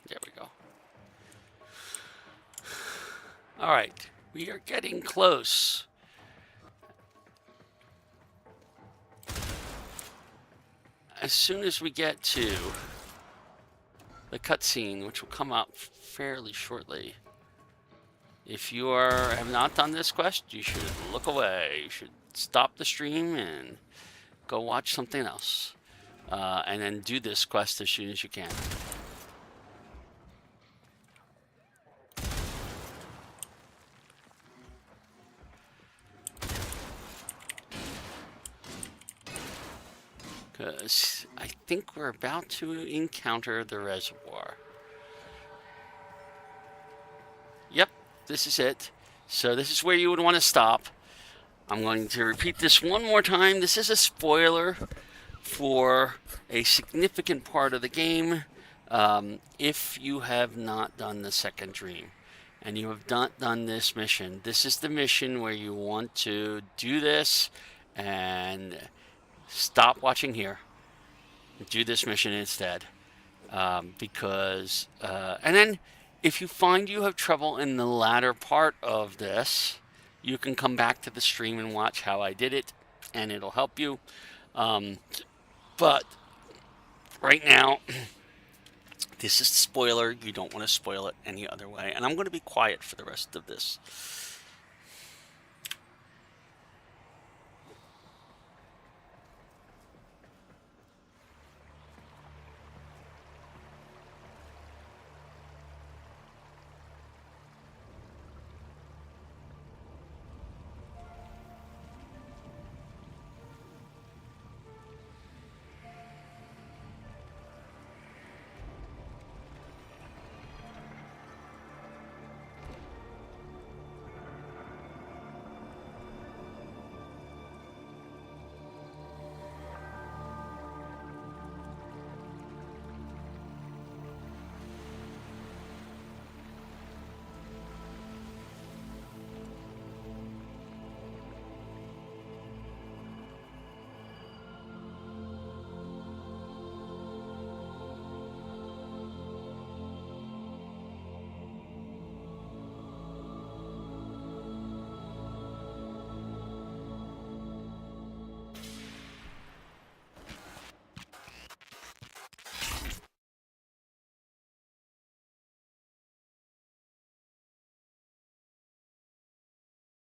There we go. Alright. We are getting close. As soon as we get to the cutscene, which will come up fairly shortly, if you have not done this quest, you should look away. You should stop the stream and go watch something else. And then do this quest as soon as you can. Because I think we're about to encounter the reservoir. Yep, this is it. So this is where you would want to stop. I'm going to repeat this one more time. This is a spoiler for a significant part of the game. If you have not done the second dream and you have not done this mission, this is the mission where you want to do this and stop watching here. Do this mission instead. And then if you find you have trouble in the latter part of this, you can come back to the stream and watch how I did it, and it'll help you. But right now, this is the spoiler. You don't want to spoil it any other way. And I'm going to be quiet for the rest of this.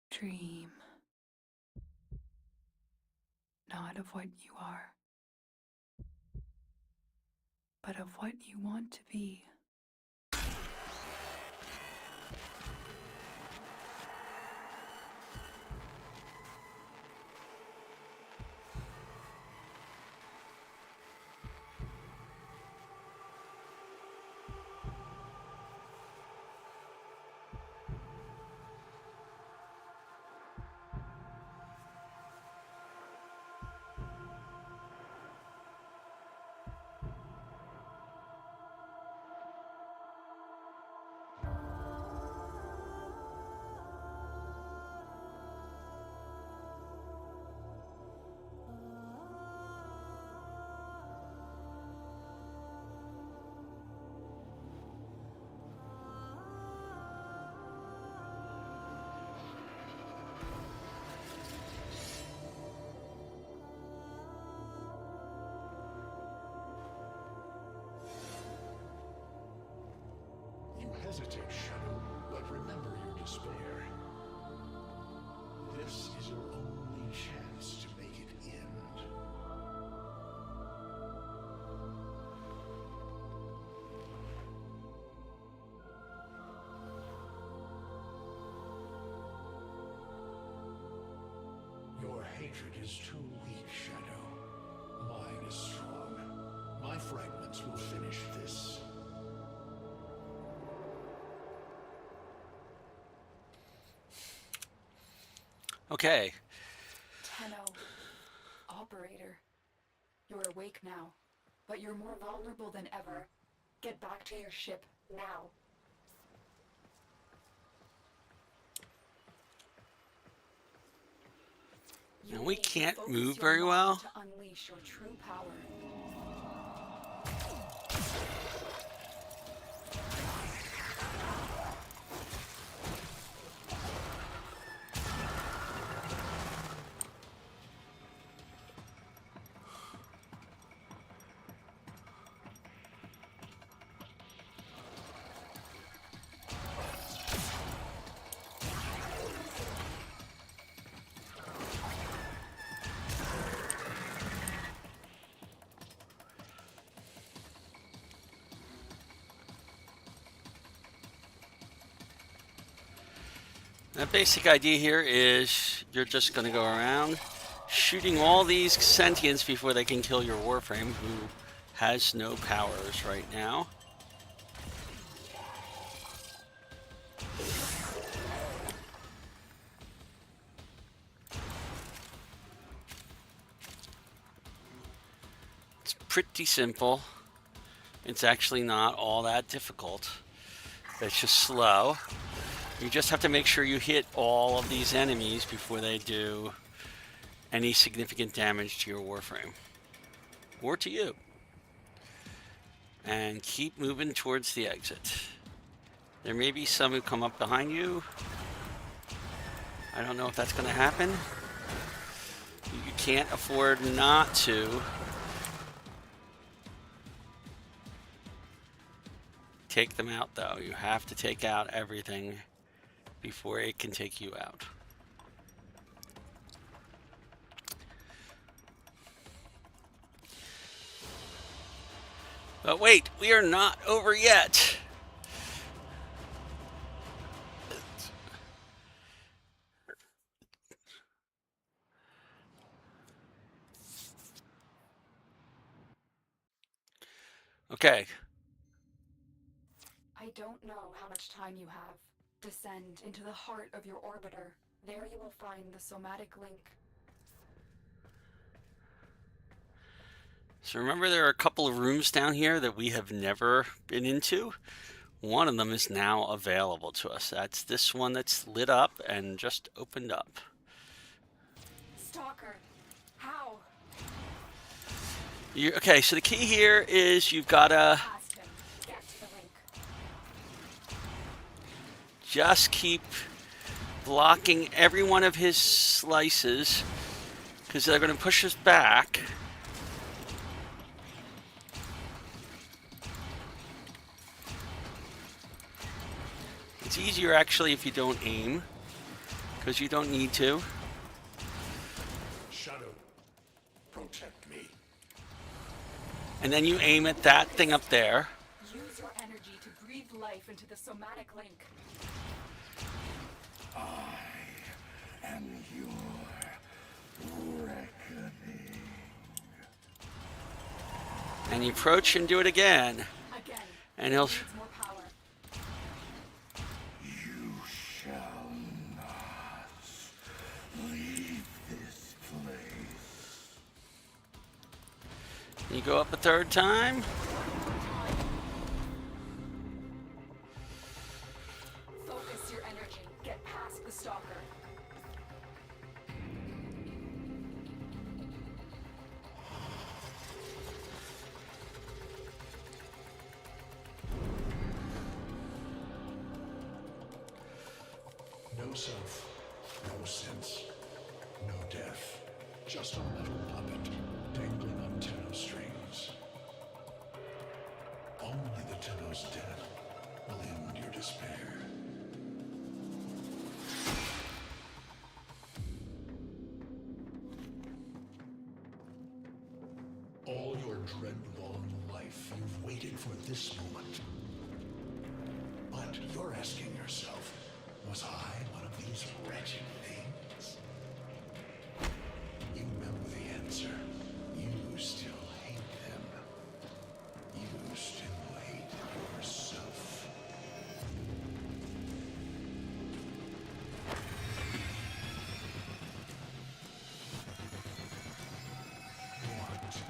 Dream. Not of what you are, but of what you want to be. hesitate, Shadow, but remember your despair. This is your only chance to make it end. Your hatred is too weak, Shadow. Mine is strong. My fragments will finish this. Okay. Tenno. Operator. You're awake now, but you're more vulnerable than ever. Get back to your ship, now. And we can't Focus move your very mind well. to unleash your true power. The basic idea here is you're just going to go around shooting all these sentients before they can kill your Warframe, who has no powers right now. It's pretty simple. It's actually not all that difficult. It's just slow. You just have to make sure you hit all of these enemies before they do any significant damage to your Warframe. Or to you. And keep moving towards the exit. There may be some who come up behind you. I don't know if that's going to happen. You can't afford not to. Take them out, though. You have to take out everything before it can take you out. But wait, we are not over yet. Okay. I don't know how much time you have. Descend into the heart of your orbiter. There you will find the somatic link. So remember, there are a couple of rooms down here that we have never been into. One of them is now available to us. That's this one that's lit up and just opened up. Stalker, how? Okay, so the key here is you've got to Past him. Get to the link. just keep blocking every one of his slices because they're going to push us back. It's easier actually if you don't aim, because you don't need to. Shadow, protect me. And then you aim at that thing up there. Use your energy to breathe life into the somatic link. I am your reckoning. And you approach and do it again. Again. And he'll... Needs more power. You shall not leave this place. You go up a third time. Focus your energy. Get past the stalker. No self, no sense, no death. Just a metal puppet dangling on Tenno strings. Only the Tenno's death will end your despair. All your dread-long life, you've waited for this moment. But you're asking yourself, was I one of these wretched things? You know the answer. You still hate them. You still hate yourself. What is this?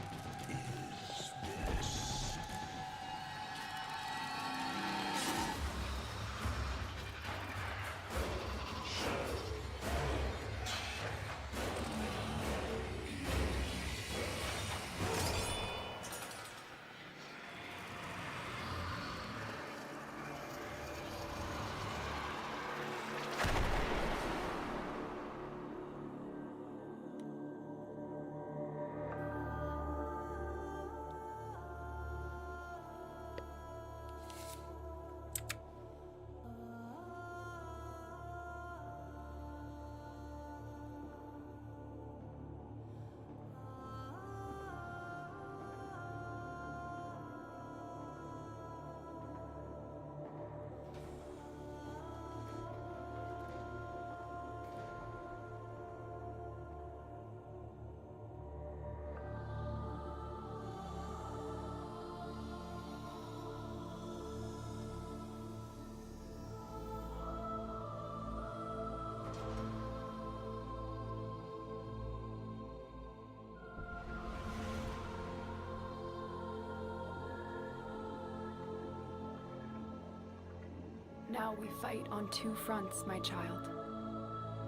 Now we fight on two fronts, my child.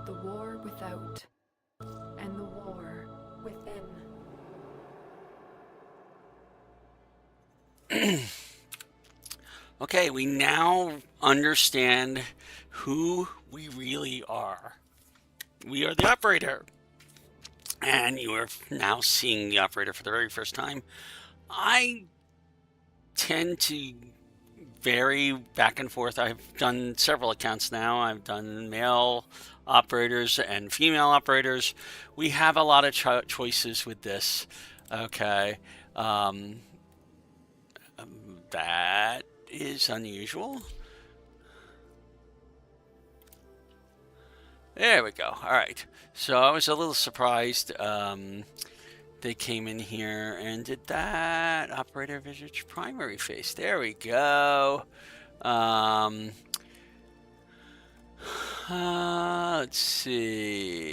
The war without, and the war within. Okay, we now understand who we really are. We are the operator. And you are now seeing the operator for the very first time. I tend to vary back and forth. I've done several accounts now. I've done male operators and female operators. We have a lot of choices with this. Okay. That is unusual. There we go. All right. So I was a little surprised. They came in here and did that. Operator visits primary face. There we go. Let's see.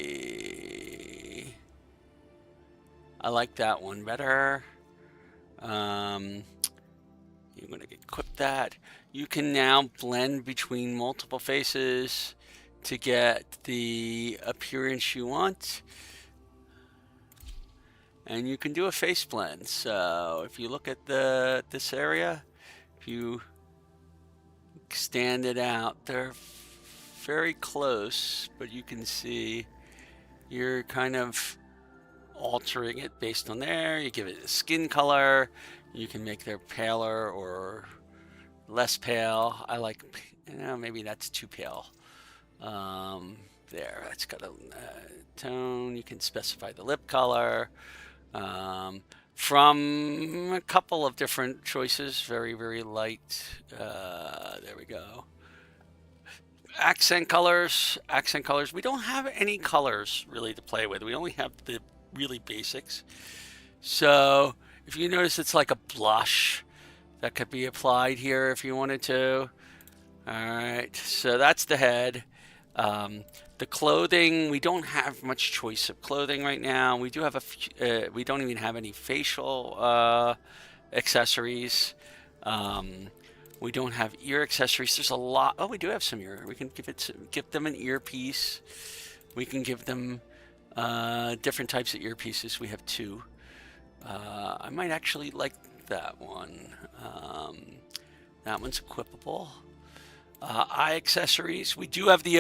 I like that one better. You're going to equip that. You can now blend between multiple faces to get the appearance you want. And you can do a face blend. So if you look at this area, if you stand it out, they're very close, but you can see you're kind of altering it based on there. You give it a skin color. You can make them paler or less pale. I like, maybe that's too pale. There, that's got a tone. You can specify the lip color from a couple of different choices. Very, very light. There we go. Accent colors. We don't have any colors really to play with. We only have the really basics. So if you notice, it's like a blush that could be applied here if you wanted to. All right, so that's the head. The clothing, we don't have much choice of clothing right now. We do have we don't even have any facial accessories. We don't have ear accessories. There's a lot. Oh, we do have some ear. We can give them an earpiece. We can give them different types of earpieces. We have two. I might actually like that one. That one's equipable. Eye accessories. We do have the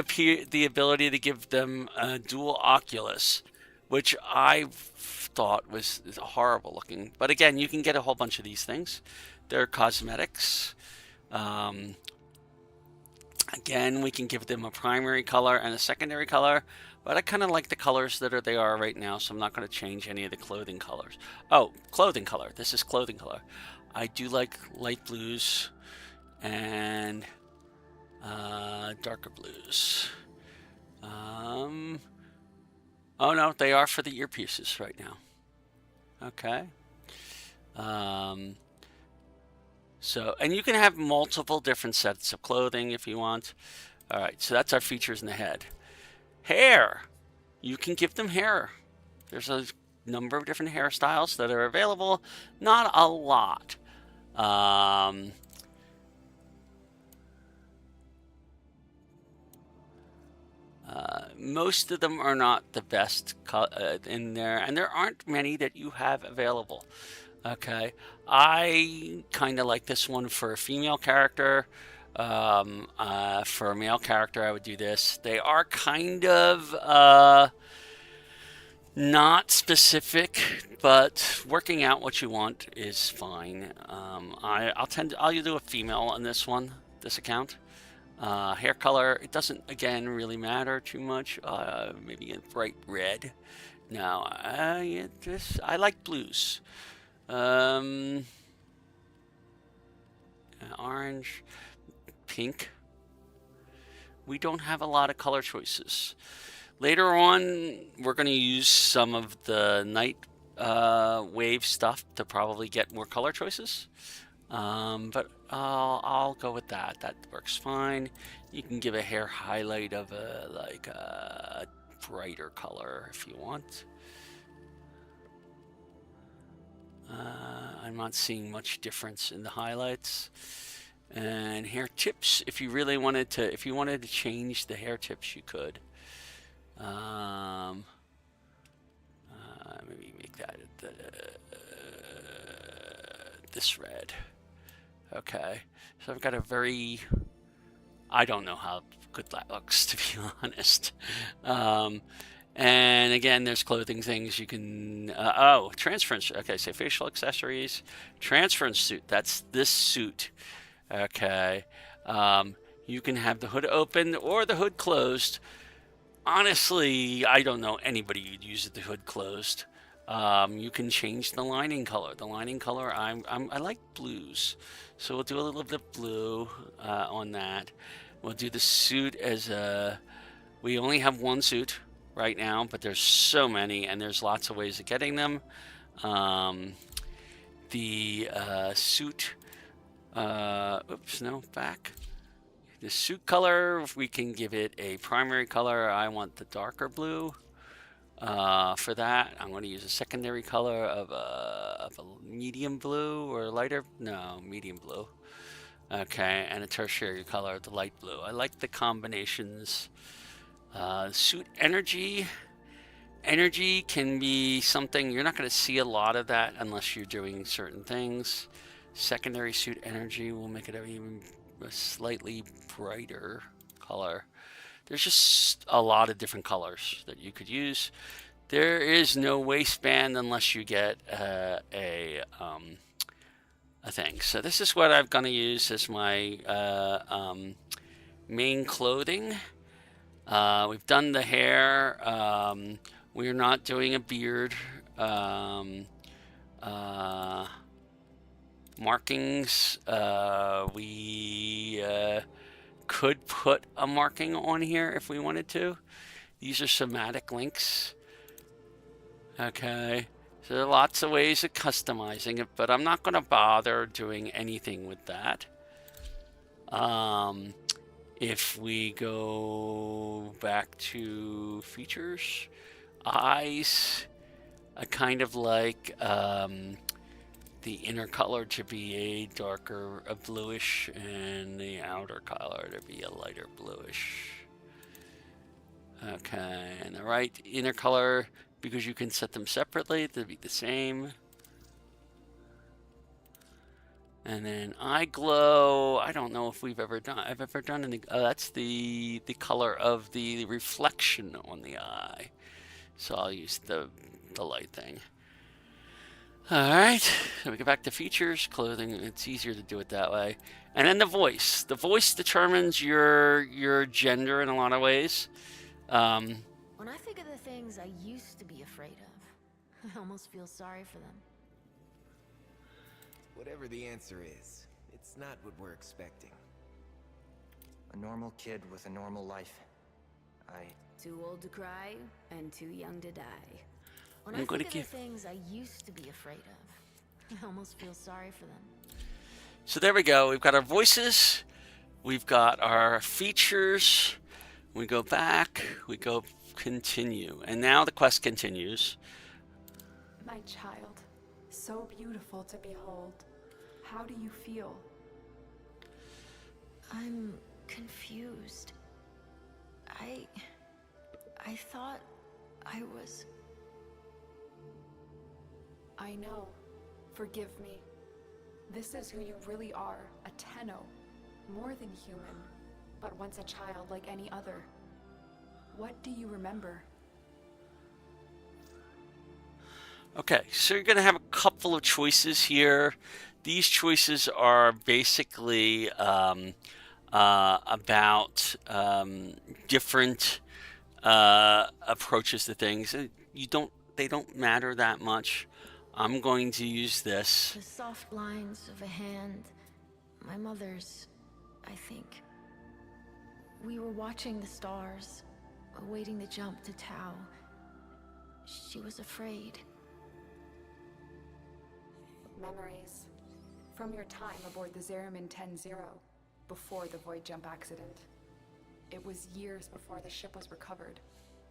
ability to give them a dual oculus, which I thought was horrible looking. But again, you can get a whole bunch of these things. They're cosmetics. Again, we can give them a primary color and a secondary color, but I kind of like the colors that they are right now, so I'm not going to change any of the clothing colors. Oh, clothing color. This is clothing color. I do like light blues and darker blues. Oh no, they are for the earpieces right now. Okay. So, and you can have multiple different sets of clothing if you want. All right, so that's our features in the head. Hair. You can give them hair. There's a number of different hairstyles that are available. Not a lot. Most of them are not the best in there, and there aren't many that you have available. Okay, I kind of like this one for a female character. For a male character, I would do this. They are kind of not specific, but working out what you want is fine. I'll do a female on this one, this account. Hair color, it doesn't again really matter too much. Maybe a bright red. No, I like blues. Orange, pink. We don't have a lot of color choices. Later on, we're going to use some of the night wave stuff to probably get more color choices. But I'll go with that. That works fine. You can give a hair highlight of a brighter color if you want. I'm not seeing much difference in the highlights. And hair tips, if you really wanted to, if you wanted to change the hair tips, you could. Maybe make that this red. Okay, so I've got a very, I don't know how good that looks, to be honest. And again, there's clothing things you can, transference. Okay, so facial accessories, transference suit. That's this suit. Okay, you can have the hood open or the hood closed. Honestly, I don't know anybody who'd use the hood closed. You can change the lining color. The lining color, I like blues, so we'll do a little bit of blue on that. We'll do the suit as a. We only have one suit right now, but there's so many, and there's lots of ways of getting them. The suit. Oops, no, back. The suit color, we can give it a primary color. I want the darker blue. For that, I'm going to use a secondary color of a medium blue or lighter. No, medium blue. Okay, and a tertiary color, the light blue. I like the combinations. Suit energy. Energy can be something, you're not going to see a lot of that unless you're doing certain things. Secondary suit energy will make it even a slightly brighter color. There's just a lot of different colors that you could use. There is no waistband unless you get a thing. So this is what I'm going to use as my main clothing. We've done the hair. We're not doing a beard. Markings. We could put a marking on here if we wanted to. These are somatic links. Okay, so there are lots of ways of customizing it, but I'm not going to bother doing anything with that. If we go back to features, eyes, I kind of like the inner color to be a darker, a bluish, and the outer color to be a lighter bluish. Okay, and the right inner color, because you can set them separately, they'll be the same. And then eye glow, I don't know if I've ever done any, that's the color of the reflection on the eye. So I'll use the light thing. All right, so we go back to features, clothing. It's easier to do it that way. And then the voice. The voice determines your gender in a lot of ways. When I think of the things I used to be afraid of, I almost feel sorry for them. Whatever the answer is, it's not what we're expecting. A normal kid with a normal life. Too old to cry and too young to die. When I'm I gonna think of give. the things I used to be afraid of, I almost feel sorry for them. So there we go. We've got our voices. We've got our features. We go back. We go continue. And now the quest continues. My child, so beautiful to behold. How do you feel? I'm confused. I thought I was... I know. Forgive me. This is who you really are, a Tenno. More than human, but once a child like any other. What do you remember? Okay, so you're going to have a couple of choices here. These choices are basically about different approaches to things. They don't matter that much. I'm going to use this. The soft lines of a hand, my mother's, I think. We were watching the stars, awaiting the jump to Tau. She was afraid. Memories. From your time aboard the Zeramin 10-0, before the void jump accident. It was years before the ship was recovered.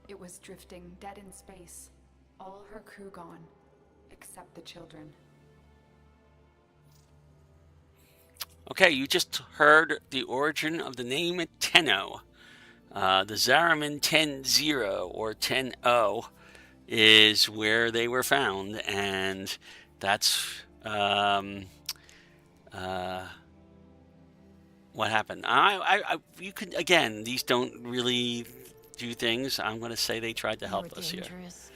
It was drifting dead in space. All her crew gone, except the children. Okay, you just heard the origin of the name Tenno. The Zaraman 10-0 or 10-0 is where they were found, and that's what happened. You could, again, these don't really do things. I'm going to say they tried to help us here. Dangerous,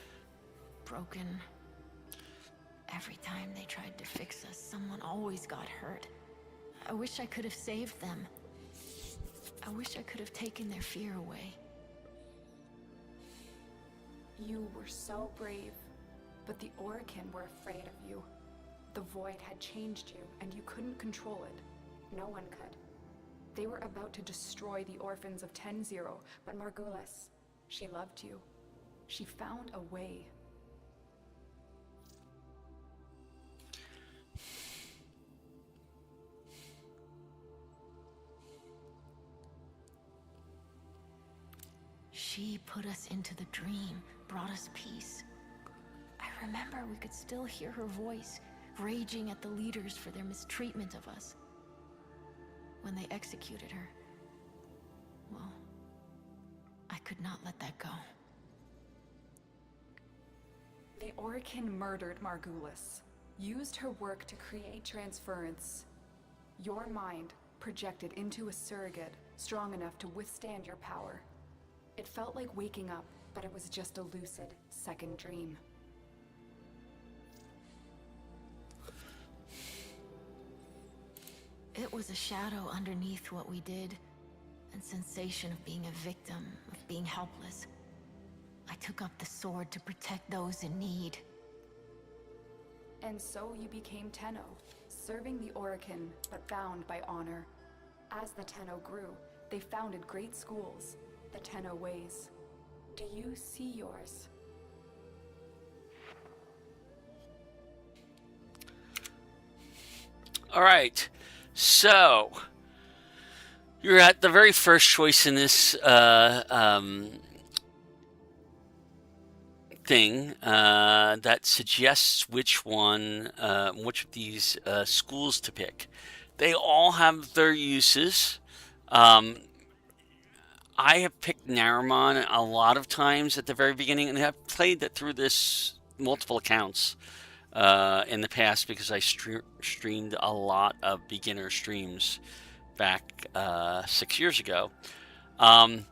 broken. Every time they tried to fix us, someone always got hurt. I wish I could have saved them. I wish I could have taken their fear away. You were so brave, but the Orokin were afraid of you. The void had changed you, and you couldn't control it. No one could. They were about to destroy the orphans of 10-0, but Margulis, she loved you. She found a way. She put us into the dream, brought us peace. I remember we could still hear her voice, raging at the leaders for their mistreatment of us. When they executed her, well, I could not let that go. The Orokin murdered Margulis, used her work to create transference. Your mind projected into a surrogate strong enough to withstand your power. It felt like waking up, but it was just a lucid second dream. It was a shadow underneath what we did, and sensation of being a victim, of being helpless. I took up the sword to protect those in need. And so you became Tenno, serving the Orokin, but bound by honor. As the Tenno grew, they founded great schools, the Tenno ways. Do you see yours? All right, so you're at the very first choice in this thing that suggests which of these schools to pick. They all have their uses. I have picked Naramon a lot of times at the very beginning, and have played that through this multiple accounts in the past because I streamed a lot of beginner streams back 6 years ago. I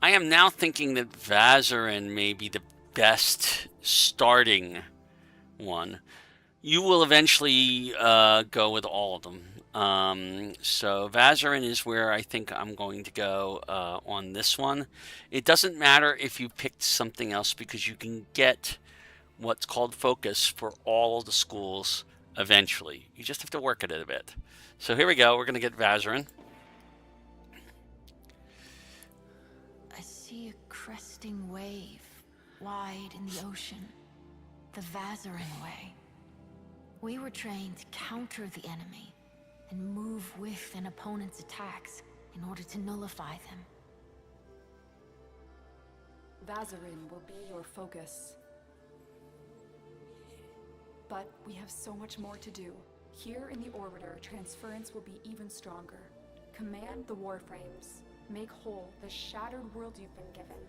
am now thinking that Vazarin may be the best starting one. you will eventually go with all of them. So Vazarin is where I think I'm going to go on this one. It doesn't matter if you picked something else because you can get what's called focus for all of the schools eventually. You just have to work at it a bit. So here we go. We're going to get Vazarin. I see a cresting wave, wide in the ocean. The Vazarin way. We were trained to counter the enemy and move with an opponent's attacks in order to nullify them. Vazarin will be your focus. But we have so much more to do. Here in the Orbiter, transference will be even stronger. Command the Warframes. Make whole the shattered world you've been given.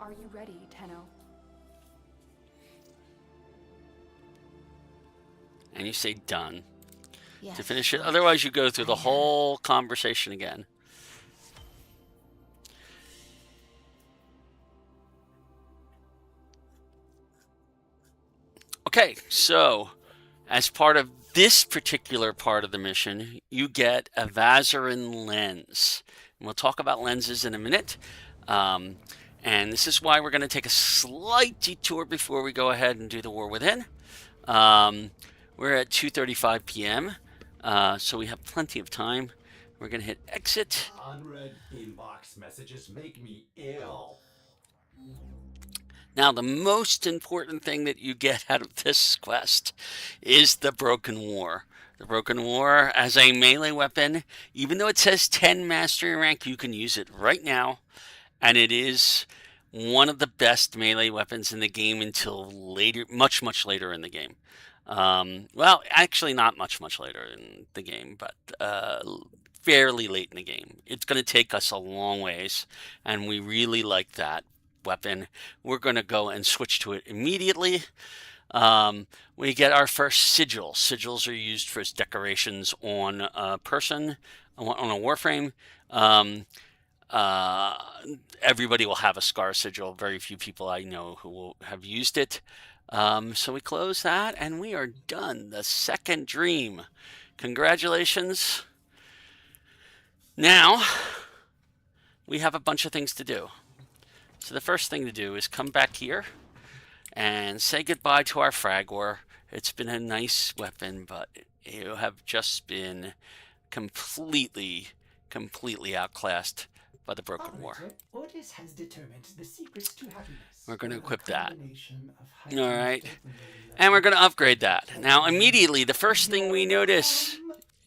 Are you ready, Tenno? And you say done Yes, to finish it. Otherwise, you go through the whole conversation again. Okay, so as part of this particular part of the mission, you get a Vazarin lens. And we'll talk about lenses in a minute. And this is why we're going to take a slight detour before we go ahead and do the War Within. We're at 2:35 p.m., so we have plenty of time. We're going to hit exit. Unread inbox messages make me ill. Now, the most important thing that you get out of this quest is the Broken War. The Broken War as a melee weapon, even though it says 10 mastery rank, you can use it right now. And it is one of the best melee weapons in the game until later, much later in the game. Well, actually not much later in the game, but fairly late in the game. It's going to take us a long ways, and we really like that weapon. We're going to go and switch to it immediately. We get our first sigil. Sigils are used for decorations on a person, on a Warframe. Everybody will have a scar sigil. Very few people I know who will have used it. So we close that, and we are done. The second dream. Congratulations. Now, we have a bunch of things to do. So the first thing to do is come back here and say goodbye to our Fragor. It's been a nice weapon, but you have just been completely outclassed by the Broken War. Ordis has determined the secrets to happiness. We're going to equip that. All right. And we're going to upgrade that. Now, immediately, the first thing we notice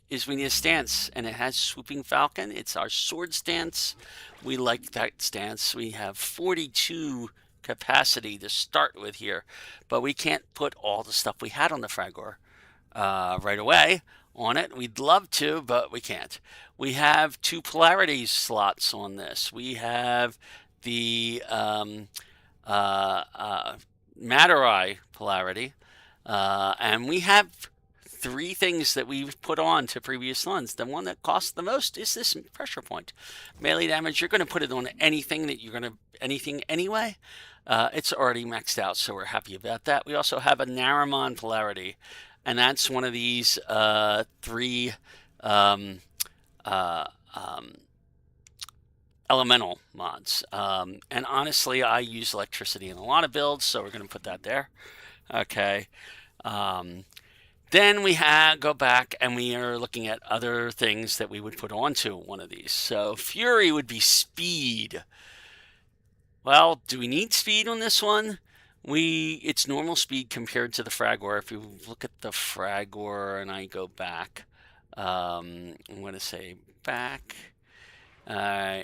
is we need a stance, and it has Swooping Falcon. It's our sword stance. We like that stance. We have 42 capacity to start with here, but we can't put all the stuff we had on the Fragor right away on it. We'd love to, but we can't. We have 2 polarity slots on this. We have the Matter-Eye polarity, and we have 3 things that we've put on to previous ones. The one that costs the most is this pressure point. Melee damage, you're going to put it on anything that you're going to, anything anyway. It's already maxed out, so we're happy about that. We also have a Naramon polarity, and that's one of these 3 elemental mods. And honestly, I use electricity in a lot of builds, so we're going to put that there. Okay. Then we go back and we are looking at other things that we would put onto one of these. So Fury would be speed. Well, do we need speed on this one? It's normal speed compared to the Fragor. If you look at the Fragor and I go back, I'm going to say back.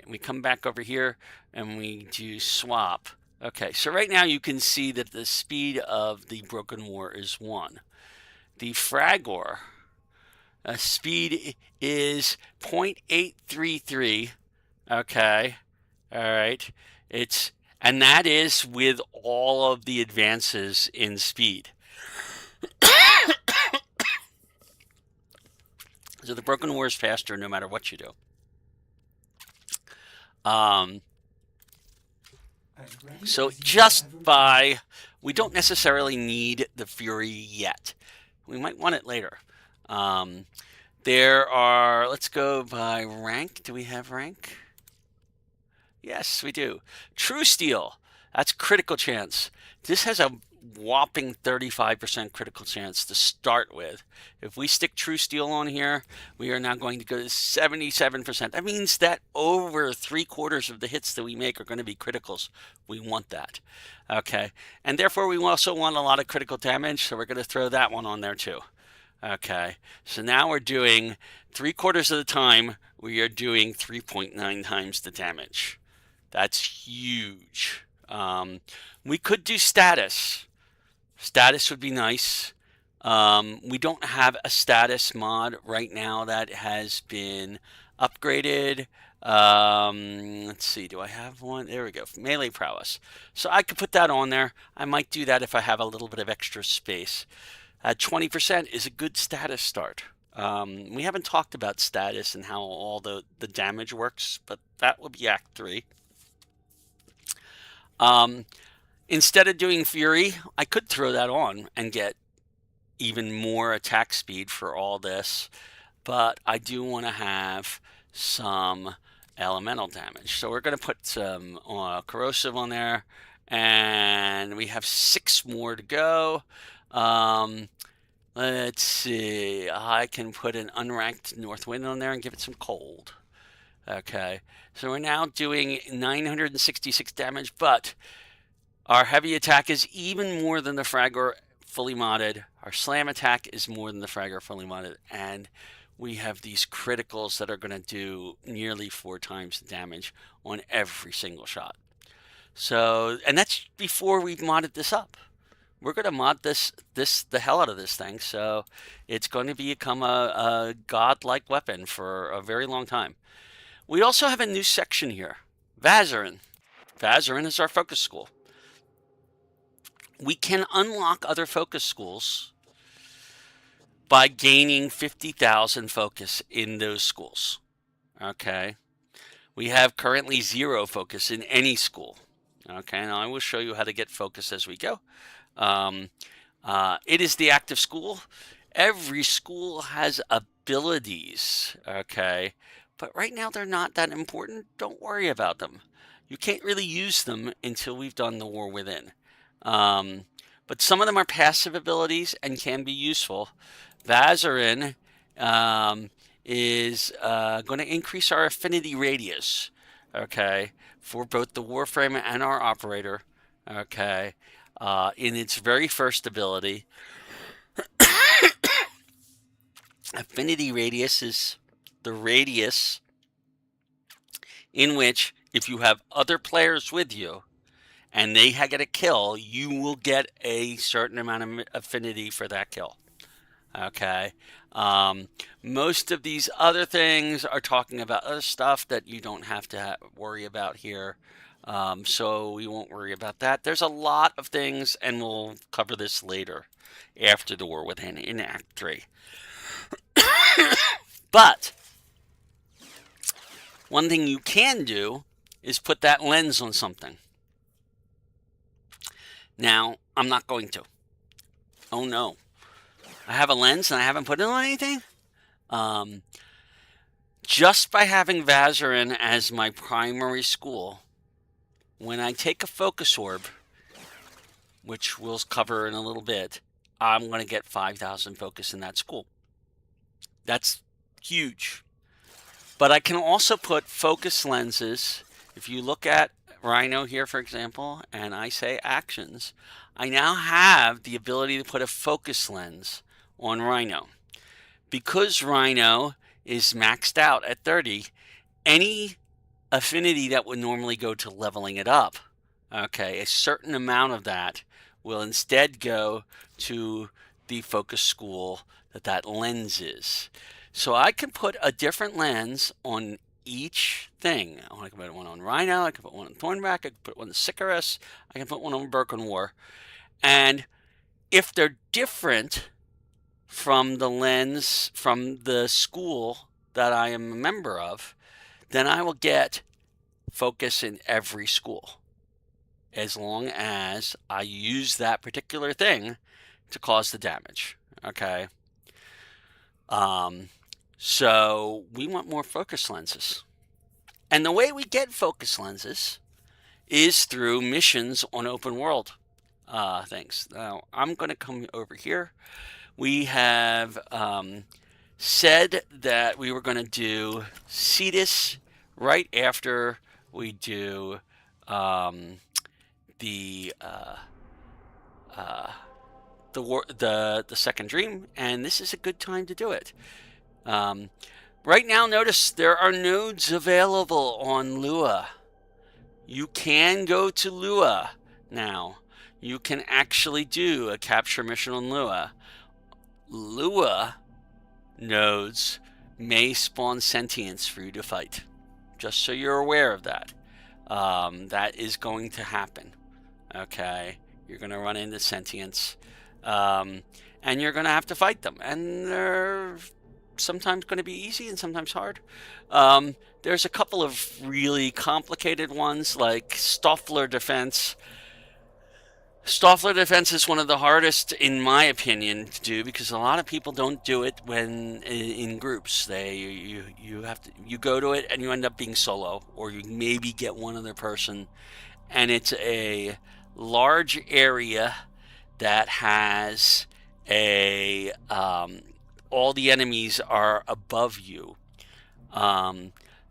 We come back over here and we do swap. Okay, so right now you can see that the speed of the Broken War is 1. The Fragor speed is 0.833. Okay, all right. And that is with all of the advances in speed. So the Broken War is faster no matter what you do. So just by, we don't necessarily need the Fury yet. We might want it later. There are, let's go by rank. Do we have rank? Yes, we do. True Steel. That's critical chance. This has a whopping 35% critical chance to start with. If we stick True Steel on here, we are now going to go to 77%. That means that over 3/4 of the hits that we make are going to be criticals. We want that. Okay. And therefore, we also want a lot of critical damage, so we're going to throw that one on there too. Okay. So now we're doing 3/4 of the time, we are doing 3.9 times the damage. That's huge. We could do status. Status would be nice. We don't have a status mod right now that has been upgraded. Let's see, do I have one? There we go, melee prowess. So I could put that on there. I might do that if I have a little bit of extra space. 20% is a good status start. We haven't talked about status and how all the damage works, but that will be Act 3. Instead of doing Fury, I could throw that on and get even more attack speed for all this, but I do want to have some elemental damage. So we're going to put some corrosive on there, and we have 6 more to go. Let's see, I can put an unranked Northwind on there and give it some cold. Okay, so we're now doing 966 damage, but our heavy attack is even more than the Fragor fully modded. Our slam attack is more than the Fragor fully modded, and we have these criticals that are going to do nearly 4 times the damage on every single shot. So, and that's before we've modded this up. We're going to mod the hell out of this thing, so it's going to become a godlike weapon for a very long time. We also have a new section here, Vazarin. Vazarin is our focus school. We can unlock other focus schools by gaining 50,000 focus in those schools. Okay. We have currently 0 focus in any school. Okay, now I will show you how to get focus as we go. It is the active school. Every school has abilities, okay? But right now they're not that important. Don't worry about them. You can't really use them until we've done the War Within. But some of them are passive abilities and can be useful. Vazarin is going to increase our affinity radius, okay, for both the Warframe and our operator, okay, in its very first ability. Affinity radius is the radius in which, if you have other players with you and they get a kill, you will get a certain amount of affinity for that kill. Okay. Most of these other things are talking about other stuff that you don't have to worry about here. So we won't worry about that. There's a lot of things, and we'll cover this later after the War Within in Act 3. But one thing you can do is put that lens on something. Now, I'm not going to. Oh no. I have a lens and I haven't put it on anything? Just by having Vazarin as my primary school, when I take a focus orb, which we'll cover in a little bit, I'm going to get 5,000 focus in that school. That's huge. But I can also put focus lenses. If you look at Rhino here, for example, and I say actions, I now have the ability to put a focus lens on Rhino. Because Rhino is maxed out at 30, any affinity that would normally go to leveling it up, okay, a certain amount of that will instead go to the focus school that lens is. So I can put a different lens on each thing. I can put one on Rhino, I can put one on Thornback, I can put one on Sicarus, I can put one on Broken War. And if they're different from the lens, from the school that I am a member of, then I will get focus in every school, as long as I use that particular thing to cause the damage. Okay. So we want more focus lenses. And the way we get focus lenses is through missions on open world things. Now, I'm going to come over here. We have said that we were going to do Cetus right after we do the the second dream, and this is a good time to do it. Right now, notice there are nodes available on Lua. You can go to Lua now. You can actually do a capture mission on Lua. Lua nodes may spawn sentience for you to fight. Just so you're aware of that. That is going to happen. Okay? You're going to run into sentience. And you're going to have to fight them. And they're sometimes going to be easy and sometimes hard. There's a couple of really complicated ones like Stoffler Defense. Stoffler Defense is one of the hardest, in my opinion, to do because a lot of people don't do it when in groups. You have to go to it and you end up being solo, or you maybe get one other person, and it's a large area that has a all the enemies are above you.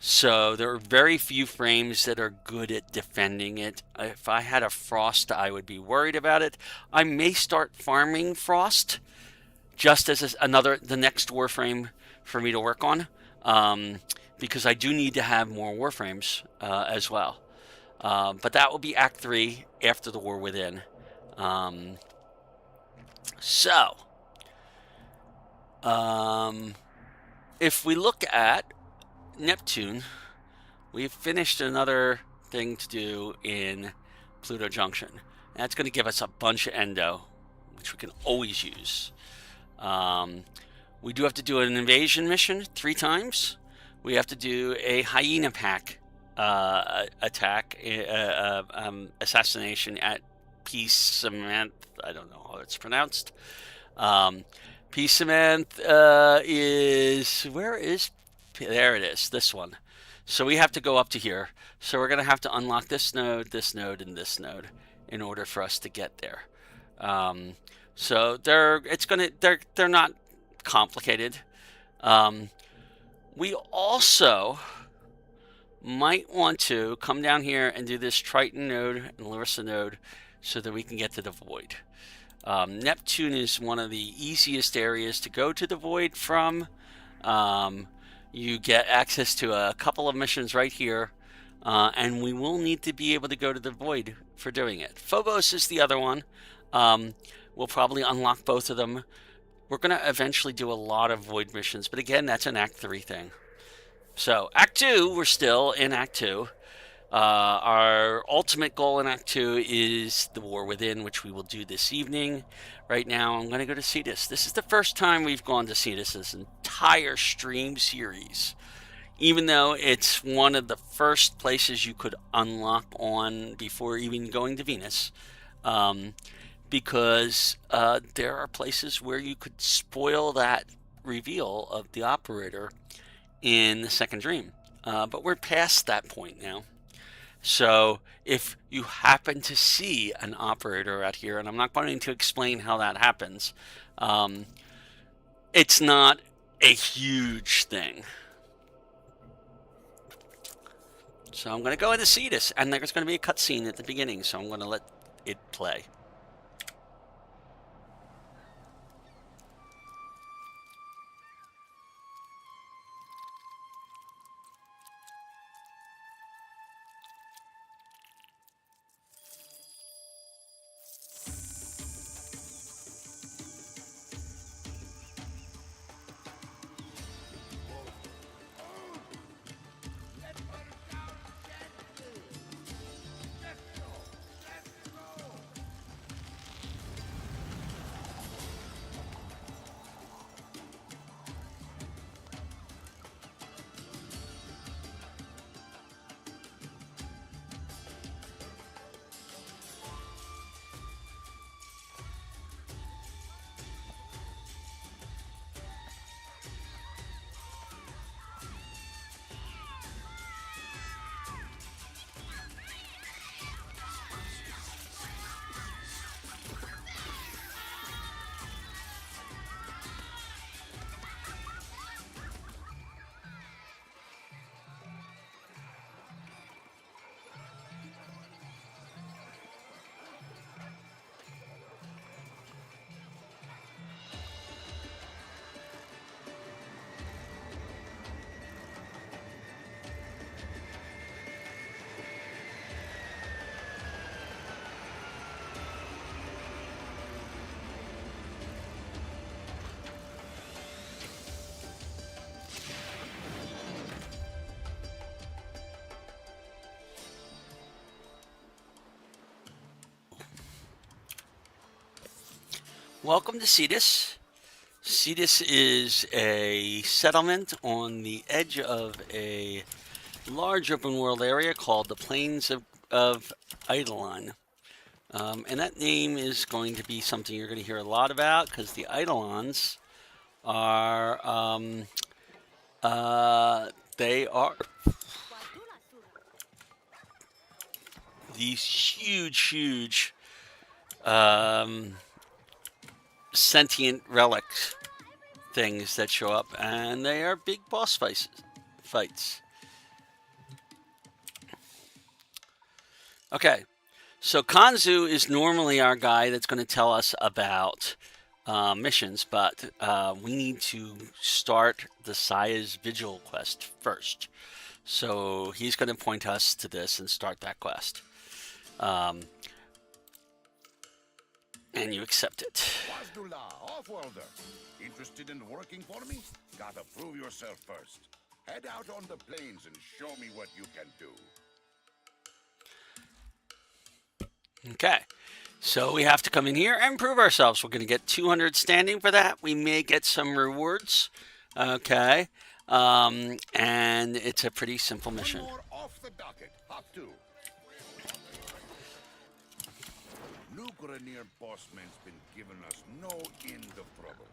So there are very few frames that are good at defending it. If I had a Frost, I would be worried about it. I may start farming Frost just as the next Warframe for me to work on, because I do need to have more Warframes as well. But that will be Act 3 after the War Within. If we look at Neptune, we've finished another thing to do in Pluto Junction. That's going to give us a bunch of endo, which we can always use. We do have to do an invasion mission 3 times. We have to do a hyena pack attack, assassination at Peace Cement. I don't know how it's pronounced. Peace Cement is... Where is... There it is, this one. So we have to go up to here. So we're going to have to unlock this node, and this node in order for us to get there. So they're not complicated. We also might want to come down here and do this Triton node and Larissa node so that we can get to the Void. Neptune is one of the easiest areas to go to the Void from. You get access to a couple of missions right here, and we will need to be able to go to the Void for doing it. Phobos is the other one. We'll probably unlock both of them. We're going to eventually do a lot of Void missions, but again, that's an Act 3 thing. So, Act 2, we're still in Act 2. Our ultimate goal in Act 2 is the War Within, which we will do this evening. Right now, I'm going to go to Cetus. This is the first time we've gone to Cetus this entire stream series. Even though it's one of the first places you could unlock on before even going to Venus. Because there are places where you could spoil that reveal of the operator in the second dream. But we're past that point now. So if you happen to see an operator out here, and I'm not going to explain how that happens, it's not a huge thing. So I'm going to go into Cetus, and there's going to be a cutscene at the beginning, so I'm going to let it play. Welcome to Cetus. Cetus is a settlement on the edge of a large open world area called the Plains of Eidolon. And that name is going to be something you're going to hear a lot about because the Eidolons are, they are these huge, sentient relics things that show up, and they are big boss fights. Okay, so Kanzu is normally our guy that's going to tell us about missions, but we need to start the Saya's Vigil quest first. So he's going to point us to this and start that quest. And you accept it. Wazdula, Offworlder. Interested in working for me? Gotta prove yourself first. Head out on the plains and show me what you can do. Okay, so we have to come in here and prove ourselves. We're going to get 200 standing for that. We may get some rewards. Okay, and it's a pretty simple mission. One more off the docket. Hop to. Luke Rainier Bossman's been giving us no end of trouble.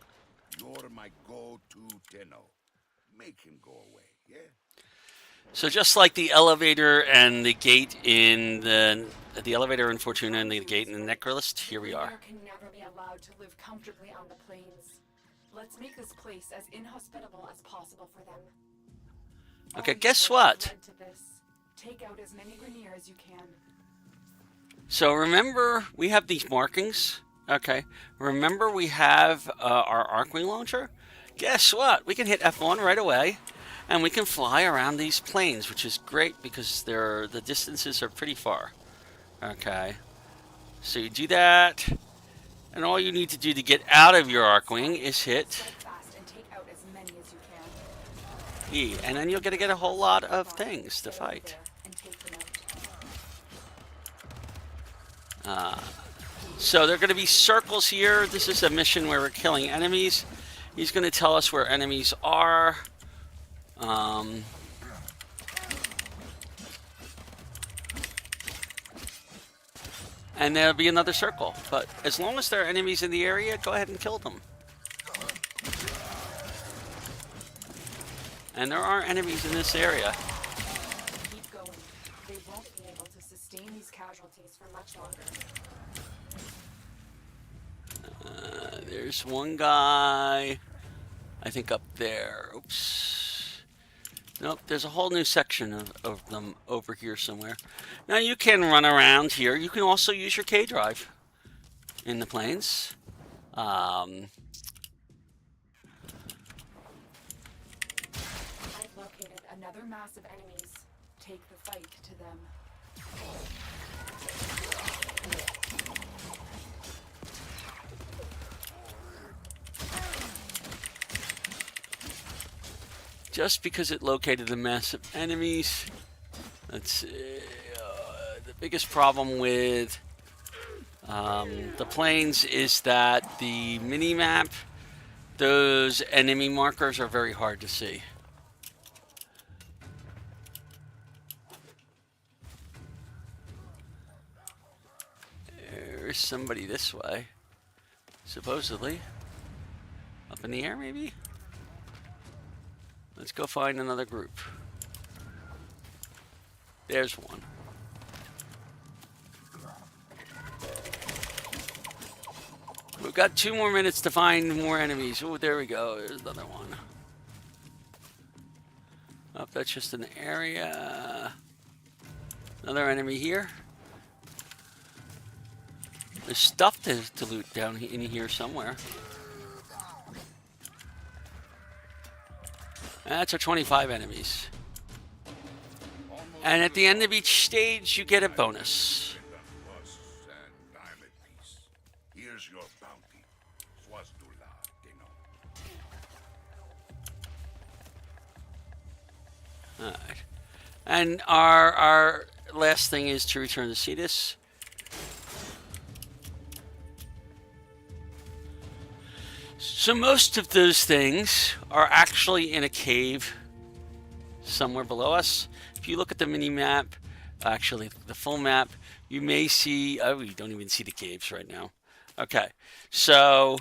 You're my go-to Tenno. Make him go away, yeah? So just like the elevator and the gate in the elevator in Fortuna and the gate in the Necrolist, here we are. Can never be allowed to live comfortably on the plains. Let's make this place as inhospitable as possible for them. Okay, guess what? Take out as many Grenier as you can. So remember, we have these markings. Okay, remember we have our Arcwing launcher? Guess what? We can hit F1 right away, and we can fly around these planes, which is great because the distances are pretty far. Okay, so you do that, and all you need to do to get out of your Arcwing is hit E, and then you'll get a whole lot of things to fight. So there are going to be circles here. This is a mission where we're killing enemies. He's going to tell us where enemies are. And there'll be another circle. But as long as there are enemies in the area, go ahead and kill them. And there are enemies in this area. Keep going. They won't be able to sustain these casualties for much longer. There's one guy, I think up there. Oops. Nope, there's a whole new section of them over here somewhere. Now you can run around here. You can also use your K drive in the plains. I've located another mass of enemies. Take the fight to them. Just because it located a mass of enemies, that's the biggest problem with the plains is that the mini-map, those enemy markers are very hard to see. There's somebody this way, supposedly. Up in the air, maybe? Let's go find another group. There's one. We've got 2 more minutes to find more enemies. Oh, there we go. There's another one. Oh, that's just an area. Another enemy here. There's stuff to loot down in here somewhere. That's our 25 enemies. And at the end of each stage, you get a bonus. Here's your bounty. Wazdula, Tenno. Alright. And our last thing is to return to Cetus. So most of those things are actually in a cave somewhere below us. If you look at the mini map, actually the full map, you may see, oh, you don't even see the caves right now. Okay, so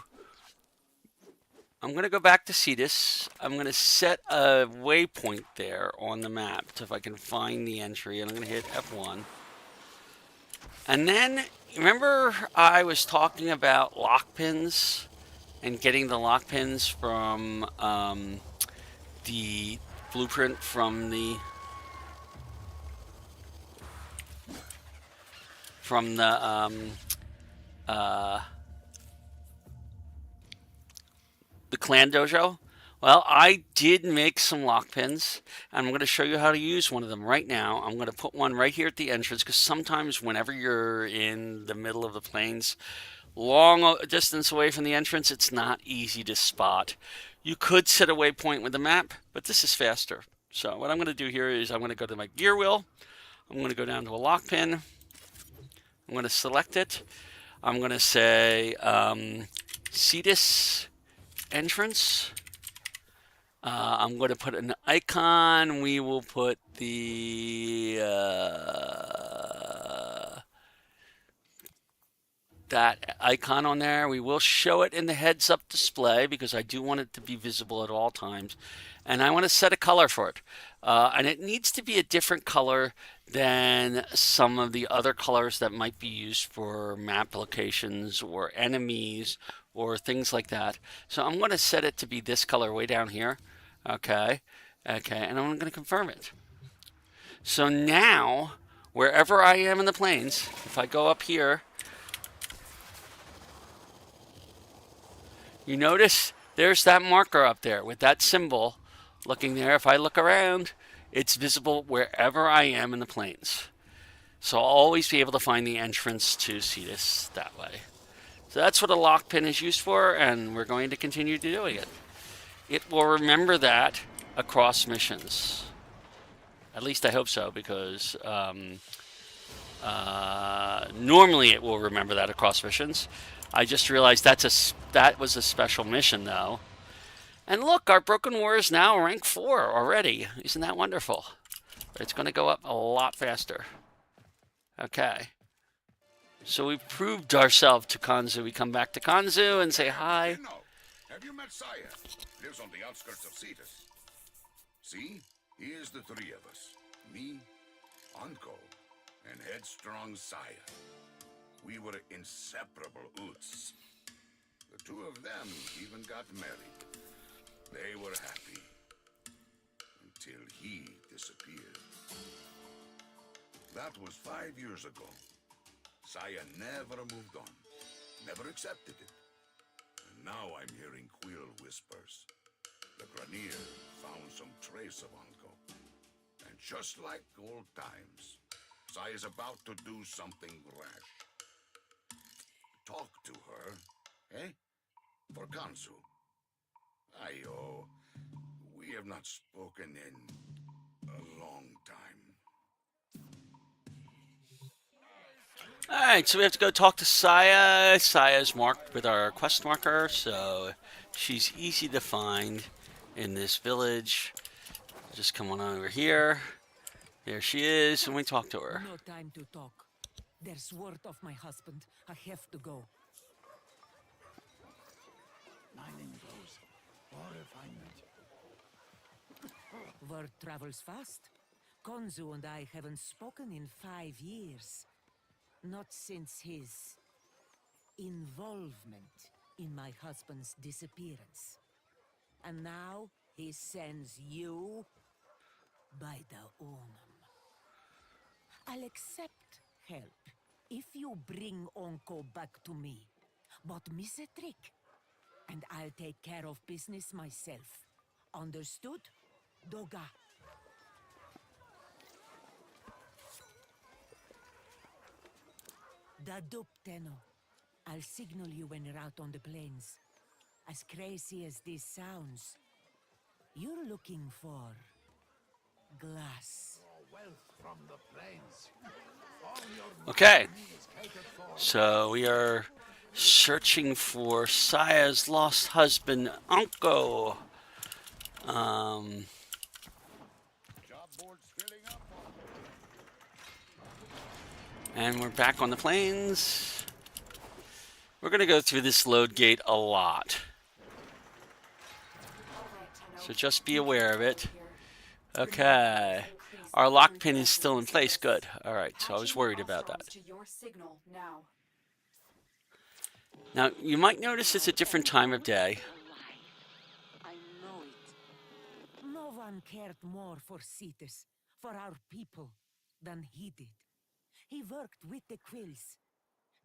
I'm going to go back to Cetus. I'm going to set a waypoint there on the map so if I can find the entry, and I'm going to hit F1. And then, remember I was talking about lock pins and getting the lock pins from the blueprint from the uh, the clan dojo? Well, I did make some lock pins, and I'm going to show you how to use one of them right now. I'm going to put one right here at the entrance, because sometimes whenever you're in the middle of the plains, long distance away from the entrance, it's not easy to spot. You could set a waypoint with the map, but this is faster. So what I'm going to do here is I'm going to go to my gear wheel. I'm going to go down to a lock pin. I'm going to select it. I'm going to say Cetus entrance. I'm going to put an icon. We will put the that icon on there. We will show it in the heads-up display because I do want it to be visible at all times. And I want to set a color for it. And it needs to be a different color than some of the other colors that might be used for map locations or enemies or things like that. So I'm going to set it to be this color way down here. Okay, and I'm going to confirm it. So now, wherever I am in the plains, if I go up here, you notice there's that marker up there with that symbol looking there. If I look around, it's visible wherever I am in the plains. So I'll always be able to find the entrance to Cetus that way. So that's what a lock pin is used for, and we're going to continue doing it. It will remember that across missions. At least I hope so, because normally it will remember that across missions. I just realized that was a special mission, though. And look, our Broken War is now rank 4 already. Isn't that wonderful? It's going to go up a lot faster. Okay. So we proved ourselves to Kanzu. We come back to Kanzu and say hi. Have you met Saya? Lives on the outskirts of Cetus. See? Here's the three of us. Me, Anko, and headstrong Saya. We were inseparable Oots. The two of them even got married. They were happy. Until he disappeared. That was 5 years ago. Saya never moved on. Never accepted it. Now I'm hearing quill whispers. The Granier found some trace of Anko. And just like old times, Saya's about to do something rash. Talk to her, eh? For Kanzu. Ayo, we have not spoken in a long time. Alright, so we have to go talk to Saya. Saya's marked with our quest marker, so she's easy to find in this village. Just come on over here. There she is, and we talk to her. No time to talk. There's word of my husband. I have to go. Mining goes for refinement. Word travels fast. Konzu and I haven't spoken in 5 years. Not since his involvement in my husband's disappearance. And now he sends you by the Unum. I'll accept help if you bring Onko back to me. But miss a trick, and I'll take care of business myself. Understood? Doga. Dadup Tenno. I'll signal you when you're out on the plains. As crazy as this sounds, you're looking for glass. Wealth from the plains. Okay, so we are searching for Saya's lost husband, Unko. Um, and we're back on the plains. We're going to go through this load gate a lot. So just be aware of it. Okay. Our lock pin is still in place. Good. All right. So I was worried about that. Now, you might notice it's a different time of day. I know it. No one cared more for Cetus, for our people, than he did. He worked with the Quills,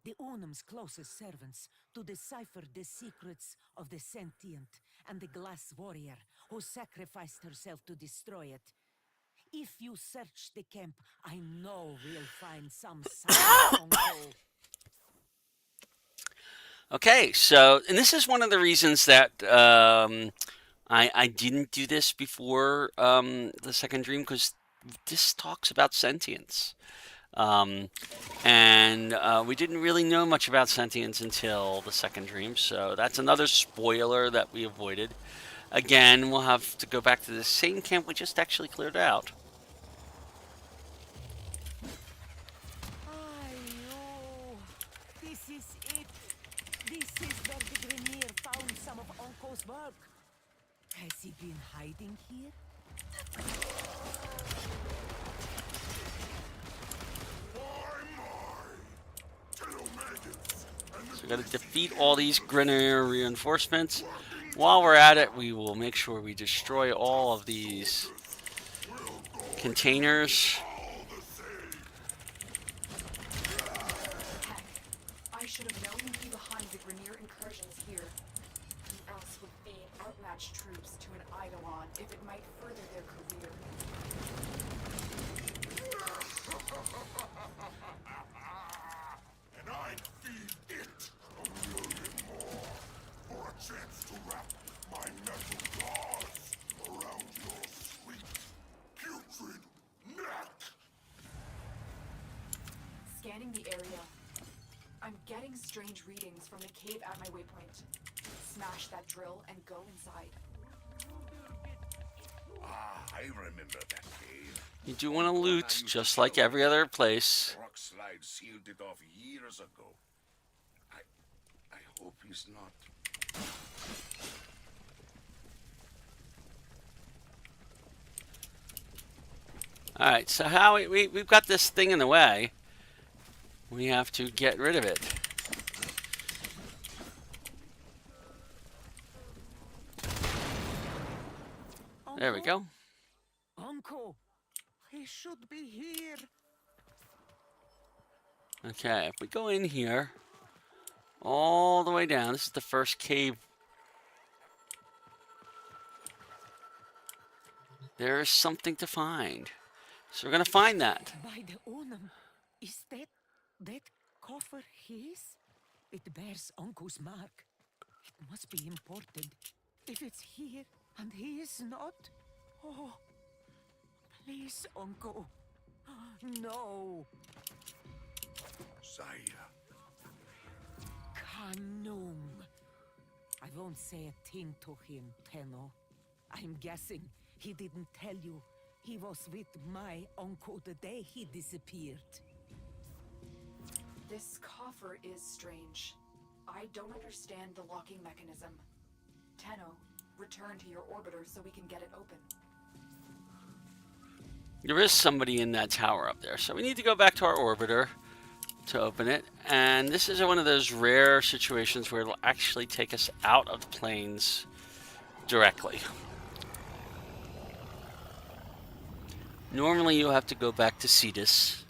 the Unum's closest servants, to decipher the secrets of the sentient and the glass warrior who sacrificed herself to destroy it. If you search the camp, I know we'll find some sign of Uncle. Okay, so, and this is one of the reasons that I didn't do this before the second dream, because this talks about sentience. And we didn't really know much about sentience until the second dream, so that's another spoiler that we avoided. Again, we'll have to go back to the same camp we just actually cleared out. This is it. This is where the Grenier found some of Uncle's work. Has he been hiding here? So we gotta defeat all these Grenier reinforcements. While we're at it, we will make sure we destroy all of these containers. I should have known he'd be behind the Grenier incursions here. Who else would feed outmatched troops to an Eidolon if it might further their career? And I'd feed it a million more for a chance to wrap my metal claws around your sweet, putrid neck. Scanning the area. I'm getting strange readings from the cave at my waypoint. Smash that drill and go inside. Ah, I remember that cave. You do want to loot, just like every other place. Rock slide sealed it off years ago. I hope he's not. Alright, so how we've got this thing in the way. We have to get rid of it. There we go. Uncle, he should be here. Okay, if we go in here, all the way down, this is the first cave. There is something to find. So we're going to find that. By the Unum, is that coffer his? It bears Uncle's mark. It must be important. If it's here and he is not, oh, please, Uncle, no. Saya. Kanum. I won't say a thing to him, Tenno. I'm guessing he didn't tell you he was with my uncle the day he disappeared. This coffer is strange. I don't understand the locking mechanism. Tenno, return to your orbiter so we can get it open. There is somebody in that tower up there, so we need to go back to our orbiter to open it. And this is one of those rare situations where it'll actually take us out of the planes directly. Normally you'll have to go back to Cetus.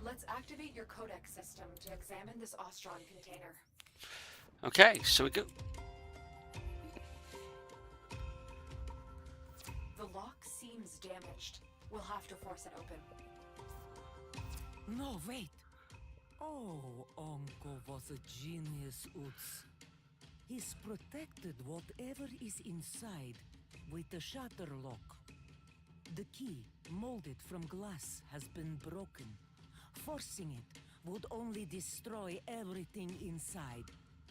Let's activate your codex system to examine this Ostron container. Okay, so we go. seems damaged. We'll have to force it open. No, wait. Oh, Uncle was a genius, Utz. He's protected whatever is inside with the shutter lock. The key, molded from glass, has been broken. Forcing it would only destroy everything inside.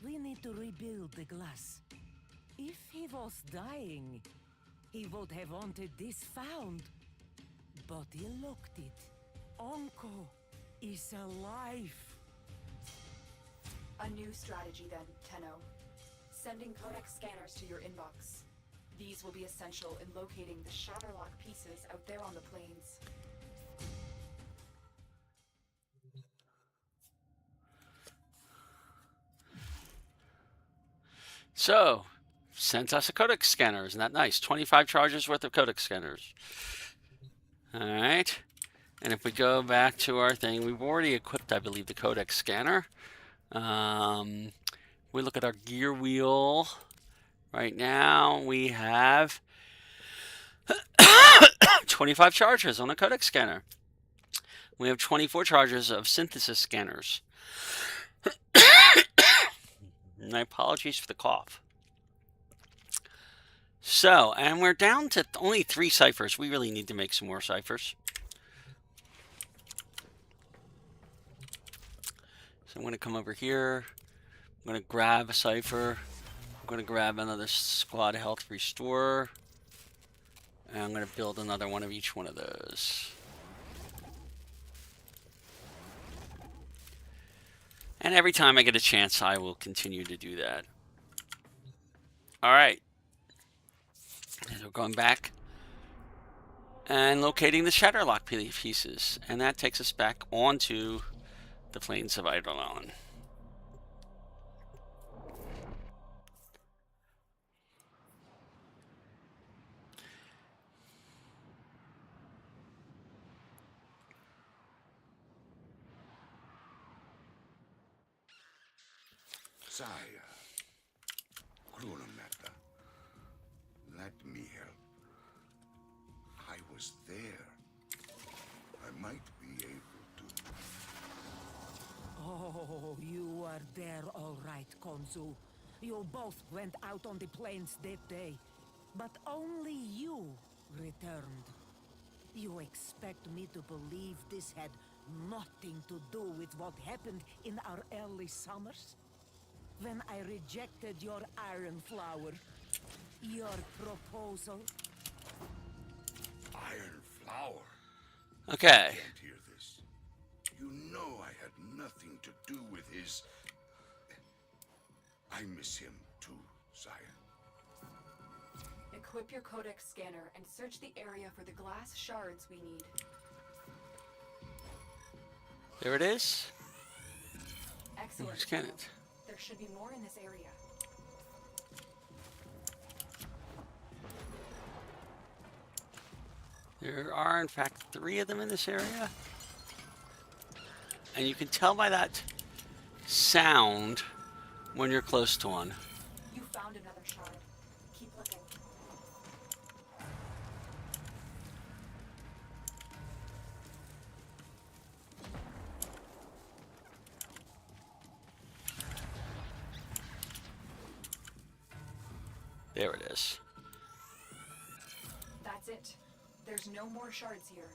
We need to rebuild the glass. If he was dying, he would have wanted this found. But he looked it. Uncle is alive. A new strategy then, Tenno. Sending codex scanners to your inbox. These will be essential in locating the Shatterlock pieces out there on the plains. So, sent us a codex scanner. Isn't that nice? 25 charges worth of codex scanners. All right. And if we go back to our thing, we've already equipped, I believe, the codex scanner. We look at our gear wheel. Right now, we have 25 charges on a codex scanner. We have 24 charges of synthesis scanners. My apologies for the cough. So, and we're down to only 3 ciphers. We really need to make some more ciphers. So I'm going to come over here. I'm going to grab a cipher. I'm going to grab another squad health restore. And I'm going to build another one of each one of those. And every time I get a chance, I will continue to do that. All right. So we're going back and locating the Shatterlock pieces. And that takes us back onto the plains of Eidolon. Sire, Krunameta, let me help. I was there. I might be able to. Oh, you are there all right, Konzu. You both went out on the plains that day, but only you returned. You expect me to believe this had nothing to do with what happened in our early summers? When I rejected your iron flower, your proposal? Iron flower? Okay. I can't hear this. You know I had nothing to do with his... I miss him too, sire. Equip your codex scanner and search the area for the glass shards we need. There it is. Excellent. Scan it. There should be more in this area. There are, in fact, 3 of them in this area. And you can tell by that sound when you're close to one. You found another shard. Keep looking. There it is. That's it. There's no more shards here.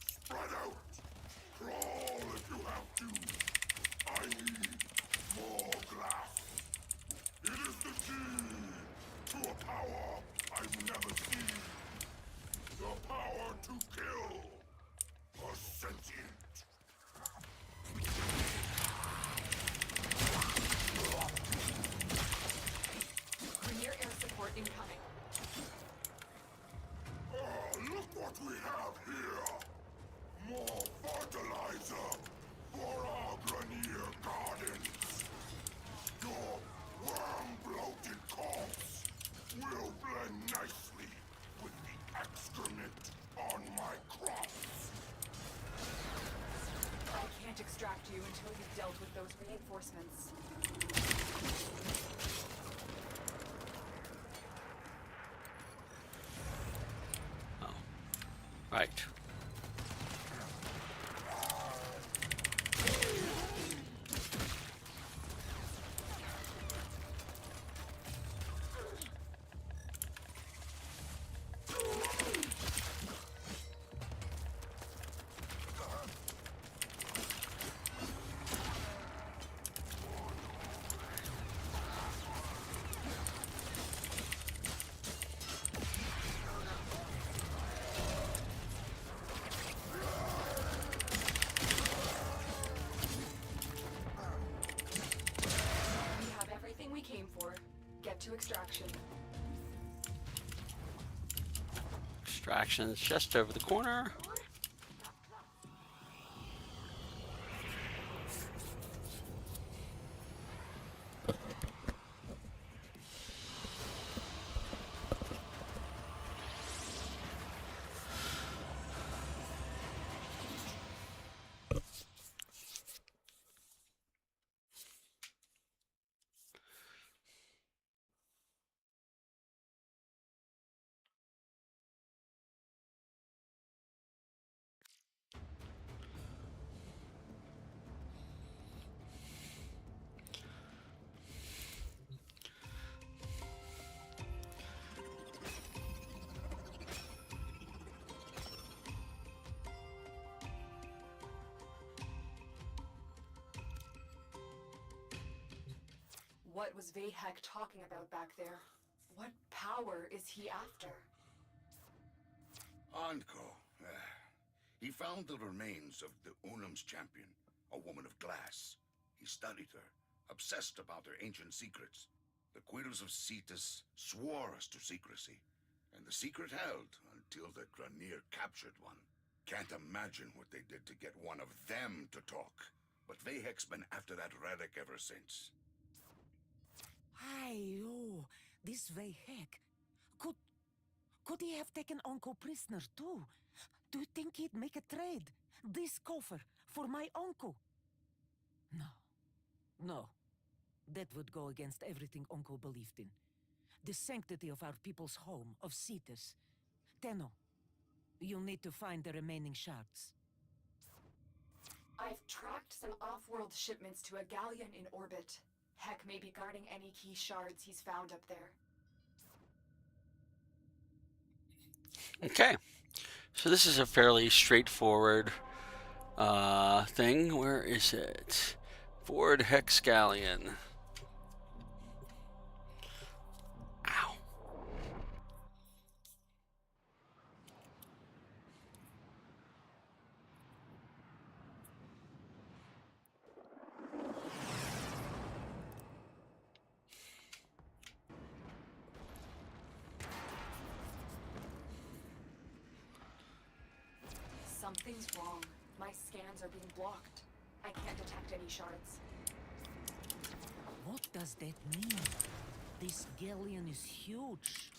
Spread out! Crawl if you have to. I need more glass. It is the key to a power I've never seen. The power to kill. A sentient. Premier air support incoming. Look what we have here! More fertilizer for our Grenier gardens! Your worm-bloated corpse will blend nicely with the excrement on my crops! I can't extract you until you reinforcements. Right. We have everything we came for. Get to extraction. Extraction's just over the corner. What was Vahek talking about back there? What power is he after? Anko. He found the remains of the Unum's champion, a woman of glass. He studied her, obsessed about her ancient secrets. The Quills of Cetus swore us to secrecy, and the secret held until the Granier captured one. Can't imagine what they did to get one of them to talk. But Vahek's been after that relic ever since. Aye, oh, this way heck. Could he have taken Uncle prisoner too? Do you think he'd make a trade? This coffer for my uncle? No. That would go against everything Uncle believed in. The sanctity of our people's home, of Cetus. Tenno, you'll need to find the remaining shards. I've tracked some off-world shipments to a galleon in orbit. Heck may be guarding any key shards he's found up there. Okay. So this is a fairly straightforward thing. Where is it? Ford Hex Galleon. Ow. Something's wrong. My scans are being blocked. I can't detect any shards. What does that mean? This galleon is huge.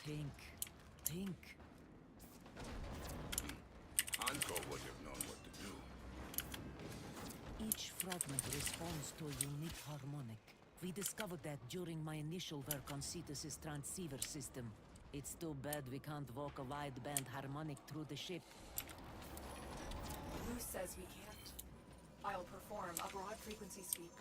Think. Anko would have known what to do. Each fragment responds to a unique harmonic. We discovered that during my initial work on Cetus's transceiver system. It's too bad we can't walk a wideband harmonic through the ship. Who says we can't? I'll perform a broad frequency sweep.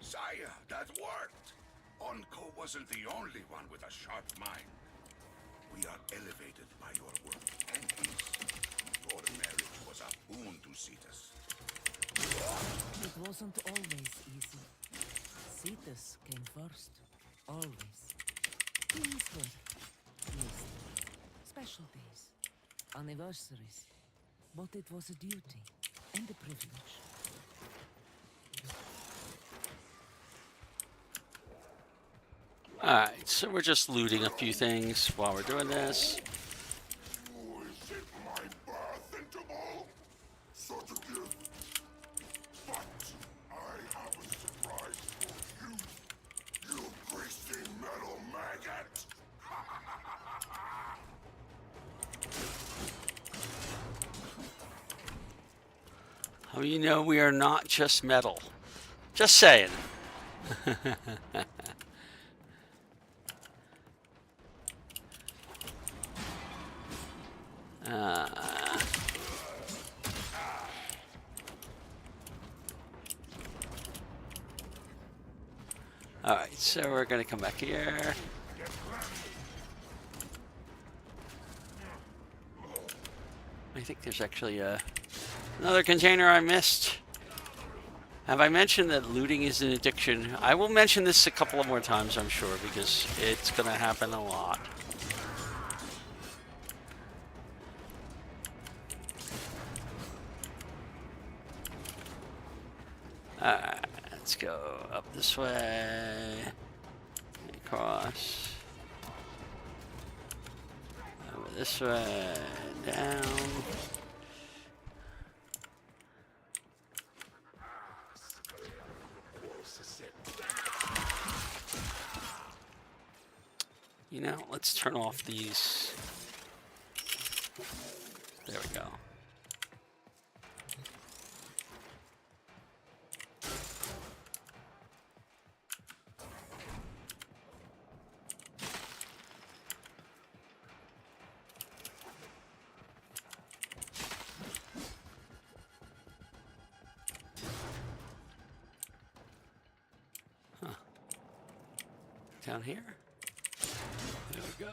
Saya, that worked! Anko wasn't the only one with a sharp mind. We are elevated by your work and his. Your marriage was a boon to Cetus. It wasn't always easy. Cetus came first. Always. Things were missed. Special days. Anniversaries. But it was a duty. And a privilege. Alright, so we're just looting a few things while we're doing this. Is it my birth interval? Such a gift. But I have a surprise Oh, you know, we are not just metal. Just saying. Alright, so we're going to come back here. I think there's actually another container I missed. Have I mentioned that looting is an addiction? I will mention this a couple of more times, I'm sure, because it's going to happen a lot. Alright, let's go up this way. Across. Over this way. Down. You know, let's turn off these. There we go. Huh. Down here. There we go.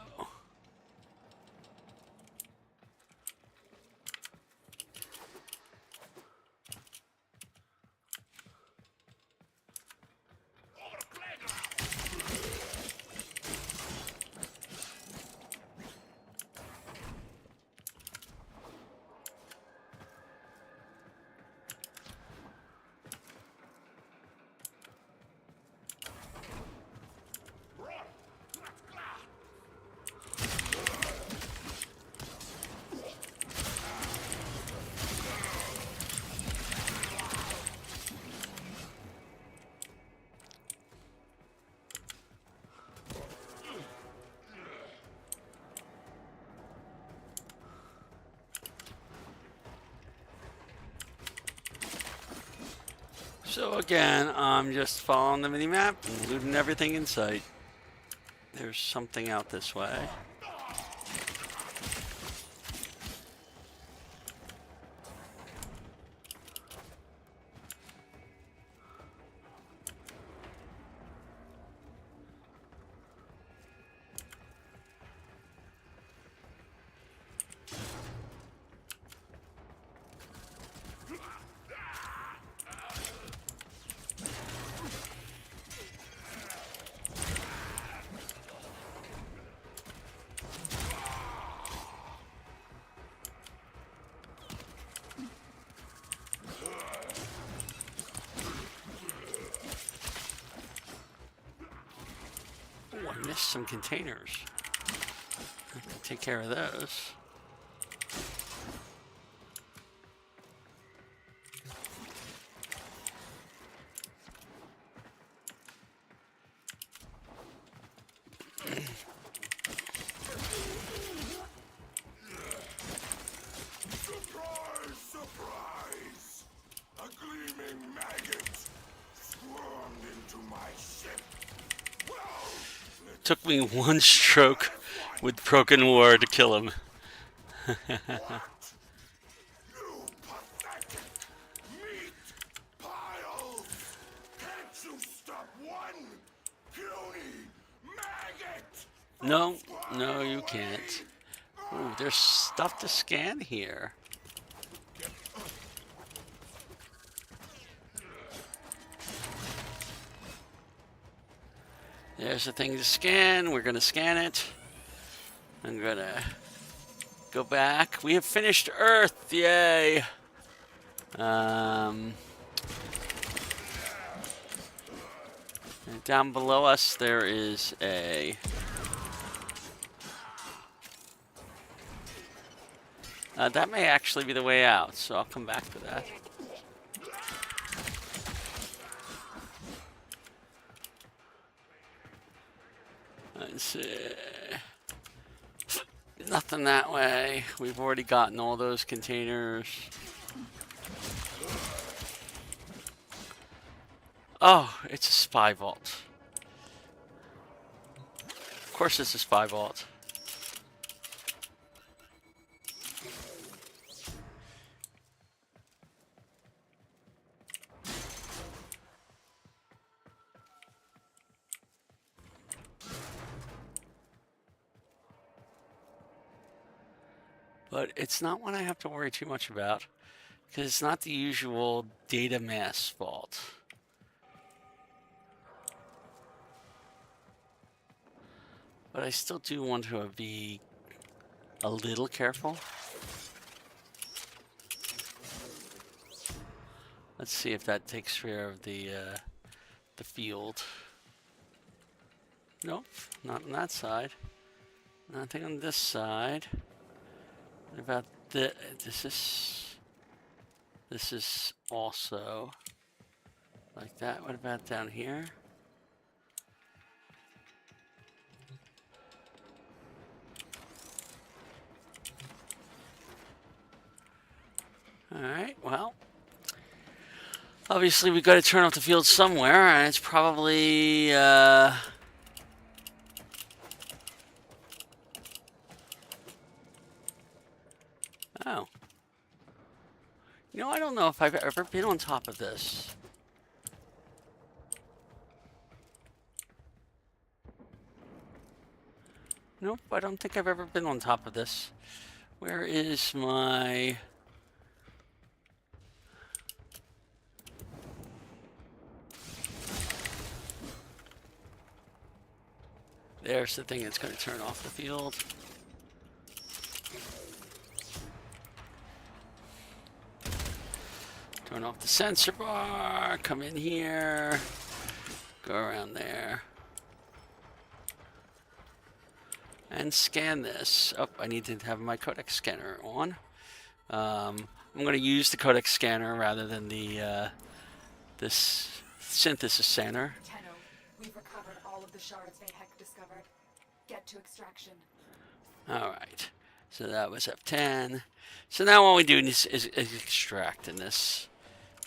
So again, I'm just following the mini-map and looting everything in sight. There's something out this way. Oh, I missed some containers. I can take care of those. Surprise, surprise! A gleaming maggot swarmed into my ship. Took me one stroke with Broken War to kill him. You pathetic meat piles! Can't you stop one puny maggot? No, no, you can't. Ooh, there's stuff to scan here. There's a thing to scan. We're going to scan it. I'm going to go back. We have finished Earth. Yay. And down below us, there is a... that may actually be the way out, so I'll come back to that. Let's see. Nothing that way. We've already gotten all those containers. Oh, it's a spy vault. Of course it's a spy vault. But it's not one I have to worry too much about, because it's not the usual data mass vault. But I still do want to be a little careful. Let's see if that takes care of the field. Nope, not on that side. Nothing on this side. What about this is also like that. What about down here? All right, well, obviously we've got to turn off the field somewhere, and it's probably oh. You know, I don't know if I've ever been on top of this. Nope, I don't think I've ever been on top of this. Where is my... There's the thing that's going to turn off the field. Turn off the sensor bar, come in here, go around there, and scan this. Oh, I need to have my codec scanner on. I'm going to use the codec scanner rather than the this synthesis scanner. Tenno, we've recovered all of the shards Vahek discovered. Get to extraction. All right, so that was F10. So now all we do is extract in this.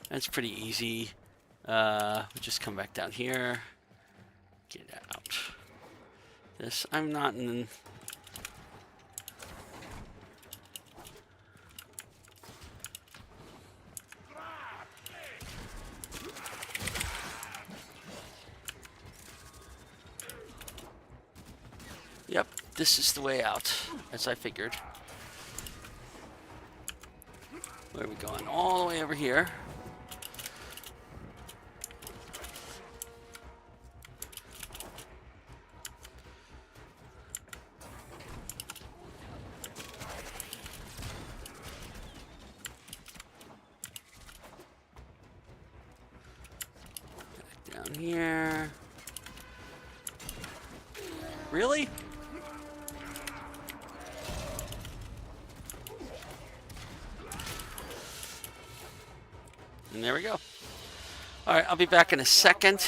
That's pretty easy. We'll just come back down here. Get out. This, I'm not in... Yep, this is the way out, as I figured. Where are we going? All the way over here. Back down here. Really? And there we go. All right, I'll be back in a second.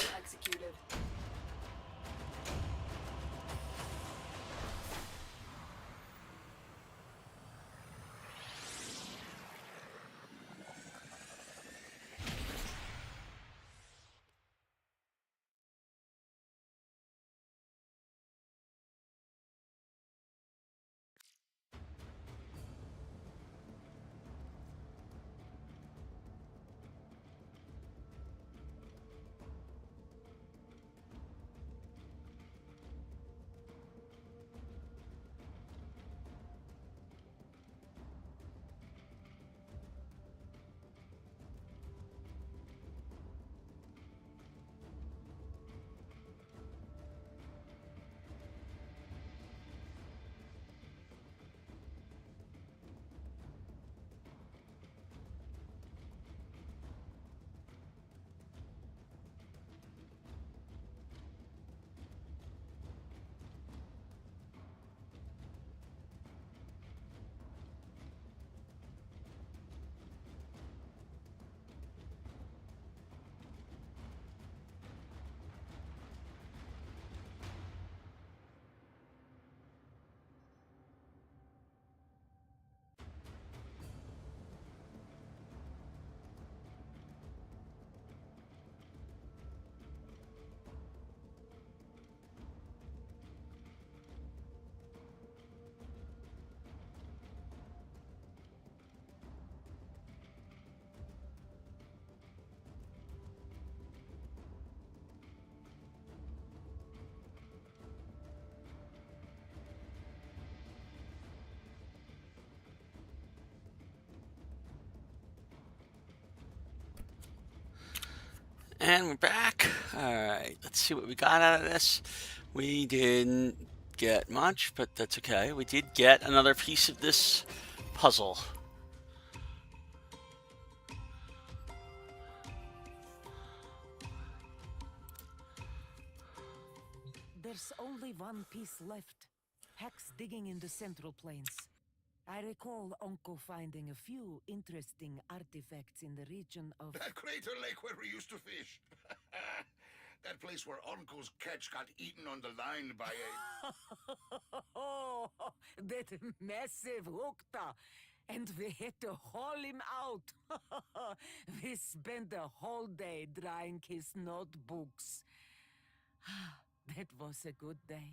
And we're back. Alright, let's see what we got out of this. We didn't get much, but that's okay. We did get another piece of this puzzle. There's only one piece left. Hex digging in the Central Plains. I recall Uncle finding a few interesting artifacts in the region of... That crater lake where we used to fish. That place where Uncle's catch got eaten on the line by a... Oh, that massive hookta. And we had to haul him out. We spent the whole day drying his notebooks. That was a good day.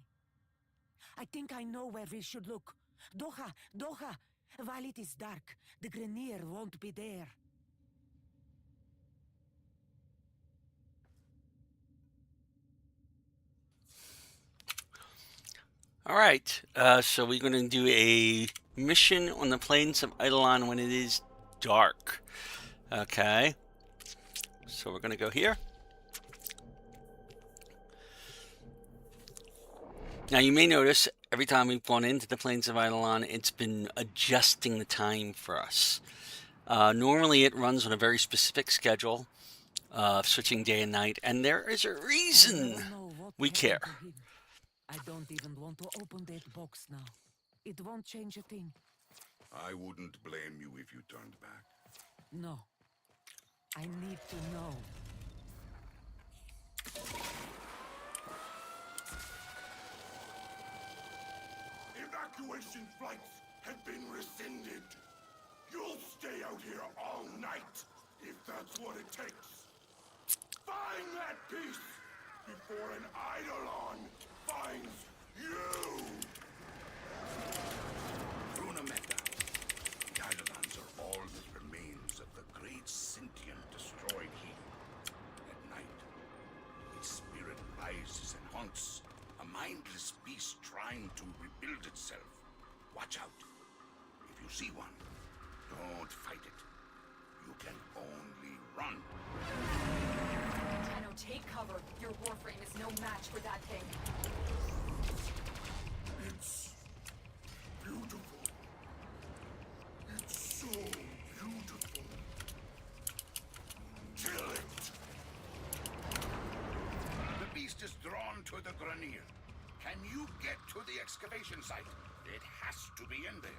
I think I know where we should look. Doha, Doha! While it is dark, the Grenier won't be there. Alright, so we're going to do a mission on the plains of Eidolon when it is dark. Okay. So we're going to go here. Now you may notice every time we've gone into the plains of Eidolon, it's been adjusting the time for us. Normally it runs on a very specific schedule, switching day and night, and there is a reason we care. I don't even want to open that box now. It won't change a thing. I wouldn't blame you if you turned back. No. I need to know. Evacuation flights have been rescinded. You'll stay out here all night, if that's what it takes. Find that piece before an Eidolon finds you! Brunameta. The Eidolons are all that remains of the great sentient destroyed here. At night, its spirit rises and haunts, a mindless beast trying to rebuild itself. Watch out. If you see one, don't fight it. You can only run. Tenno, take cover. Your Warframe is no match for that thing. It's beautiful. It's so beautiful. Kill it! The beast is drawn to the Grenier. Can you get to the excavation site? It has to be in there.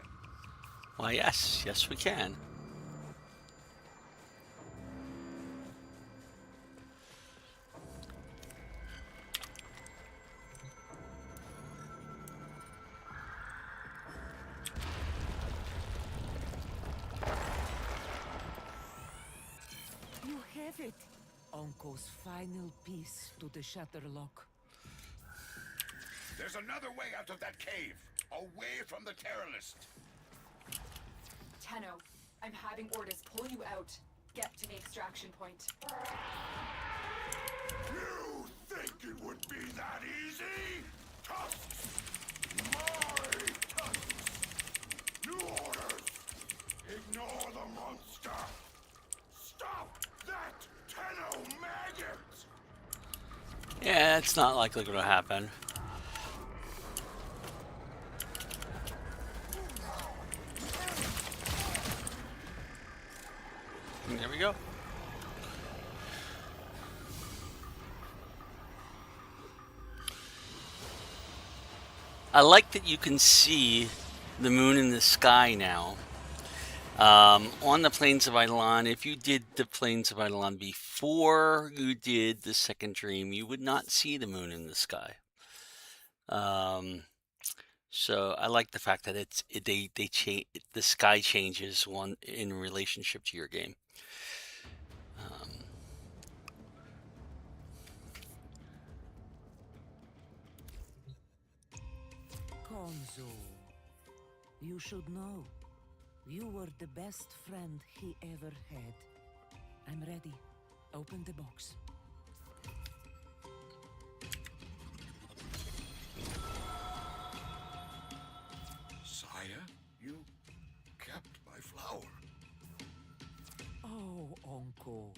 Why, yes. Yes, we can. You have it. Uncle's final piece to the shutter lock. There's another way out of that cave. Away from the terrorist. Tenno, I'm having orders pull you out. Get to the extraction point. You think it would be that easy? Tusks! My tusks! New orders! Ignore the monster! Stop that Tenno maggot! Yeah, it's not likely going to happen. There we go. I like that you can see the moon in the sky now. On the plains of Eidolon, if you did the plains of Eidolon before you did the second dream, you would not see the moon in the sky. So I like the fact that the sky changes one in relationship to your game. Konzo, you should know. You were the best friend he ever had. I'm ready. Open the box. Sire, you kept my flower. Oh, Uncle.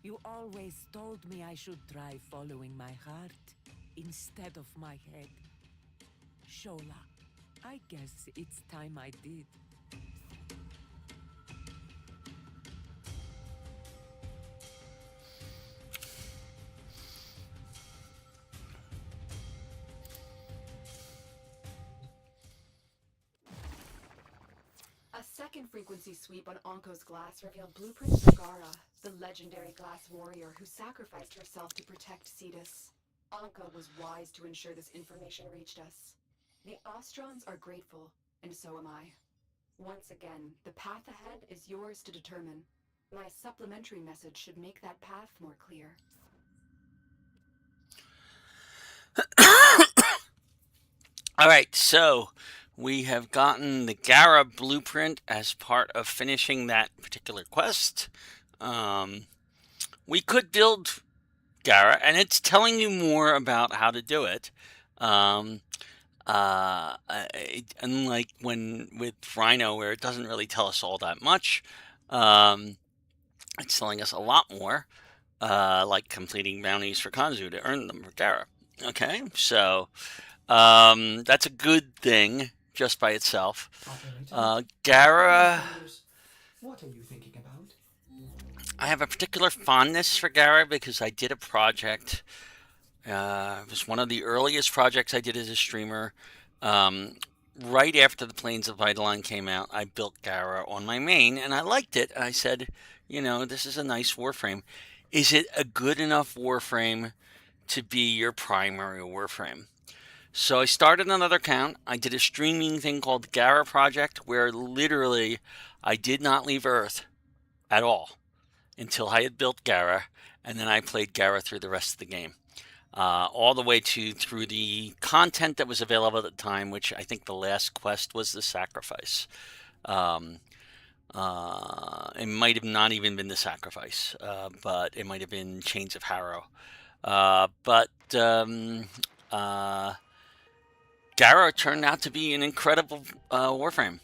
You always told me I should try following my heart instead of my head. Shola, I guess it's time I did. A second frequency sweep on Anko's glass revealed blueprints for Gara, the legendary glass warrior who sacrificed herself to protect Cetus. Anko was wise to ensure this information reached us. The Ostrons are grateful, and so am I. Once again, the path ahead is yours to determine. My supplementary message should make that path more clear. All right, so we have gotten the Gara blueprint as part of finishing that particular quest. We could build Gara, and it's telling you more about how to do it. Unlike when with Rhino, where it doesn't really tell us all that much, it's telling us a lot more, like completing bounties for Kanzu to earn them for Gara. Okay, so that's a good thing just by itself. Gara. What are you thinking about? I have a particular fondness for Gara because I did a project. It was one of the earliest projects I did as a streamer. Right after the Plains of Eidolon came out, I built Gara on my main, and I liked it. I said, this is a nice Warframe. Is it a good enough Warframe to be your primary Warframe? So I started another account. I did a streaming thing called Gara Project, where literally I did not leave Earth at all until I had built Gara, and then I played Gara through the rest of the game. All the way through the content that was available at the time, which I think the last quest was the sacrifice. It might have not even been the sacrifice, but it might have been Chains of Harrow. Gara turned out to be an incredible Warframe.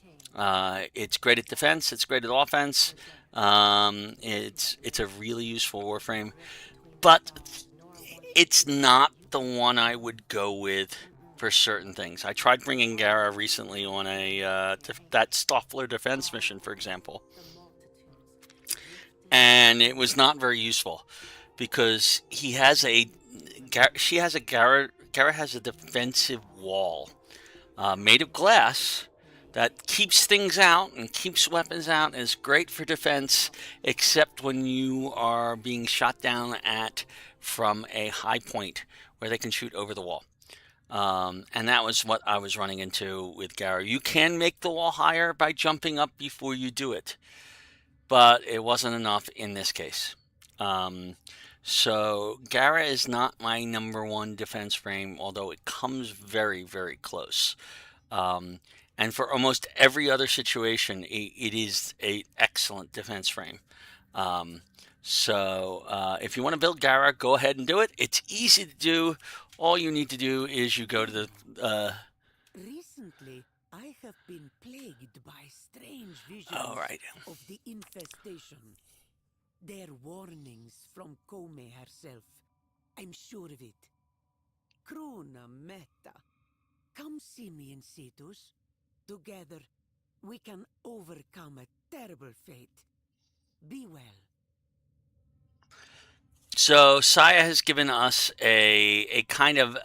It's great at defense. It's great at offense. It's a really useful Warframe, but it's not the one I would go with for certain things. I tried bringing Gara recently on that Stoffler defense mission, for example, and it was not very useful because Gara has a defensive wall made of glass that keeps things out and keeps weapons out and is great for defense, except when you are being shot down from a high point where they can shoot over the wall. And that was what I was running into with Gara. You can make the wall higher by jumping up before you do it, but it wasn't enough in this case. So Gara is not my number one defense frame, although it comes very, very close. And for almost every other situation, it is an excellent defense frame. So if you want to build Gara, go ahead and do it. It's easy to do. All you need to do is you go to the... Recently, I have been plagued by strange visions of the infestation. They're warnings from Kome herself. I'm sure of it. Kruna Meta. Come see me in Cetus. Together, we can overcome a terrible fate. Be well. So Saya has given us a kind of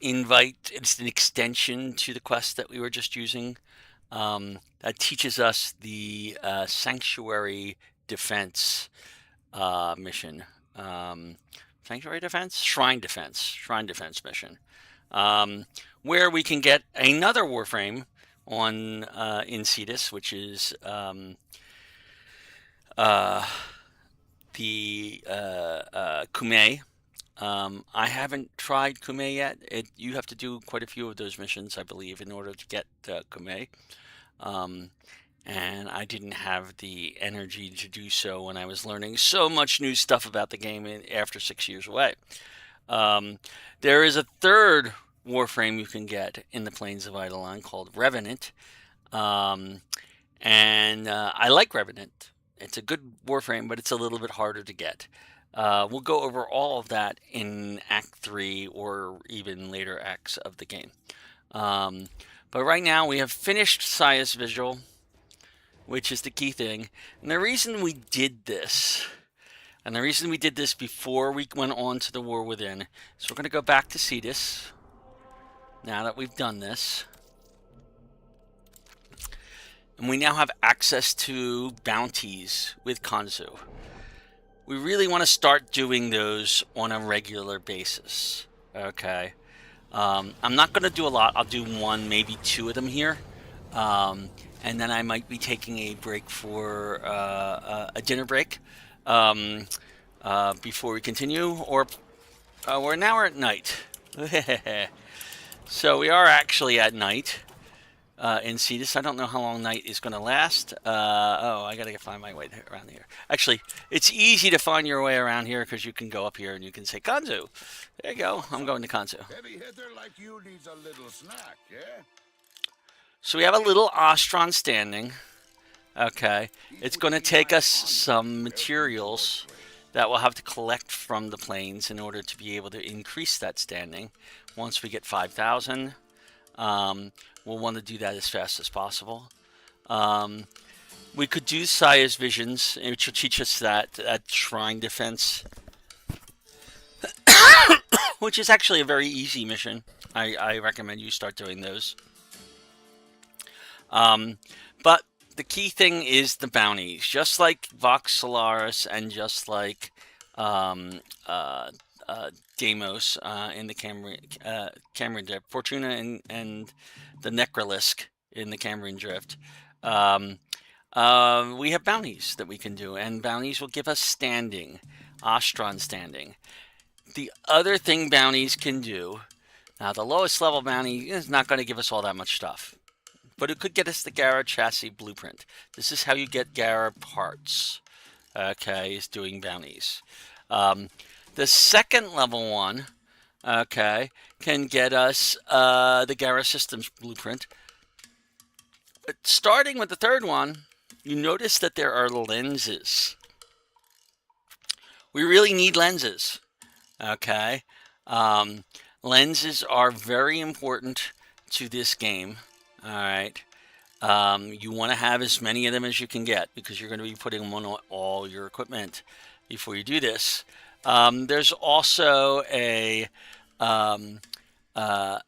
invite. It's an extension to the quest that we were just using. That teaches us the Sanctuary Defense mission. Sanctuary Defense? Shrine Defense mission. Where we can get another Warframe in Cetus, which is the Kume. I haven't tried Kume yet. You have to do quite a few of those missions, I believe, in order to get Kume. And I didn't have the energy to do so when I was learning so much new stuff about the game after 6 years away. There is a third Warframe you can get in the Plains of Eidolon called Revenant. And I like Revenant. It's a good Warframe, but it's a little bit harder to get. We'll go over all of that in Act 3 or even later acts of the game. But right now we have finished Saya's visual, which is the key thing. And the reason we did this, and the reason we did this before we went on to the War Within, is we're going to go back to Cetus, now that we've done this. And we now have access to bounties with Kanzu. We really want to start doing those on a regular basis. Okay. I'm not going to do a lot. I'll do one, maybe two of them here. And then I might be taking a break for a dinner break before we continue. Or we're now at night. So we are actually at night. In Cetus. I don't know how long night is going to last. I got to find my way around here. Actually, it's easy to find your way around here because you can go up here and you can say, Kanzu. There you go. I'm going to Kanzu. Heavy hitter like you needs a little snack, yeah? So we have a little Ostron standing. Okay. It's going to take us some materials that we'll have to collect from the planes in order to be able to increase that standing. Once we get 5,000, we'll want to do that as fast as possible. We could do Saya's Visions, which will teach us that shrine defense, which is actually a very easy mission. I recommend you start doing those. But the key thing is the bounties. Just like Vox Solaris and just like Deimos in the Cameron Drift, Fortuna and the Necrolisk in the Cameron Drift. We have bounties that we can do, and bounties will give us standing, Ostron standing. The other thing bounties can do, now the lowest level bounty is not going to give us all that much stuff, but it could get us the Gara chassis blueprint. This is how you get Gara parts, okay, is doing bounties. The second level one, okay, can get us the Gara Systems blueprint. But starting with the third one, you notice that there are lenses. We really need lenses, okay? Lenses are very important to this game, all right? You want to have as many of them as you can get because you're going to be putting them on all your equipment before you do this. There's also a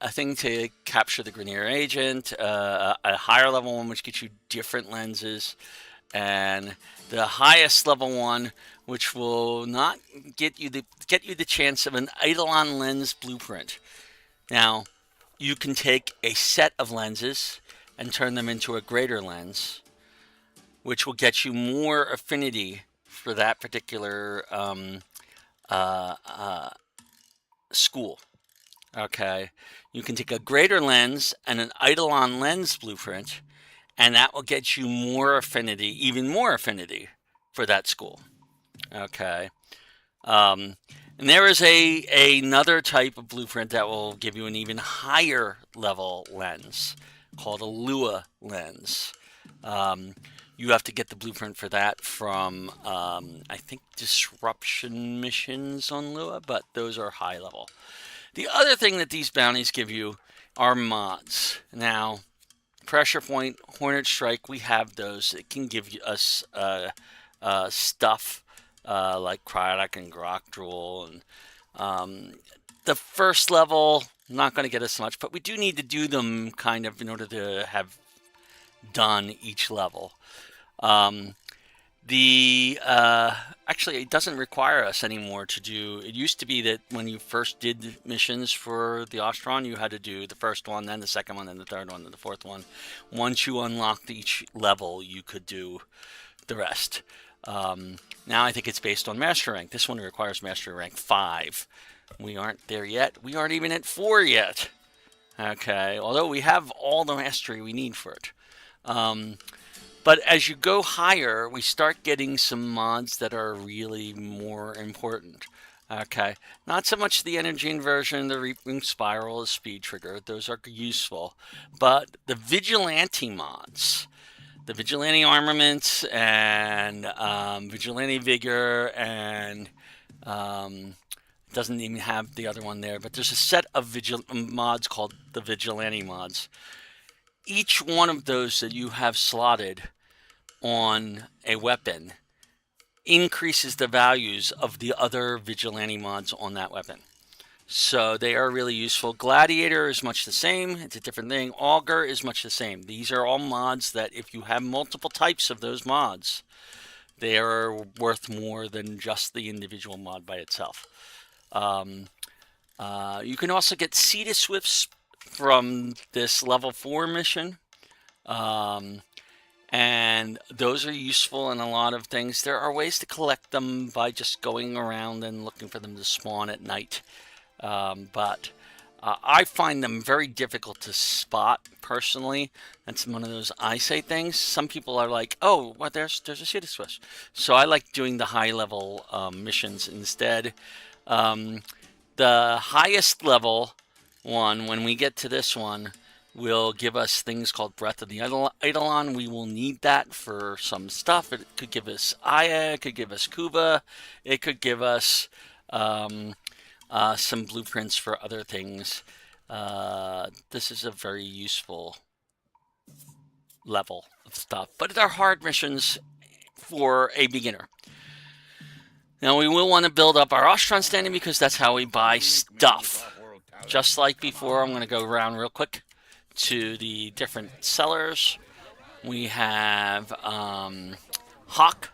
thing to capture the Grenier agent, a higher level one which gets you different lenses, and the highest level one which will not get you the chance of an Eidolon lens blueprint. Now, you can take a set of lenses and turn them into a greater lens, which will get you more affinity for that particular school. Okay, you can take a greater lens and an Eidolon lens blueprint, and that will get you more affinity, even more affinity for that school. Okay, and there is another type of blueprint that will give you an even higher level lens called a Lua lens. You have to get the blueprint for that from, I think, disruption missions on Lua, but those are high level. The other thing that these bounties give you are mods. Now, Pressure Point, Hornet Strike, we have those. It can give us stuff like Cryonic and Grok Drool. And the first level, not going to get us much, but we do need to do them kind of in order to have done each level. Actually, it doesn't require us anymore to do. It used to be that when you first did missions for the Ostron, you had to do the first one, then the second one, then the third one, then the fourth one. Once you unlocked each level, you could do the rest. Now I think it's based on Master Rank. This one requires Master Rank 5. We aren't there yet. We aren't even at 4 yet. Okay, although we have all the mastery we need for it. But as you go higher, we start getting some mods that are really more important. Okay, not so much the energy inversion, the Reaping Spiral, the Speed Trigger. Those are useful. But the Vigilante mods, the Vigilante Armament and Vigilante Vigor and doesn't even have the other one there, but there's a set of mods called the Vigilante mods. Each one of those that you have slotted on a weapon increases the values of the other Vigilante mods on that weapon. So they are really useful. Gladiator is much the same. It's a different thing. Augur is much the same. These are all mods that if you have multiple types of those mods, they are worth more than just the individual mod by itself. You can also get Cetus Swifts from this level 4 mission. And those are useful in a lot of things. There are ways to collect them by just going around and looking for them to spawn at night. But I find them very difficult to spot personally. That's one of those I say things. Some people are like, oh, well, there's a city switch. So I like doing the high level missions instead. The highest level one, when we get to this one, will give us things called Breath of the Eidolon. We will need that for some stuff. It could give us Aya, it could give us Kuba, it could give us some blueprints for other things. This is a very useful level of stuff, but they're hard missions for a beginner. Now we will want to build up our Ostron standing because that's how we buy stuff. Just like before, I'm going to go around real quick to the different sellers. We have Hawk,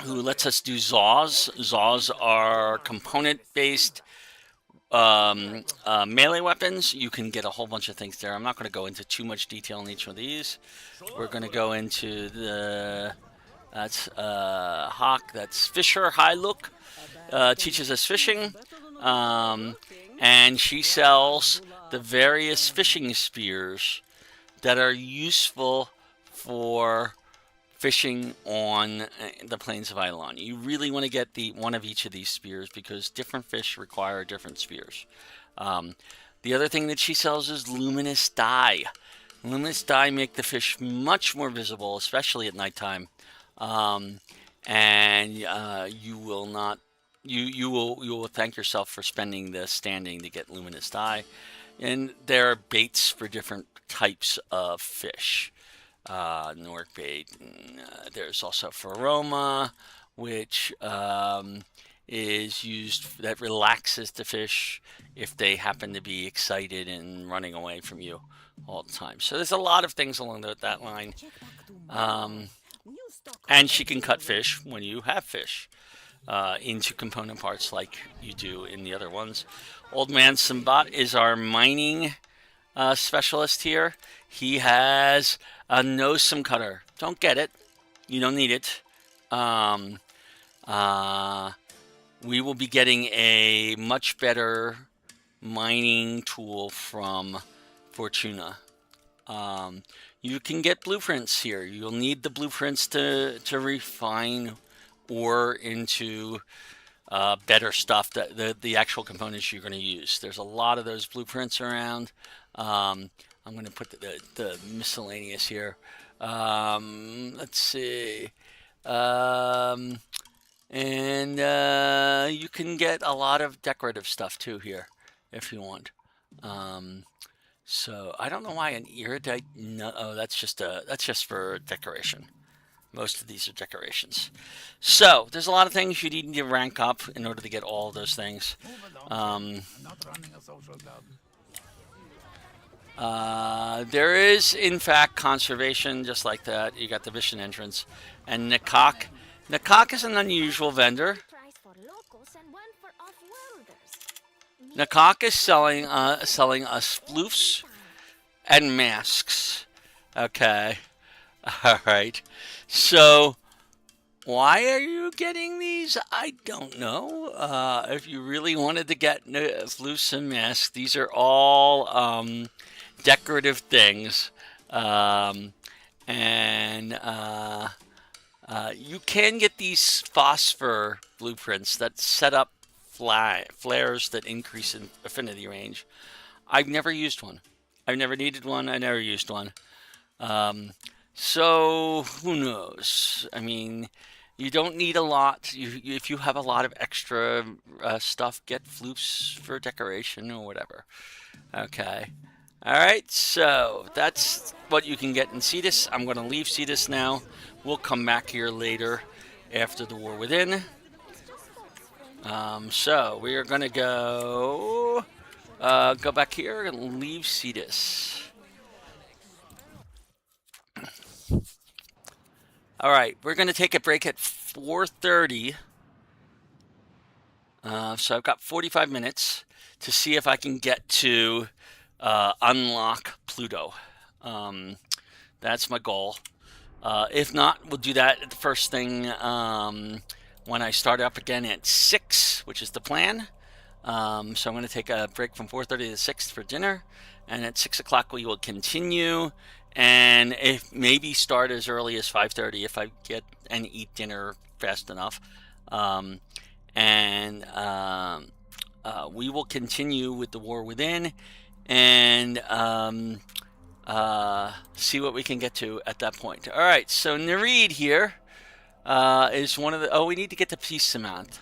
who lets us do Zaws. Zaws are component-based melee weapons. You can get a whole bunch of things there. I'm not going to go into too much detail in each of these. We're going to go into the... That's Hawk. That's Fisher High Look. Teaches us fishing. And she sells the various fishing spears that are useful for fishing on the plains of Eidolon. You really want to get one of each of these spears because different fish require different spears. The other thing that she sells is luminous dye. Luminous dye make the fish much more visible, especially at nighttime. And you will not. You will thank yourself for spending the standing to get luminous dye. And there are baits for different types of fish. Nork bait. There's also Ferroma, which is used that relaxes the fish if they happen to be excited and running away from you all the time. So there's a lot of things along that line. And she can cut fish when you have fish into component parts like you do in the other ones. Old Man Sambat is our mining specialist here. He has a Nosum cutter. Don't get it. You don't need it. We will be getting a much better mining tool from Fortuna. You can get blueprints here. You'll need the blueprints to refine ore into better stuff, that the actual components you're going to use. There's a lot of those blueprints around. I'm going to put the miscellaneous here. Let's see. And you can get a lot of decorative stuff too here if you want. So I don't know why an iridite. No, oh, that's just for decoration. Most of these are decorations. So there's a lot of things you need to rank up in order to get all of those things. There is, in fact, conservation just like that. You got the mission entrance. And Nikok. Nikok is an unusual vendor. Nikok is selling us floofs and masks. Okay. All right. So, why are you getting these? I don't know. If you really wanted to get floofs and masks, these are all decorative things. You can get these phosphor blueprints that set up flares that increase in affinity range. I've never used one. I've never needed one. I never used one. So who knows? I mean, you don't need a lot. If you have a lot of extra stuff, get floofs for decoration or whatever. Okay. All right, so that's what you can get in Cetus. I'm going to leave Cetus now. We'll come back here later after the War Within. So we are going to go back here and leave Cetus. All right, we're going to take a break at 4:30. So I've got 45 minutes to see if I can get to unlock Pluto. That's my goal. If not, we'll do that at the first thing when I start up again at 6, which is the plan. So I'm going to take a break from 4:30 to 6 for dinner, and at 6 o'clock we will continue, and if maybe start as early as 5:30 if I get and eat dinner fast enough. And we will continue with the War Within, and see what we can get to at that point. All right, so Nereid here is one of the. Oh, we need to get to Peace Samantha.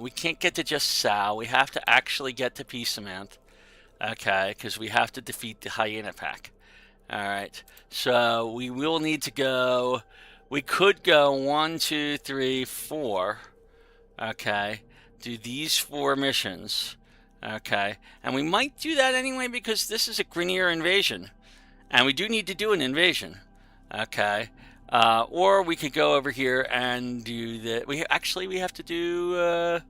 We can't get to just Sal. We have to actually get to Peace Samantha. Okay, because we have to defeat the Hyena Pack. All right, so we will need to go. We could go 1, 2, 3, 4. Okay, do these 4 missions. Okay, and we might do that anyway because this is a Grineer invasion, and we do need to do an invasion. Okay, or we could go over here and do the. We have to do.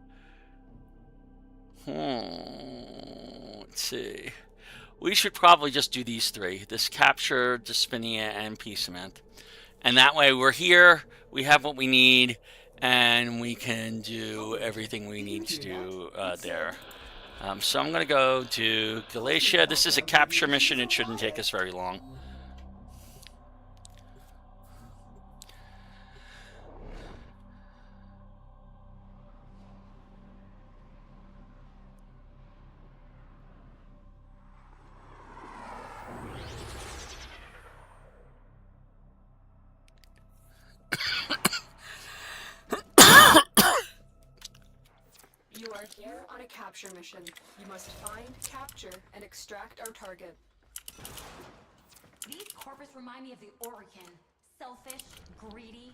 Let's see. We should probably just do these 3: this capture, Dyspinia, and Peacement, and that way we're here. We have what we need. And we can do everything we need to do there. So I'm going to go to Galatia. This is a capture mission. It shouldn't take us very long. You are here on a capture mission. You must find, capture, and extract our target. These corpus remind me of the Orakin. Selfish, greedy.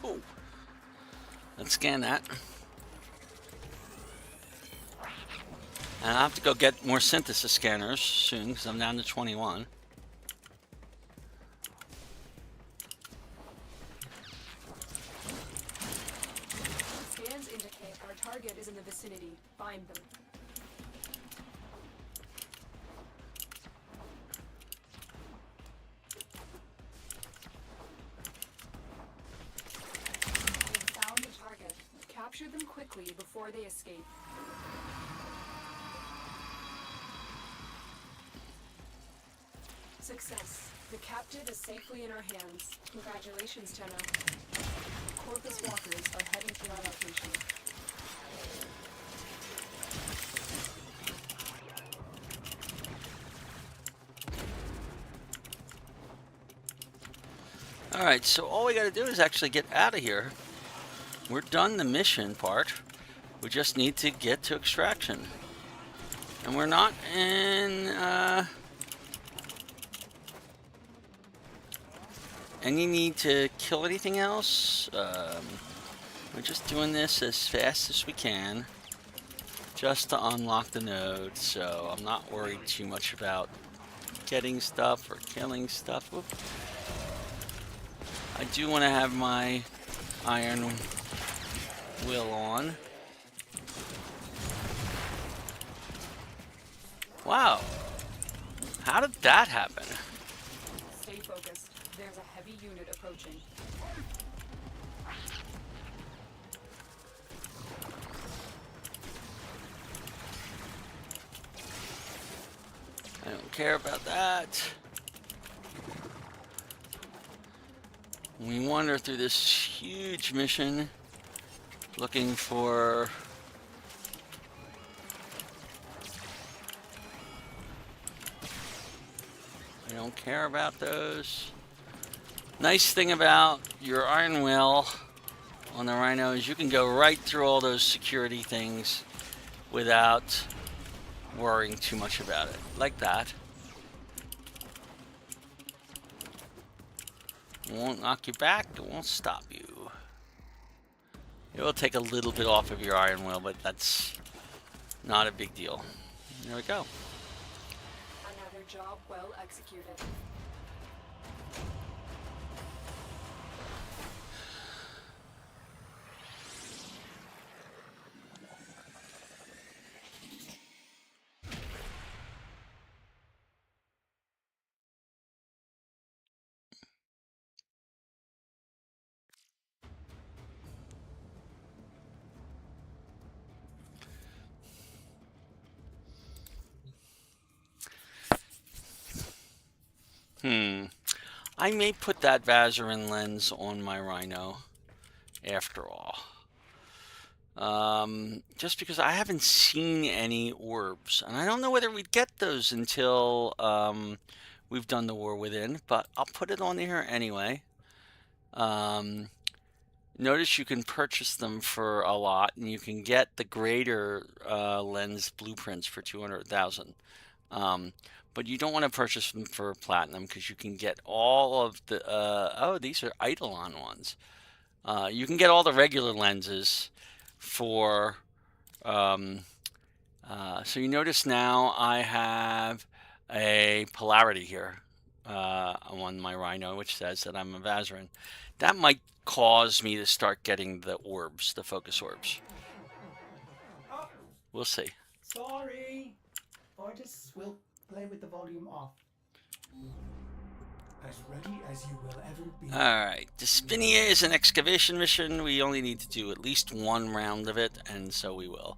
Ooh. Let's scan that. And I'll have to go get more synthesis scanners soon because I'm down to 21. Scans indicate our target is in the vicinity. Find them. We've found the target. Capture them quickly before they escape. Success. The captive is safely in our hands. Congratulations, Tenno. Corpus walkers are heading to our location. Alright, so all we gotta do is actually get out of here. We're done the mission part. We just need to get to extraction. And we're not in any need to kill anything else. We're just doing this as fast as we can just to unlock the node, so I'm not worried too much about getting stuff or killing stuff. Whoop. I do want to have my iron will on. Wow. How did that happen? Stay focused. There's a heavy unit approaching. I don't care about that. We wander through this huge mission looking for I don't care about those. Nice thing about your iron will on the Rhino is you can go right through all those security things without worrying too much about it. Like that. It won't knock you back, it won't stop you. It will take a little bit off of your iron will, but that's not a big deal. There we go. Another job well executed. I may put that Vazarin lens on my Rhino after all. Just because I haven't seen any orbs. And I don't know whether we'd get those until we've done the War Within, but I'll put it on here anyway. Notice you can purchase them for a lot, and you can get the greater lens blueprints for 200,000. But you don't want to purchase them for platinum because you can get all of the oh, these are Eidolon ones. You can get all the regular lenses for so you notice now I have a polarity here on my Rhino, which says that I'm a Vazarin. That might cause me to start getting the orbs, the focus orbs. Oh, we'll see. Sorry. Artists will play with the volume off. As ready as you will ever be. Alright, Despinia is an excavation mission. We only need to do at least one round of it, and so we will.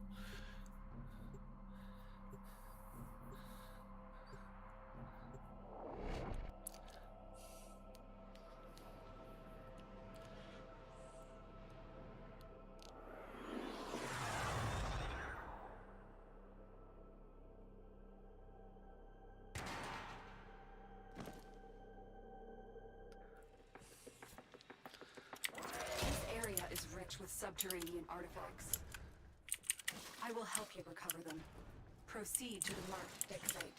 With subterranean artifacts. I will help you recover them. Proceed to the marked dig site.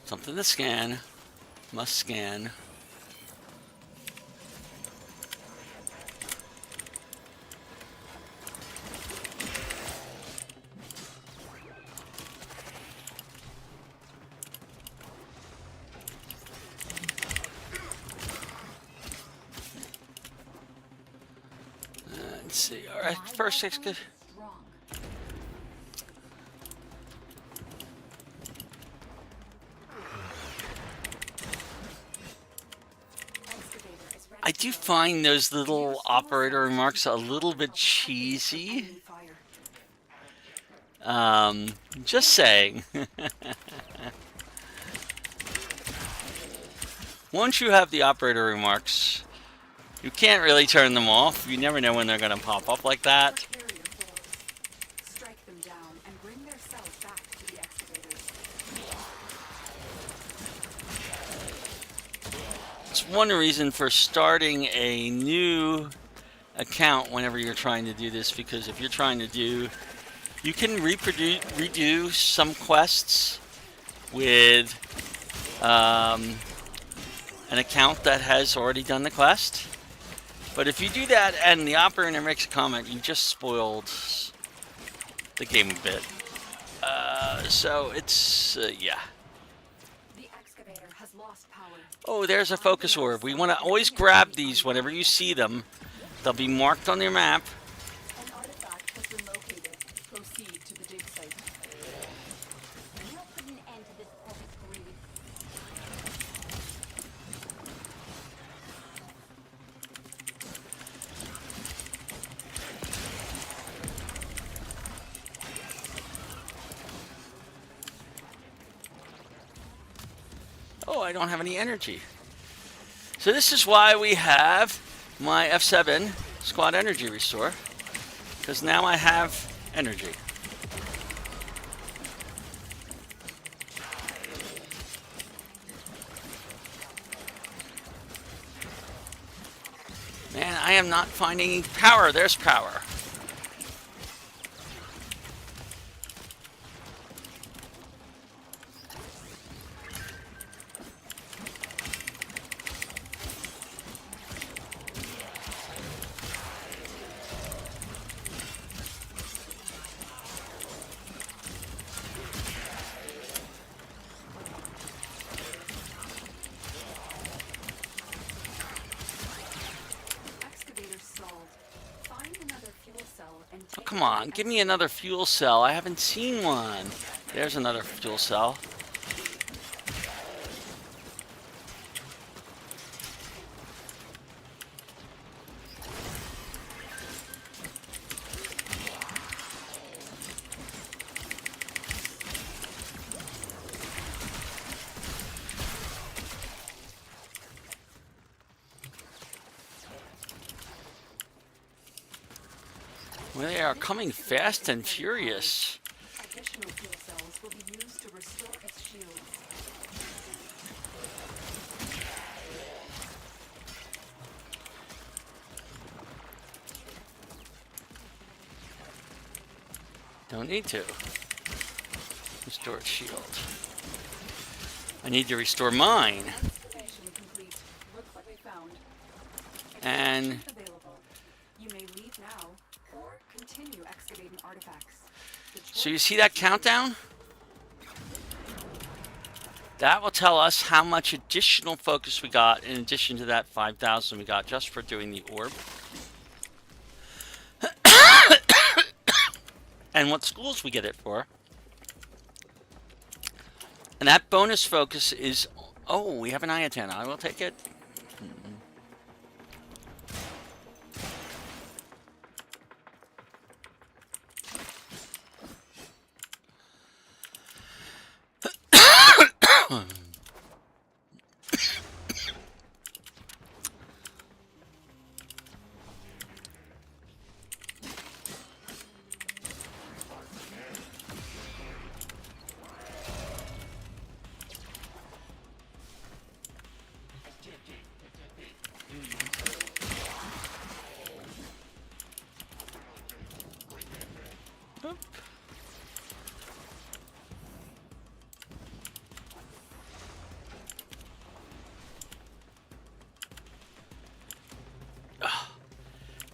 Something to scan. Must scan. Let's see. All right, first excavation. I do find those little operator remarks a little bit cheesy. Just saying. Once you have the operator remarks, you can't really turn them off. You never know when they're going to pop up like that. Strike them down and bring their cells back to the excavators. It's one reason for starting a new account whenever you're trying to do this, because if you're trying to do, you can redo some quests with an account that has already done the quest. But if you do that and the operator makes a comment, you just spoiled the game a bit. So it's, yeah. The excavator has lost power. Oh, there's a focus orb. We want to always grab these whenever you see them. They'll be marked on your map. An artifact has been located. Proceed to the dig site. We'll put an end to this perfect greed. Oh, I don't have any energy. So this is why we have my F7 squad energy restore, because now I have energy. Man, I am not finding power. There's power. Oh, come on, give me another fuel cell. I haven't seen one. There's another fuel cell. Well, they are coming fast and furious. Additional fuel cells will be used to restore its shields. Don't need to. Restore its shield. I need to restore mine. And you may leave now or continue excavating artifacts. so you see that countdown? That will tell us how much additional focus we got in addition to that 5,000 we got just for doing the orb. And what schools we get it for. And that bonus focus is... Oh, we have an Iatan. I will take it.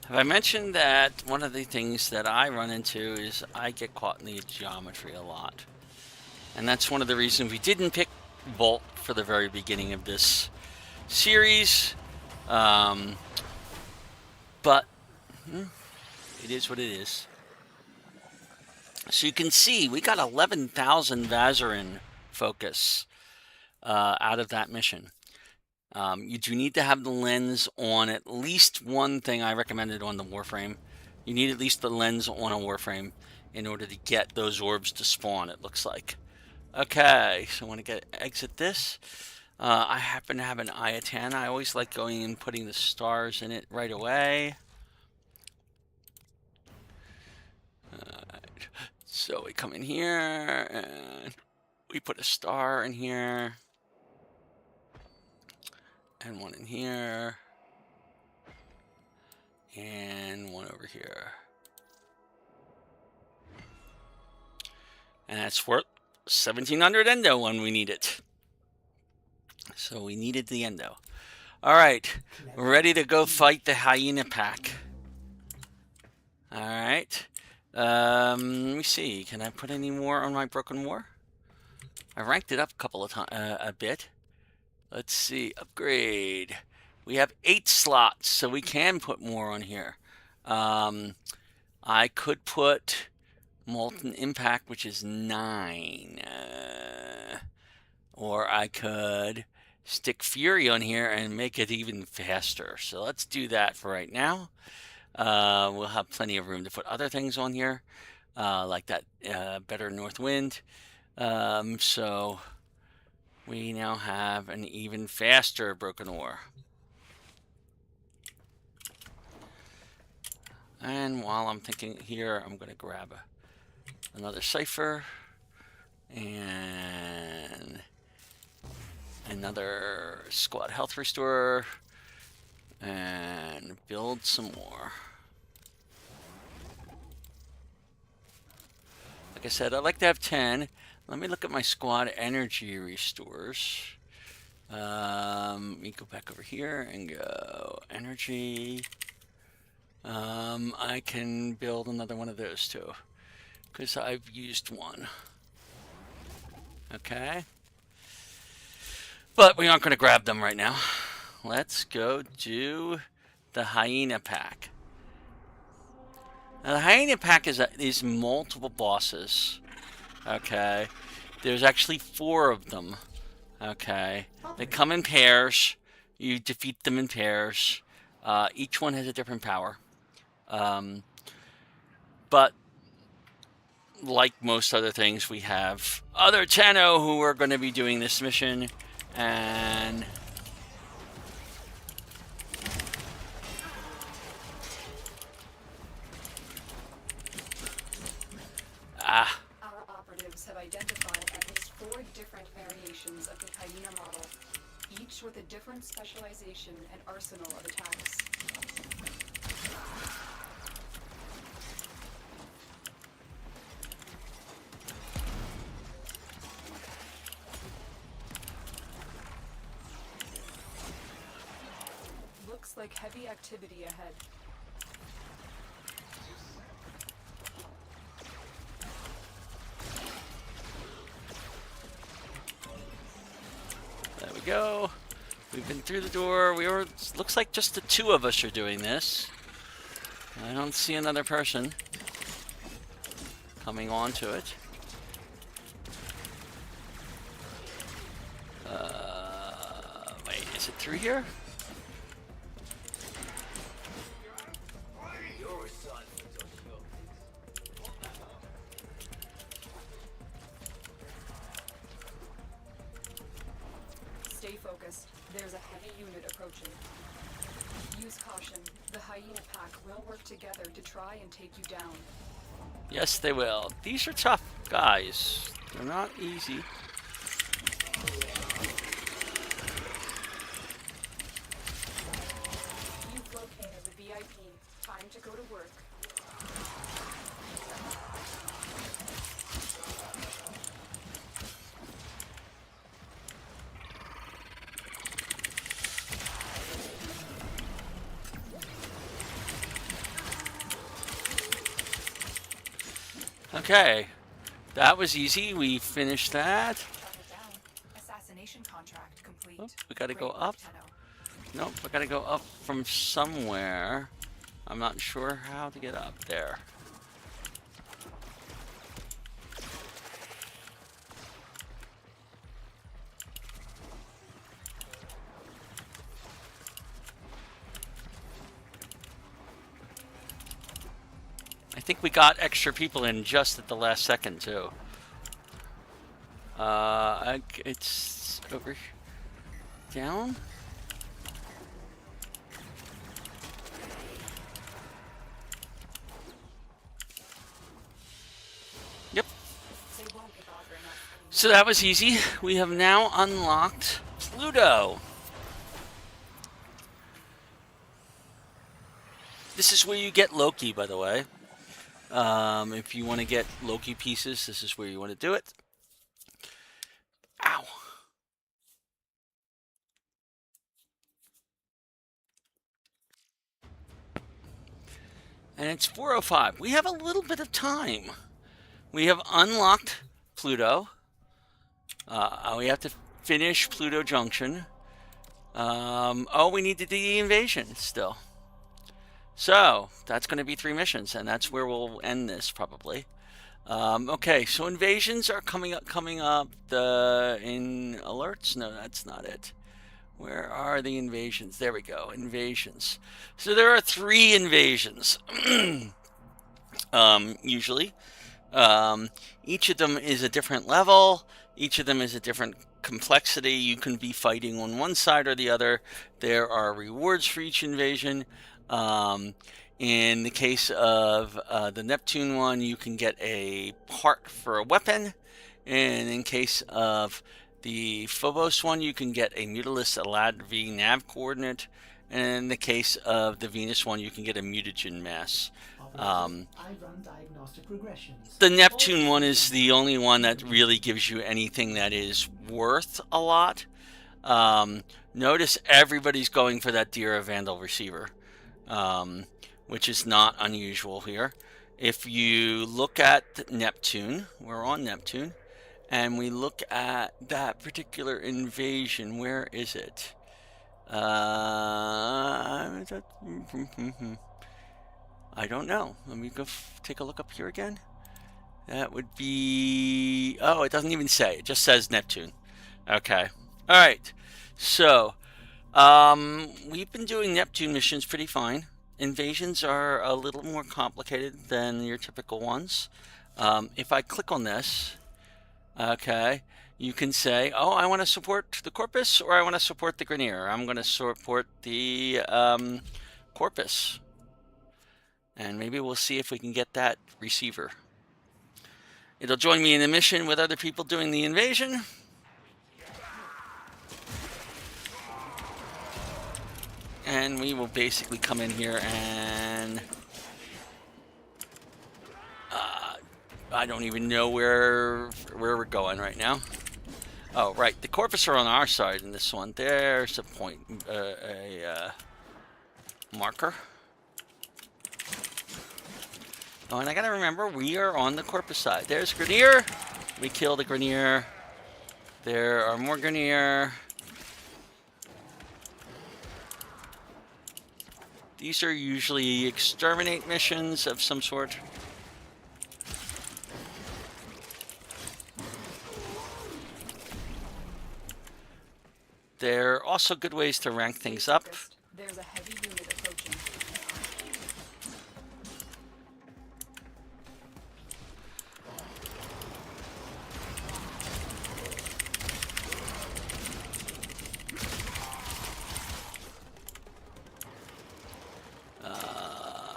Have I mentioned that one of the things that I run into is I get caught in the geometry a lot. And that's one of the reasons we didn't pick Volt for the very beginning of this series. But it is what it is. So you can see we got 11,000 Vazarin focus out of that mission. You do need to have the lens on at least one thing I recommended on the Warframe. You need at least the lens on a Warframe in order to get those orbs to spawn, it looks like. Okay, so I want to exit this. I happen to have an Iatan. I always like going and putting the stars in it right away. So we come in here and we put a star in here. And one in here. And one over here. And that's worth 1,700 endo when we need it. So we needed the endo. Alright, we're ready to go fight the hyena pack. Alright. Let me see. Can I put any more on my Broken War? I ranked it up a couple of times, a bit. Let's see, upgrade. We have 8 slots, so we can put more on here. I could put Molten Impact, which is 9. Or I could stick Fury on here and make it even faster. So let's do that for right now. We'll have plenty of room to put other things on here, like that Better North Wind. So we now have an even faster broken ore. And while I'm thinking here, I'm going to grab another cipher and another squad health restorer and build some more. Like I said, I'd like to have 10. Let me look at my squad energy restores. Let me go back over here and go energy. I can build another one of those too, because I've used one. Okay. But we aren't going to grab them right now. Let's go do the hyena pack. Now, the hyena pack is multiple bosses. Okay. There's actually 4 of them. Okay. They come in pairs. You defeat them in pairs. Each one has a different power. But like most other things, we have other Tenno who are going to be doing this mission, and Our operatives have identified at least 4 different variations of the hyena model, each with a different specialization and arsenal of attacks. Looks like heavy activity ahead. there we go. We've been through the door. Looks like just the 2 of us are doing this. I don't see another person coming onto it. Wait, is it through here? Stay focused. There's a heavy unit approaching. Use caution. The hyena pack will work together to try and take you down. Yes, they will. These are tough guys. They're not easy. You've located the VIP. Time to go to work. Okay, that was easy. We finished that. Assassination contract complete. Oh, we gotta go up. Nope, I gotta go up from somewhere. I'm not sure how to get up there. I think we got extra people in just at the last second too. It's over down. Yep. So that was easy. We have now unlocked Pluto. This is where you get Loki, by the way. If you want to get Loki pieces, this is where you want to do it. Ow. And it's 4:05. We have a little bit of time. We have unlocked Pluto. We have to finish Pluto Junction. Oh, we need to do the invasion still. So that's going to be 3 missions, and that's where we'll end this probably. Okay, so invasions are coming up. In alerts. No, that's not it. Where are the invasions? There we go. Invasions. So there are 3 invasions. Usually, Each of them is a different level. Each of them is a different complexity. You can be fighting on one side or the other. There are rewards for each invasion. In the case of the Neptune one, you can get a part for a weapon. And in case of the Phobos one, you can get a Mutalis Eladvi nav coordinate. And in the case of the Venus one, you can get a mutagen mass. I run diagnostic regressions. The Neptune one is the only one that really gives you anything that is worth a lot. Notice everybody's going for that Dira Vandal receiver, which is not unusual here. If you look at Neptune, we're on Neptune, and we look at that particular invasion, where is it? I don't know. Let me go take a look up here again. That would be... Oh, it doesn't even say. It just says Neptune. Okay. All right. So, we've been doing Neptune missions pretty fine. Invasions are a little more complicated than your typical ones. If I click on this, okay, you can say, oh, I want to support the Corpus or I want to support the Grenier. I'm going to support the Corpus. And maybe we'll see if we can get that receiver. It'll join me in the mission with other people doing the invasion. And we will basically come in here and... I don't even know where we're going right now. Oh, right. The Corpus are on our side in this one. There's a point, marker. Oh, and I gotta remember, we are on the Corpus side. There's Grenier. We kill the Grenier. There are more Grenier. These are usually exterminate missions of some sort. They're also good ways to rank things up. There's a heavy unit approaching.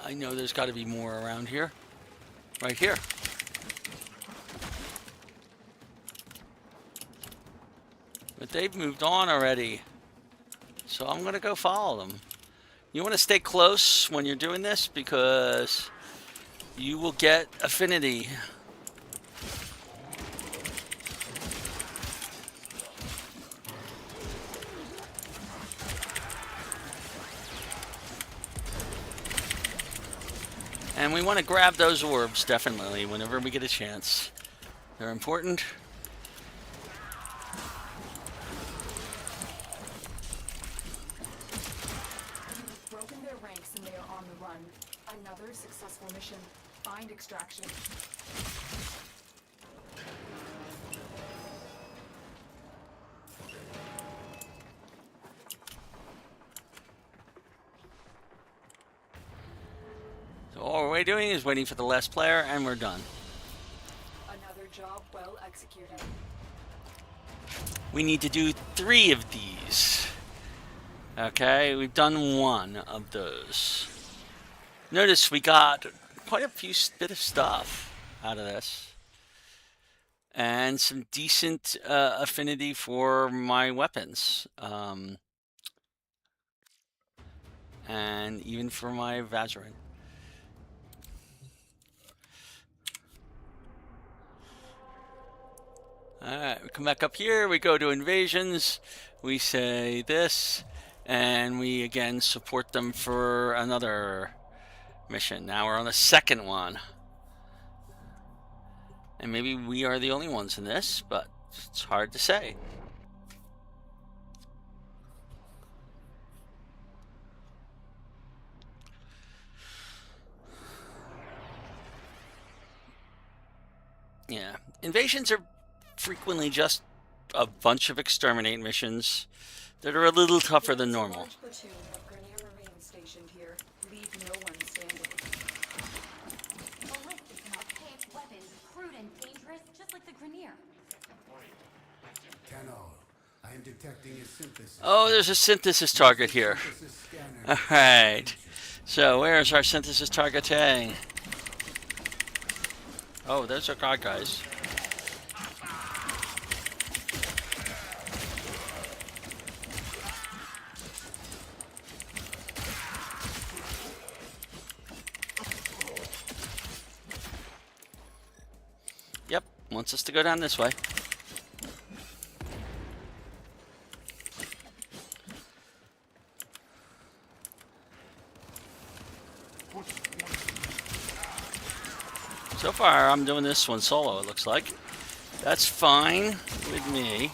I know there's got to be more around here. Right here. But they've moved on already. So I'm going to go follow them. You want to stay close when you're doing this because you will get affinity. And we want to grab those orbs, definitely, whenever we get a chance. They're important. You've broken their ranks and they are on the run. Another successful mission. Find extraction. So all we're doing is waiting for the last player, and we're done. Another job well executed. We need to do 3 of these. Okay, we've done 1 of those. Notice we got quite a few bit of stuff out of this. And some decent affinity for my weapons. And even for my Vazarin. Alright, we come back up here, we go to invasions, we say this, and we again support them for another mission. Now we're on the second one. And maybe we are the only ones in this, but it's hard to say. Yeah, invasions are frequently just a bunch of exterminate missions that are a little tougher than normal. Large platoon of Grenier Marines stationed here. Leave no one standing. Ballistic and archaic weapons Grenier. Cano, I am detecting a synthesis. Oh, there's a synthesis target here. All right. So where's our synthesis targeting? Oh, there's our god guys. Yep, wants us to go down this way. So far, I'm doing this one solo, it looks like. That's fine with me.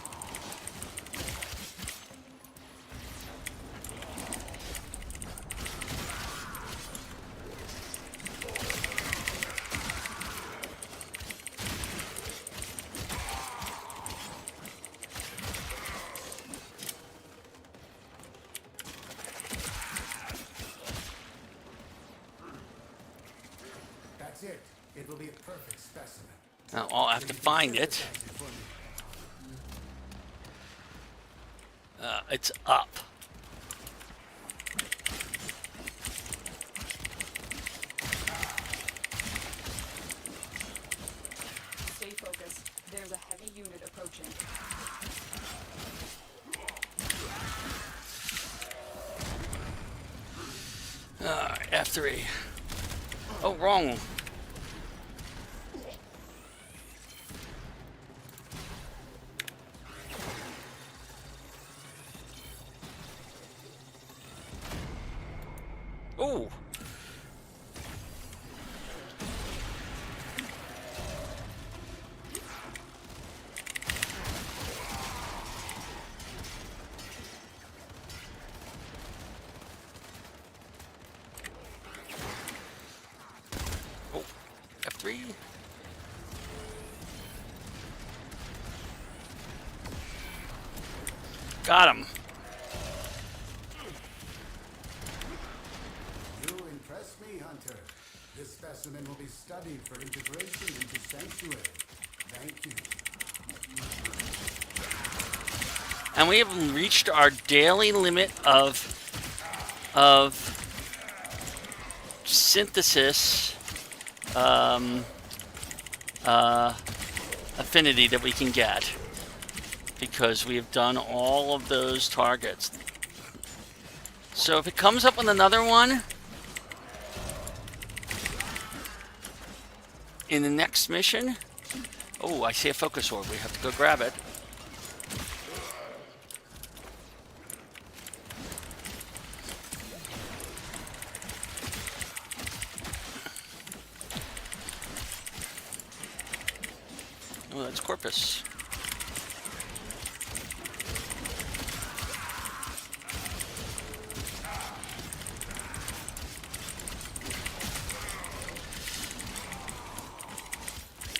That's it. It will be a perfect specimen. Now I'll have to find it. It's up. Stay focused. There's a heavy unit approaching. F3. Oh, wrong. Oh. Oh, F3. Got him. You impress me, Hunter. This specimen will be studied for integration into Sanctuary. Thank you. And we have reached our daily limit of synthesis affinity that we can get, because we have done all of those targets. So if it comes up with another one in the next mission, oh, I see a focus orb. We have to go grab it. Oh, that's Corpus.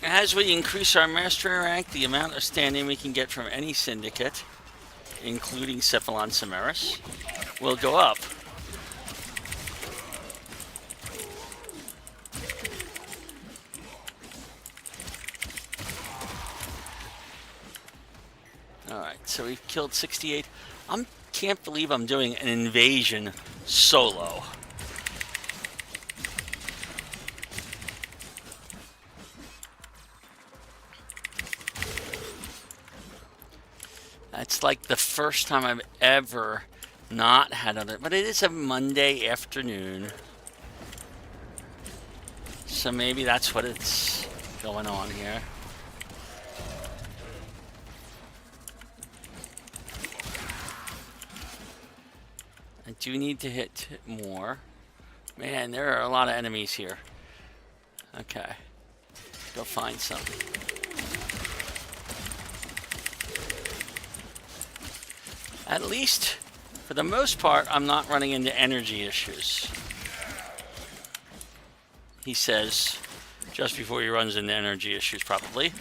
As we increase our mastery rank, the amount of standing we can get from any syndicate, including Cephalon Samaris, will go up. Alright, so we've killed 68. I can't believe I'm doing an invasion solo. It's like the first time I've ever not had other, but it is a Monday afternoon. So maybe that's what it's going on here. I do need to hit more. Man, there are a lot of enemies here. Okay. Go find some. At least, for the most part, I'm not running into energy issues. He says, just before he runs into energy issues, probably.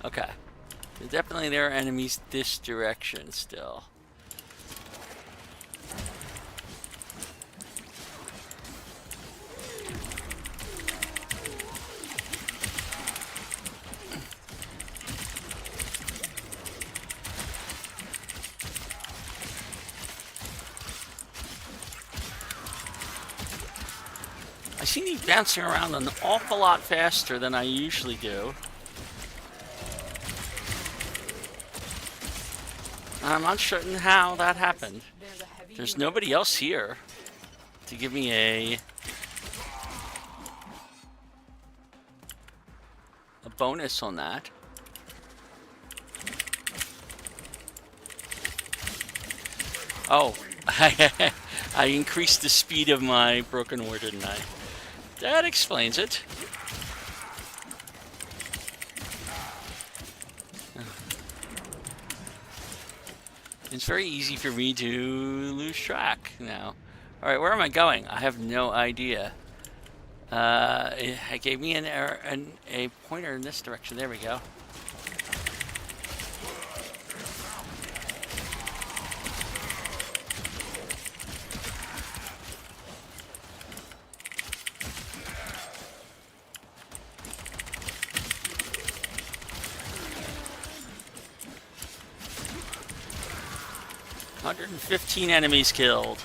Okay. Definitely there are enemies this direction still. I seem to be bouncing around an awful lot faster than I usually do. I'm not certain how that happened. There's nobody else here to give me a bonus on that. Oh, I increased the speed of my broken ore, didn't I? That explains it. It's very easy for me to lose track now. Alright, where am I going? I have no idea. It gave me an error, a pointer in this direction. There we go. $115 enemies killed.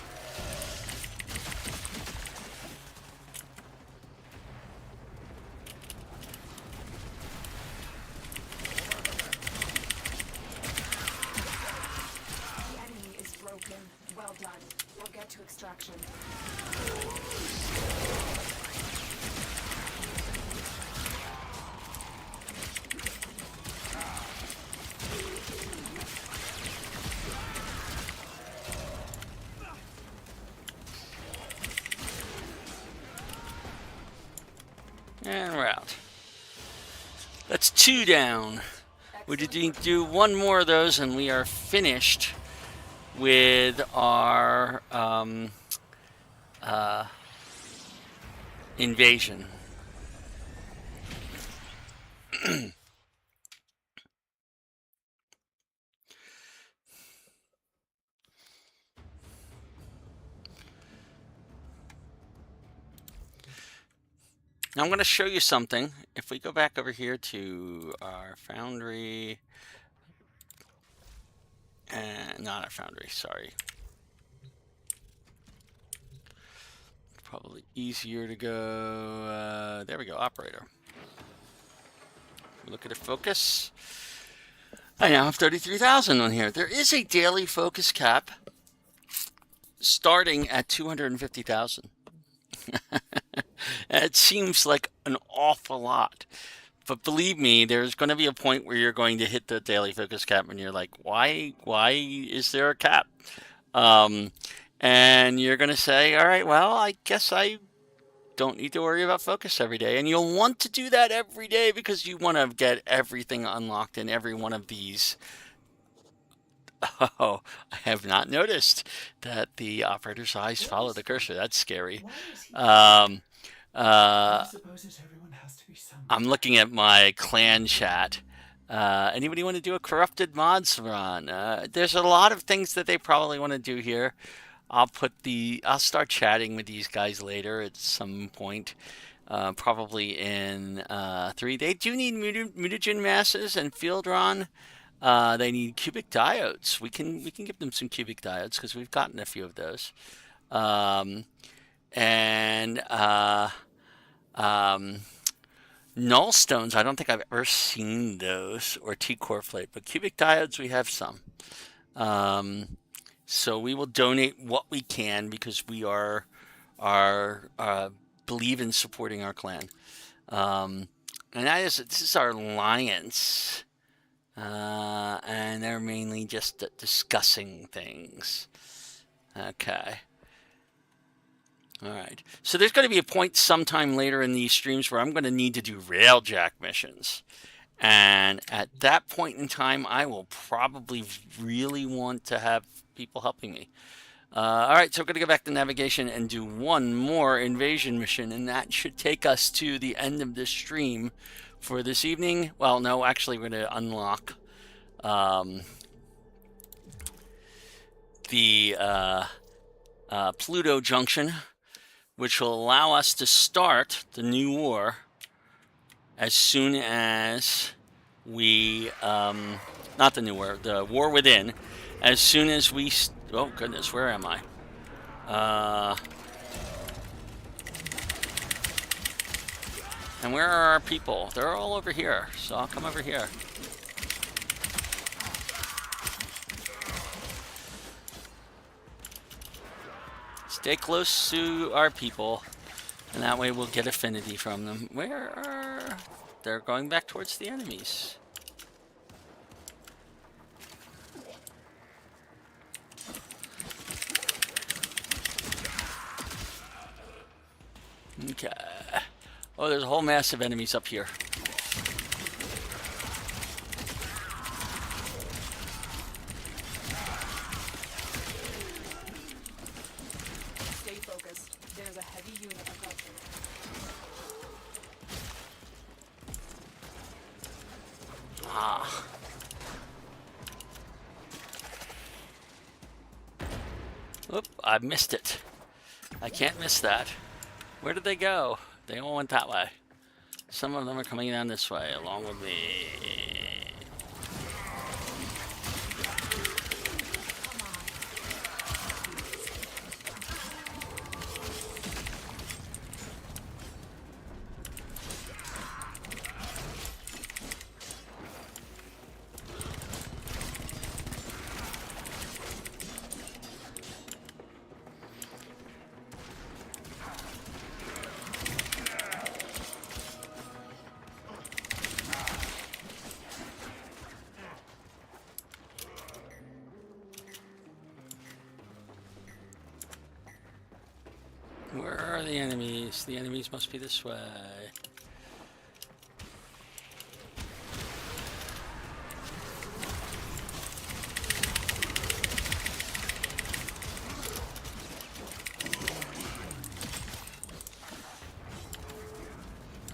The enemy is broken. Well done. We'll get to extraction. And we're out. That's 2 down. We did do one more of those and we are finished with our invasion. Now I'm going to show you something. If we go back over here to our foundry, and not our foundry, sorry. Probably easier to go, there we go, operator. Look at the focus. I now have 33,000 on here. There is a daily focus cap starting at 250,000. It seems like an awful lot. But believe me, there's going to be a point where you're going to hit the daily focus cap and you're like, why is there a cap? And you're going to say, all right, well, I guess I don't need to worry about focus every day. And you'll want to do that every day because you want to get everything unlocked in every one of these. Oh, I have not noticed that the operator's eyes follow the cursor. That's scary. I suppose that everyone has to be somewhere. I'm looking at my clan chat. Anybody want to do a corrupted mods run? There's a lot of things that they probably want to do here. I'll start chatting with these guys later at some point. Probably in 3. They do need mutagen masses and field run. They need cubic diodes. We can give them some cubic diodes because we've gotten a few of those. Null stones, I don't think I've ever seen those, or T-core plate, but cubic diodes we have some. So we will donate what we can because we believe in supporting our clan. And this is our alliance. And they're mainly just discussing things. Okay. All right. So there's going to be a point sometime later in these streams where I'm going to need to do railjack missions. And at that point in time, I will probably really want to have people helping me. All right, so we're going to go back to navigation and do one more invasion mission, and that should take us to the end of this stream for this evening. Well, no, actually, we're going to unlock the Pluto Junction, which will allow us to start the new war as soon as we, not the new war, the war within, as soon as we, oh goodness, where am I? And where are our people? They're all over here, so I'll come over here. Stay close to our people, and that way we'll get affinity from them. Where are... They're going back towards the enemies. Okay. Oh, there's a whole mass of enemies up here. Stay focused. There's a heavy unit approaching. Ah. Oop, I missed it. I can't miss that. Where did they go? They all went that way. Some of them are coming down this way, along with me. Where are the enemies? The enemies must be this way.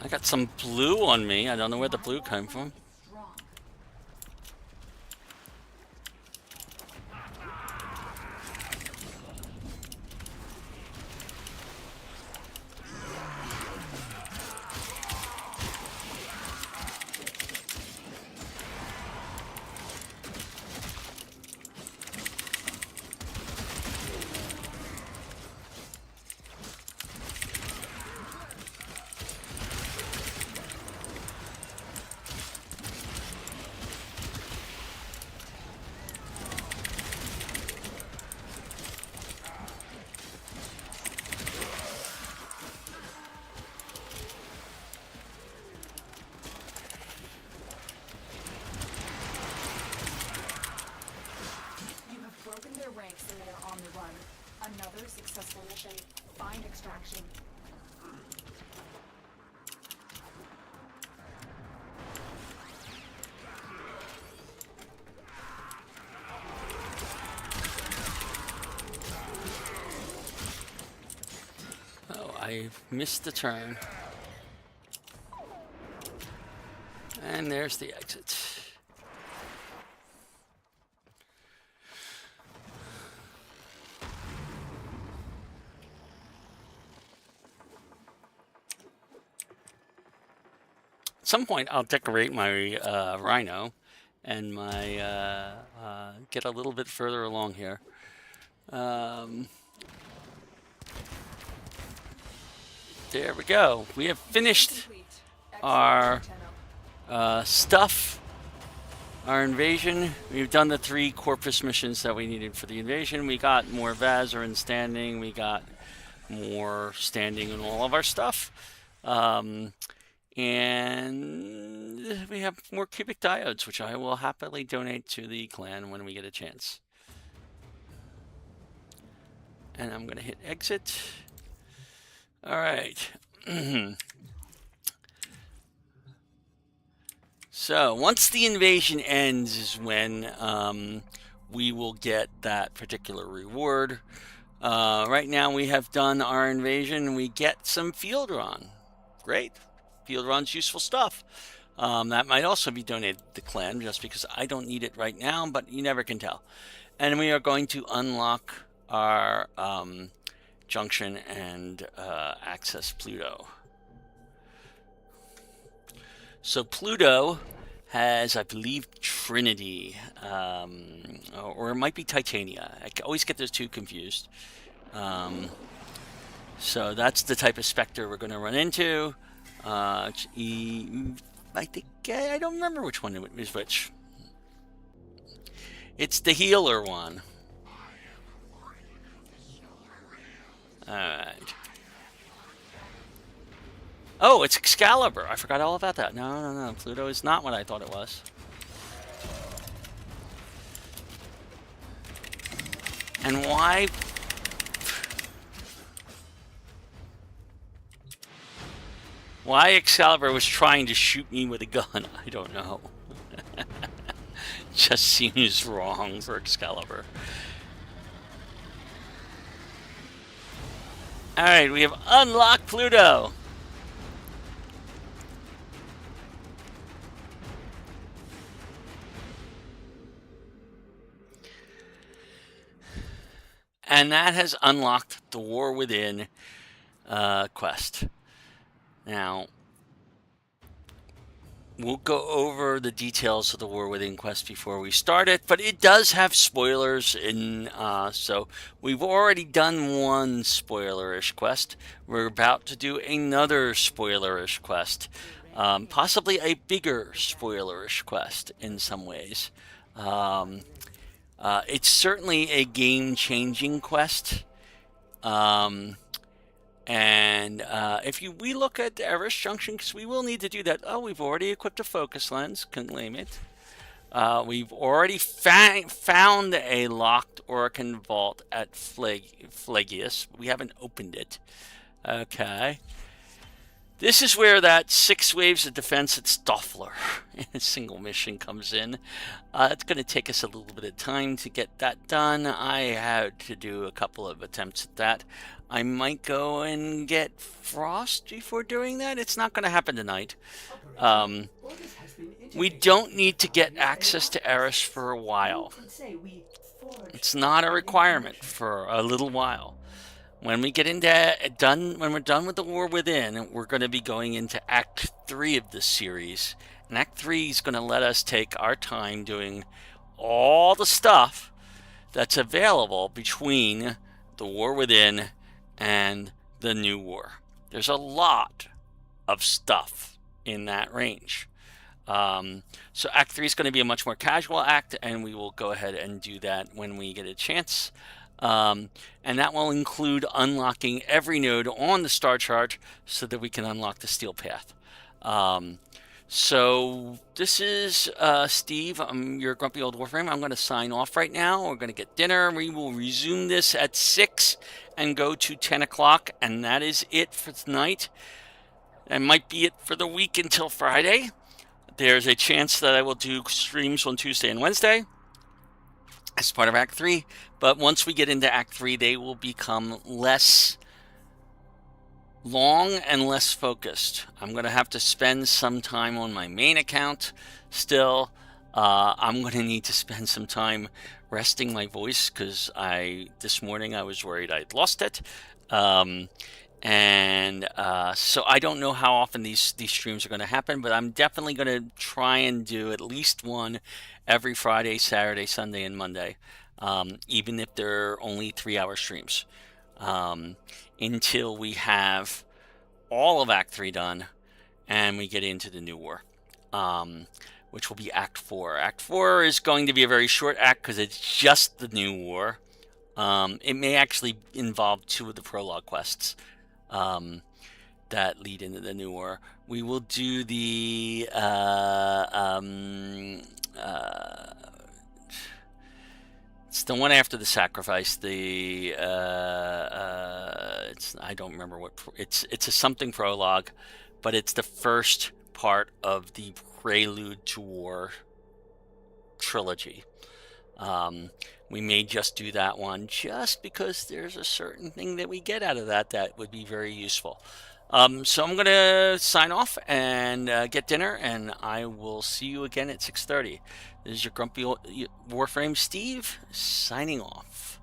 I got some blue on me. I don't know where the blue came from. Ranks and they are on the run. Another successful mission. Find extraction. Oh, I missed the turn. And there's the exit. At some point, I'll decorate my rhino and my get a little bit further along here. There we go. We have finished our stuff, our invasion. We've done the 3 Corpus missions that we needed for the invasion. We got more Vazarin standing. We got more standing in all of our stuff. And we have more cubic diodes, which I will happily donate to the clan when we get a chance. And I'm going to hit exit. All right. So once the invasion ends is when we will get that particular reward. Right now we have done our invasion and we get some field run. Great. Field run's useful stuff. That might also be donated to the clan just because I don't need it right now, but you never can tell. And we are going to unlock our junction and access Pluto. So Pluto has, I believe, Trinity, or it might be Titania. I always get those two confused. So that's the type of Spectre we're going to run into. I think I don't remember which one is which. It's the healer one. All right. Oh, it's Excalibur. I forgot all about that. No. Pluto is not what I thought it was. And why? Why Excalibur was trying to shoot me with a gun, I don't know. Just seems wrong for Excalibur. Alright, we have unlocked Pluto. And that has unlocked the War Within quest. Now, we'll go over the details of the War Within quest before we start it, but it does have spoilers in, so we've already done one spoilerish quest. We're about to do another spoilerish quest, possibly a bigger spoilerish quest in some ways. It's certainly a game-changing quest. If we look at Eris Junction, because we will need to do that. Oh, we've already equipped a focus lens. Can claim it. We've already found a locked Orokin vault at Phlegius. We haven't opened it. Okay. This is where that 6 waves of defense at Stoffler in a single mission comes in. It's going to take us a little bit of time to get that done. I had to do a couple of attempts at that. I might go and get Frost before doing that. It's not going to happen tonight. We don't need to get access to Eris for a while. It's not a requirement for a little while. When we get when we're done with the War Within, we're going to be going into Act 3 of this series. And Act 3 is going to let us take our time doing all the stuff that's available between the War Within and the New War. There's a lot of stuff in that range. So Act 3 is going to be a much more casual act, and we will go ahead and do that when we get a chance. And that will include unlocking every node on the star chart so that we can unlock the steel path. So this is Steve. I'm your grumpy old Warframe. I'm going to sign off right now. We're going to get dinner. We will resume this at 6 and go to 10 o'clock. And that is it for tonight. That might be it for the week until Friday. There's a chance that I will do streams on Tuesday and Wednesday as part of Act 3, but once we get into Act 3, they will become less long and less focused. I'm going to have to spend some time on my main account still. I'm going to need to spend some time resting my voice because this morning I was worried I'd lost it. So I don't know how often these streams are going to happen, but I'm definitely going to try and do at least one every Friday, Saturday, Sunday, and Monday, even if they're only 3-hour streams, until we have all of Act 3 done and we get into the New War, which will be Act 4. Act 4 is going to be a very short act because it's just the New War. It may actually involve 2 of the prologue quests that lead into the New War. We will do the it's the one after the sacrifice. I don't remember what it's a something prologue, but it's the first part of the Prelude to War trilogy. We may just do that one just because there's a certain thing that we get out of that would be very useful. So I'm going to sign off and get dinner, and I will see you again at 6:30. This is your grumpy old Warframe Steve signing off.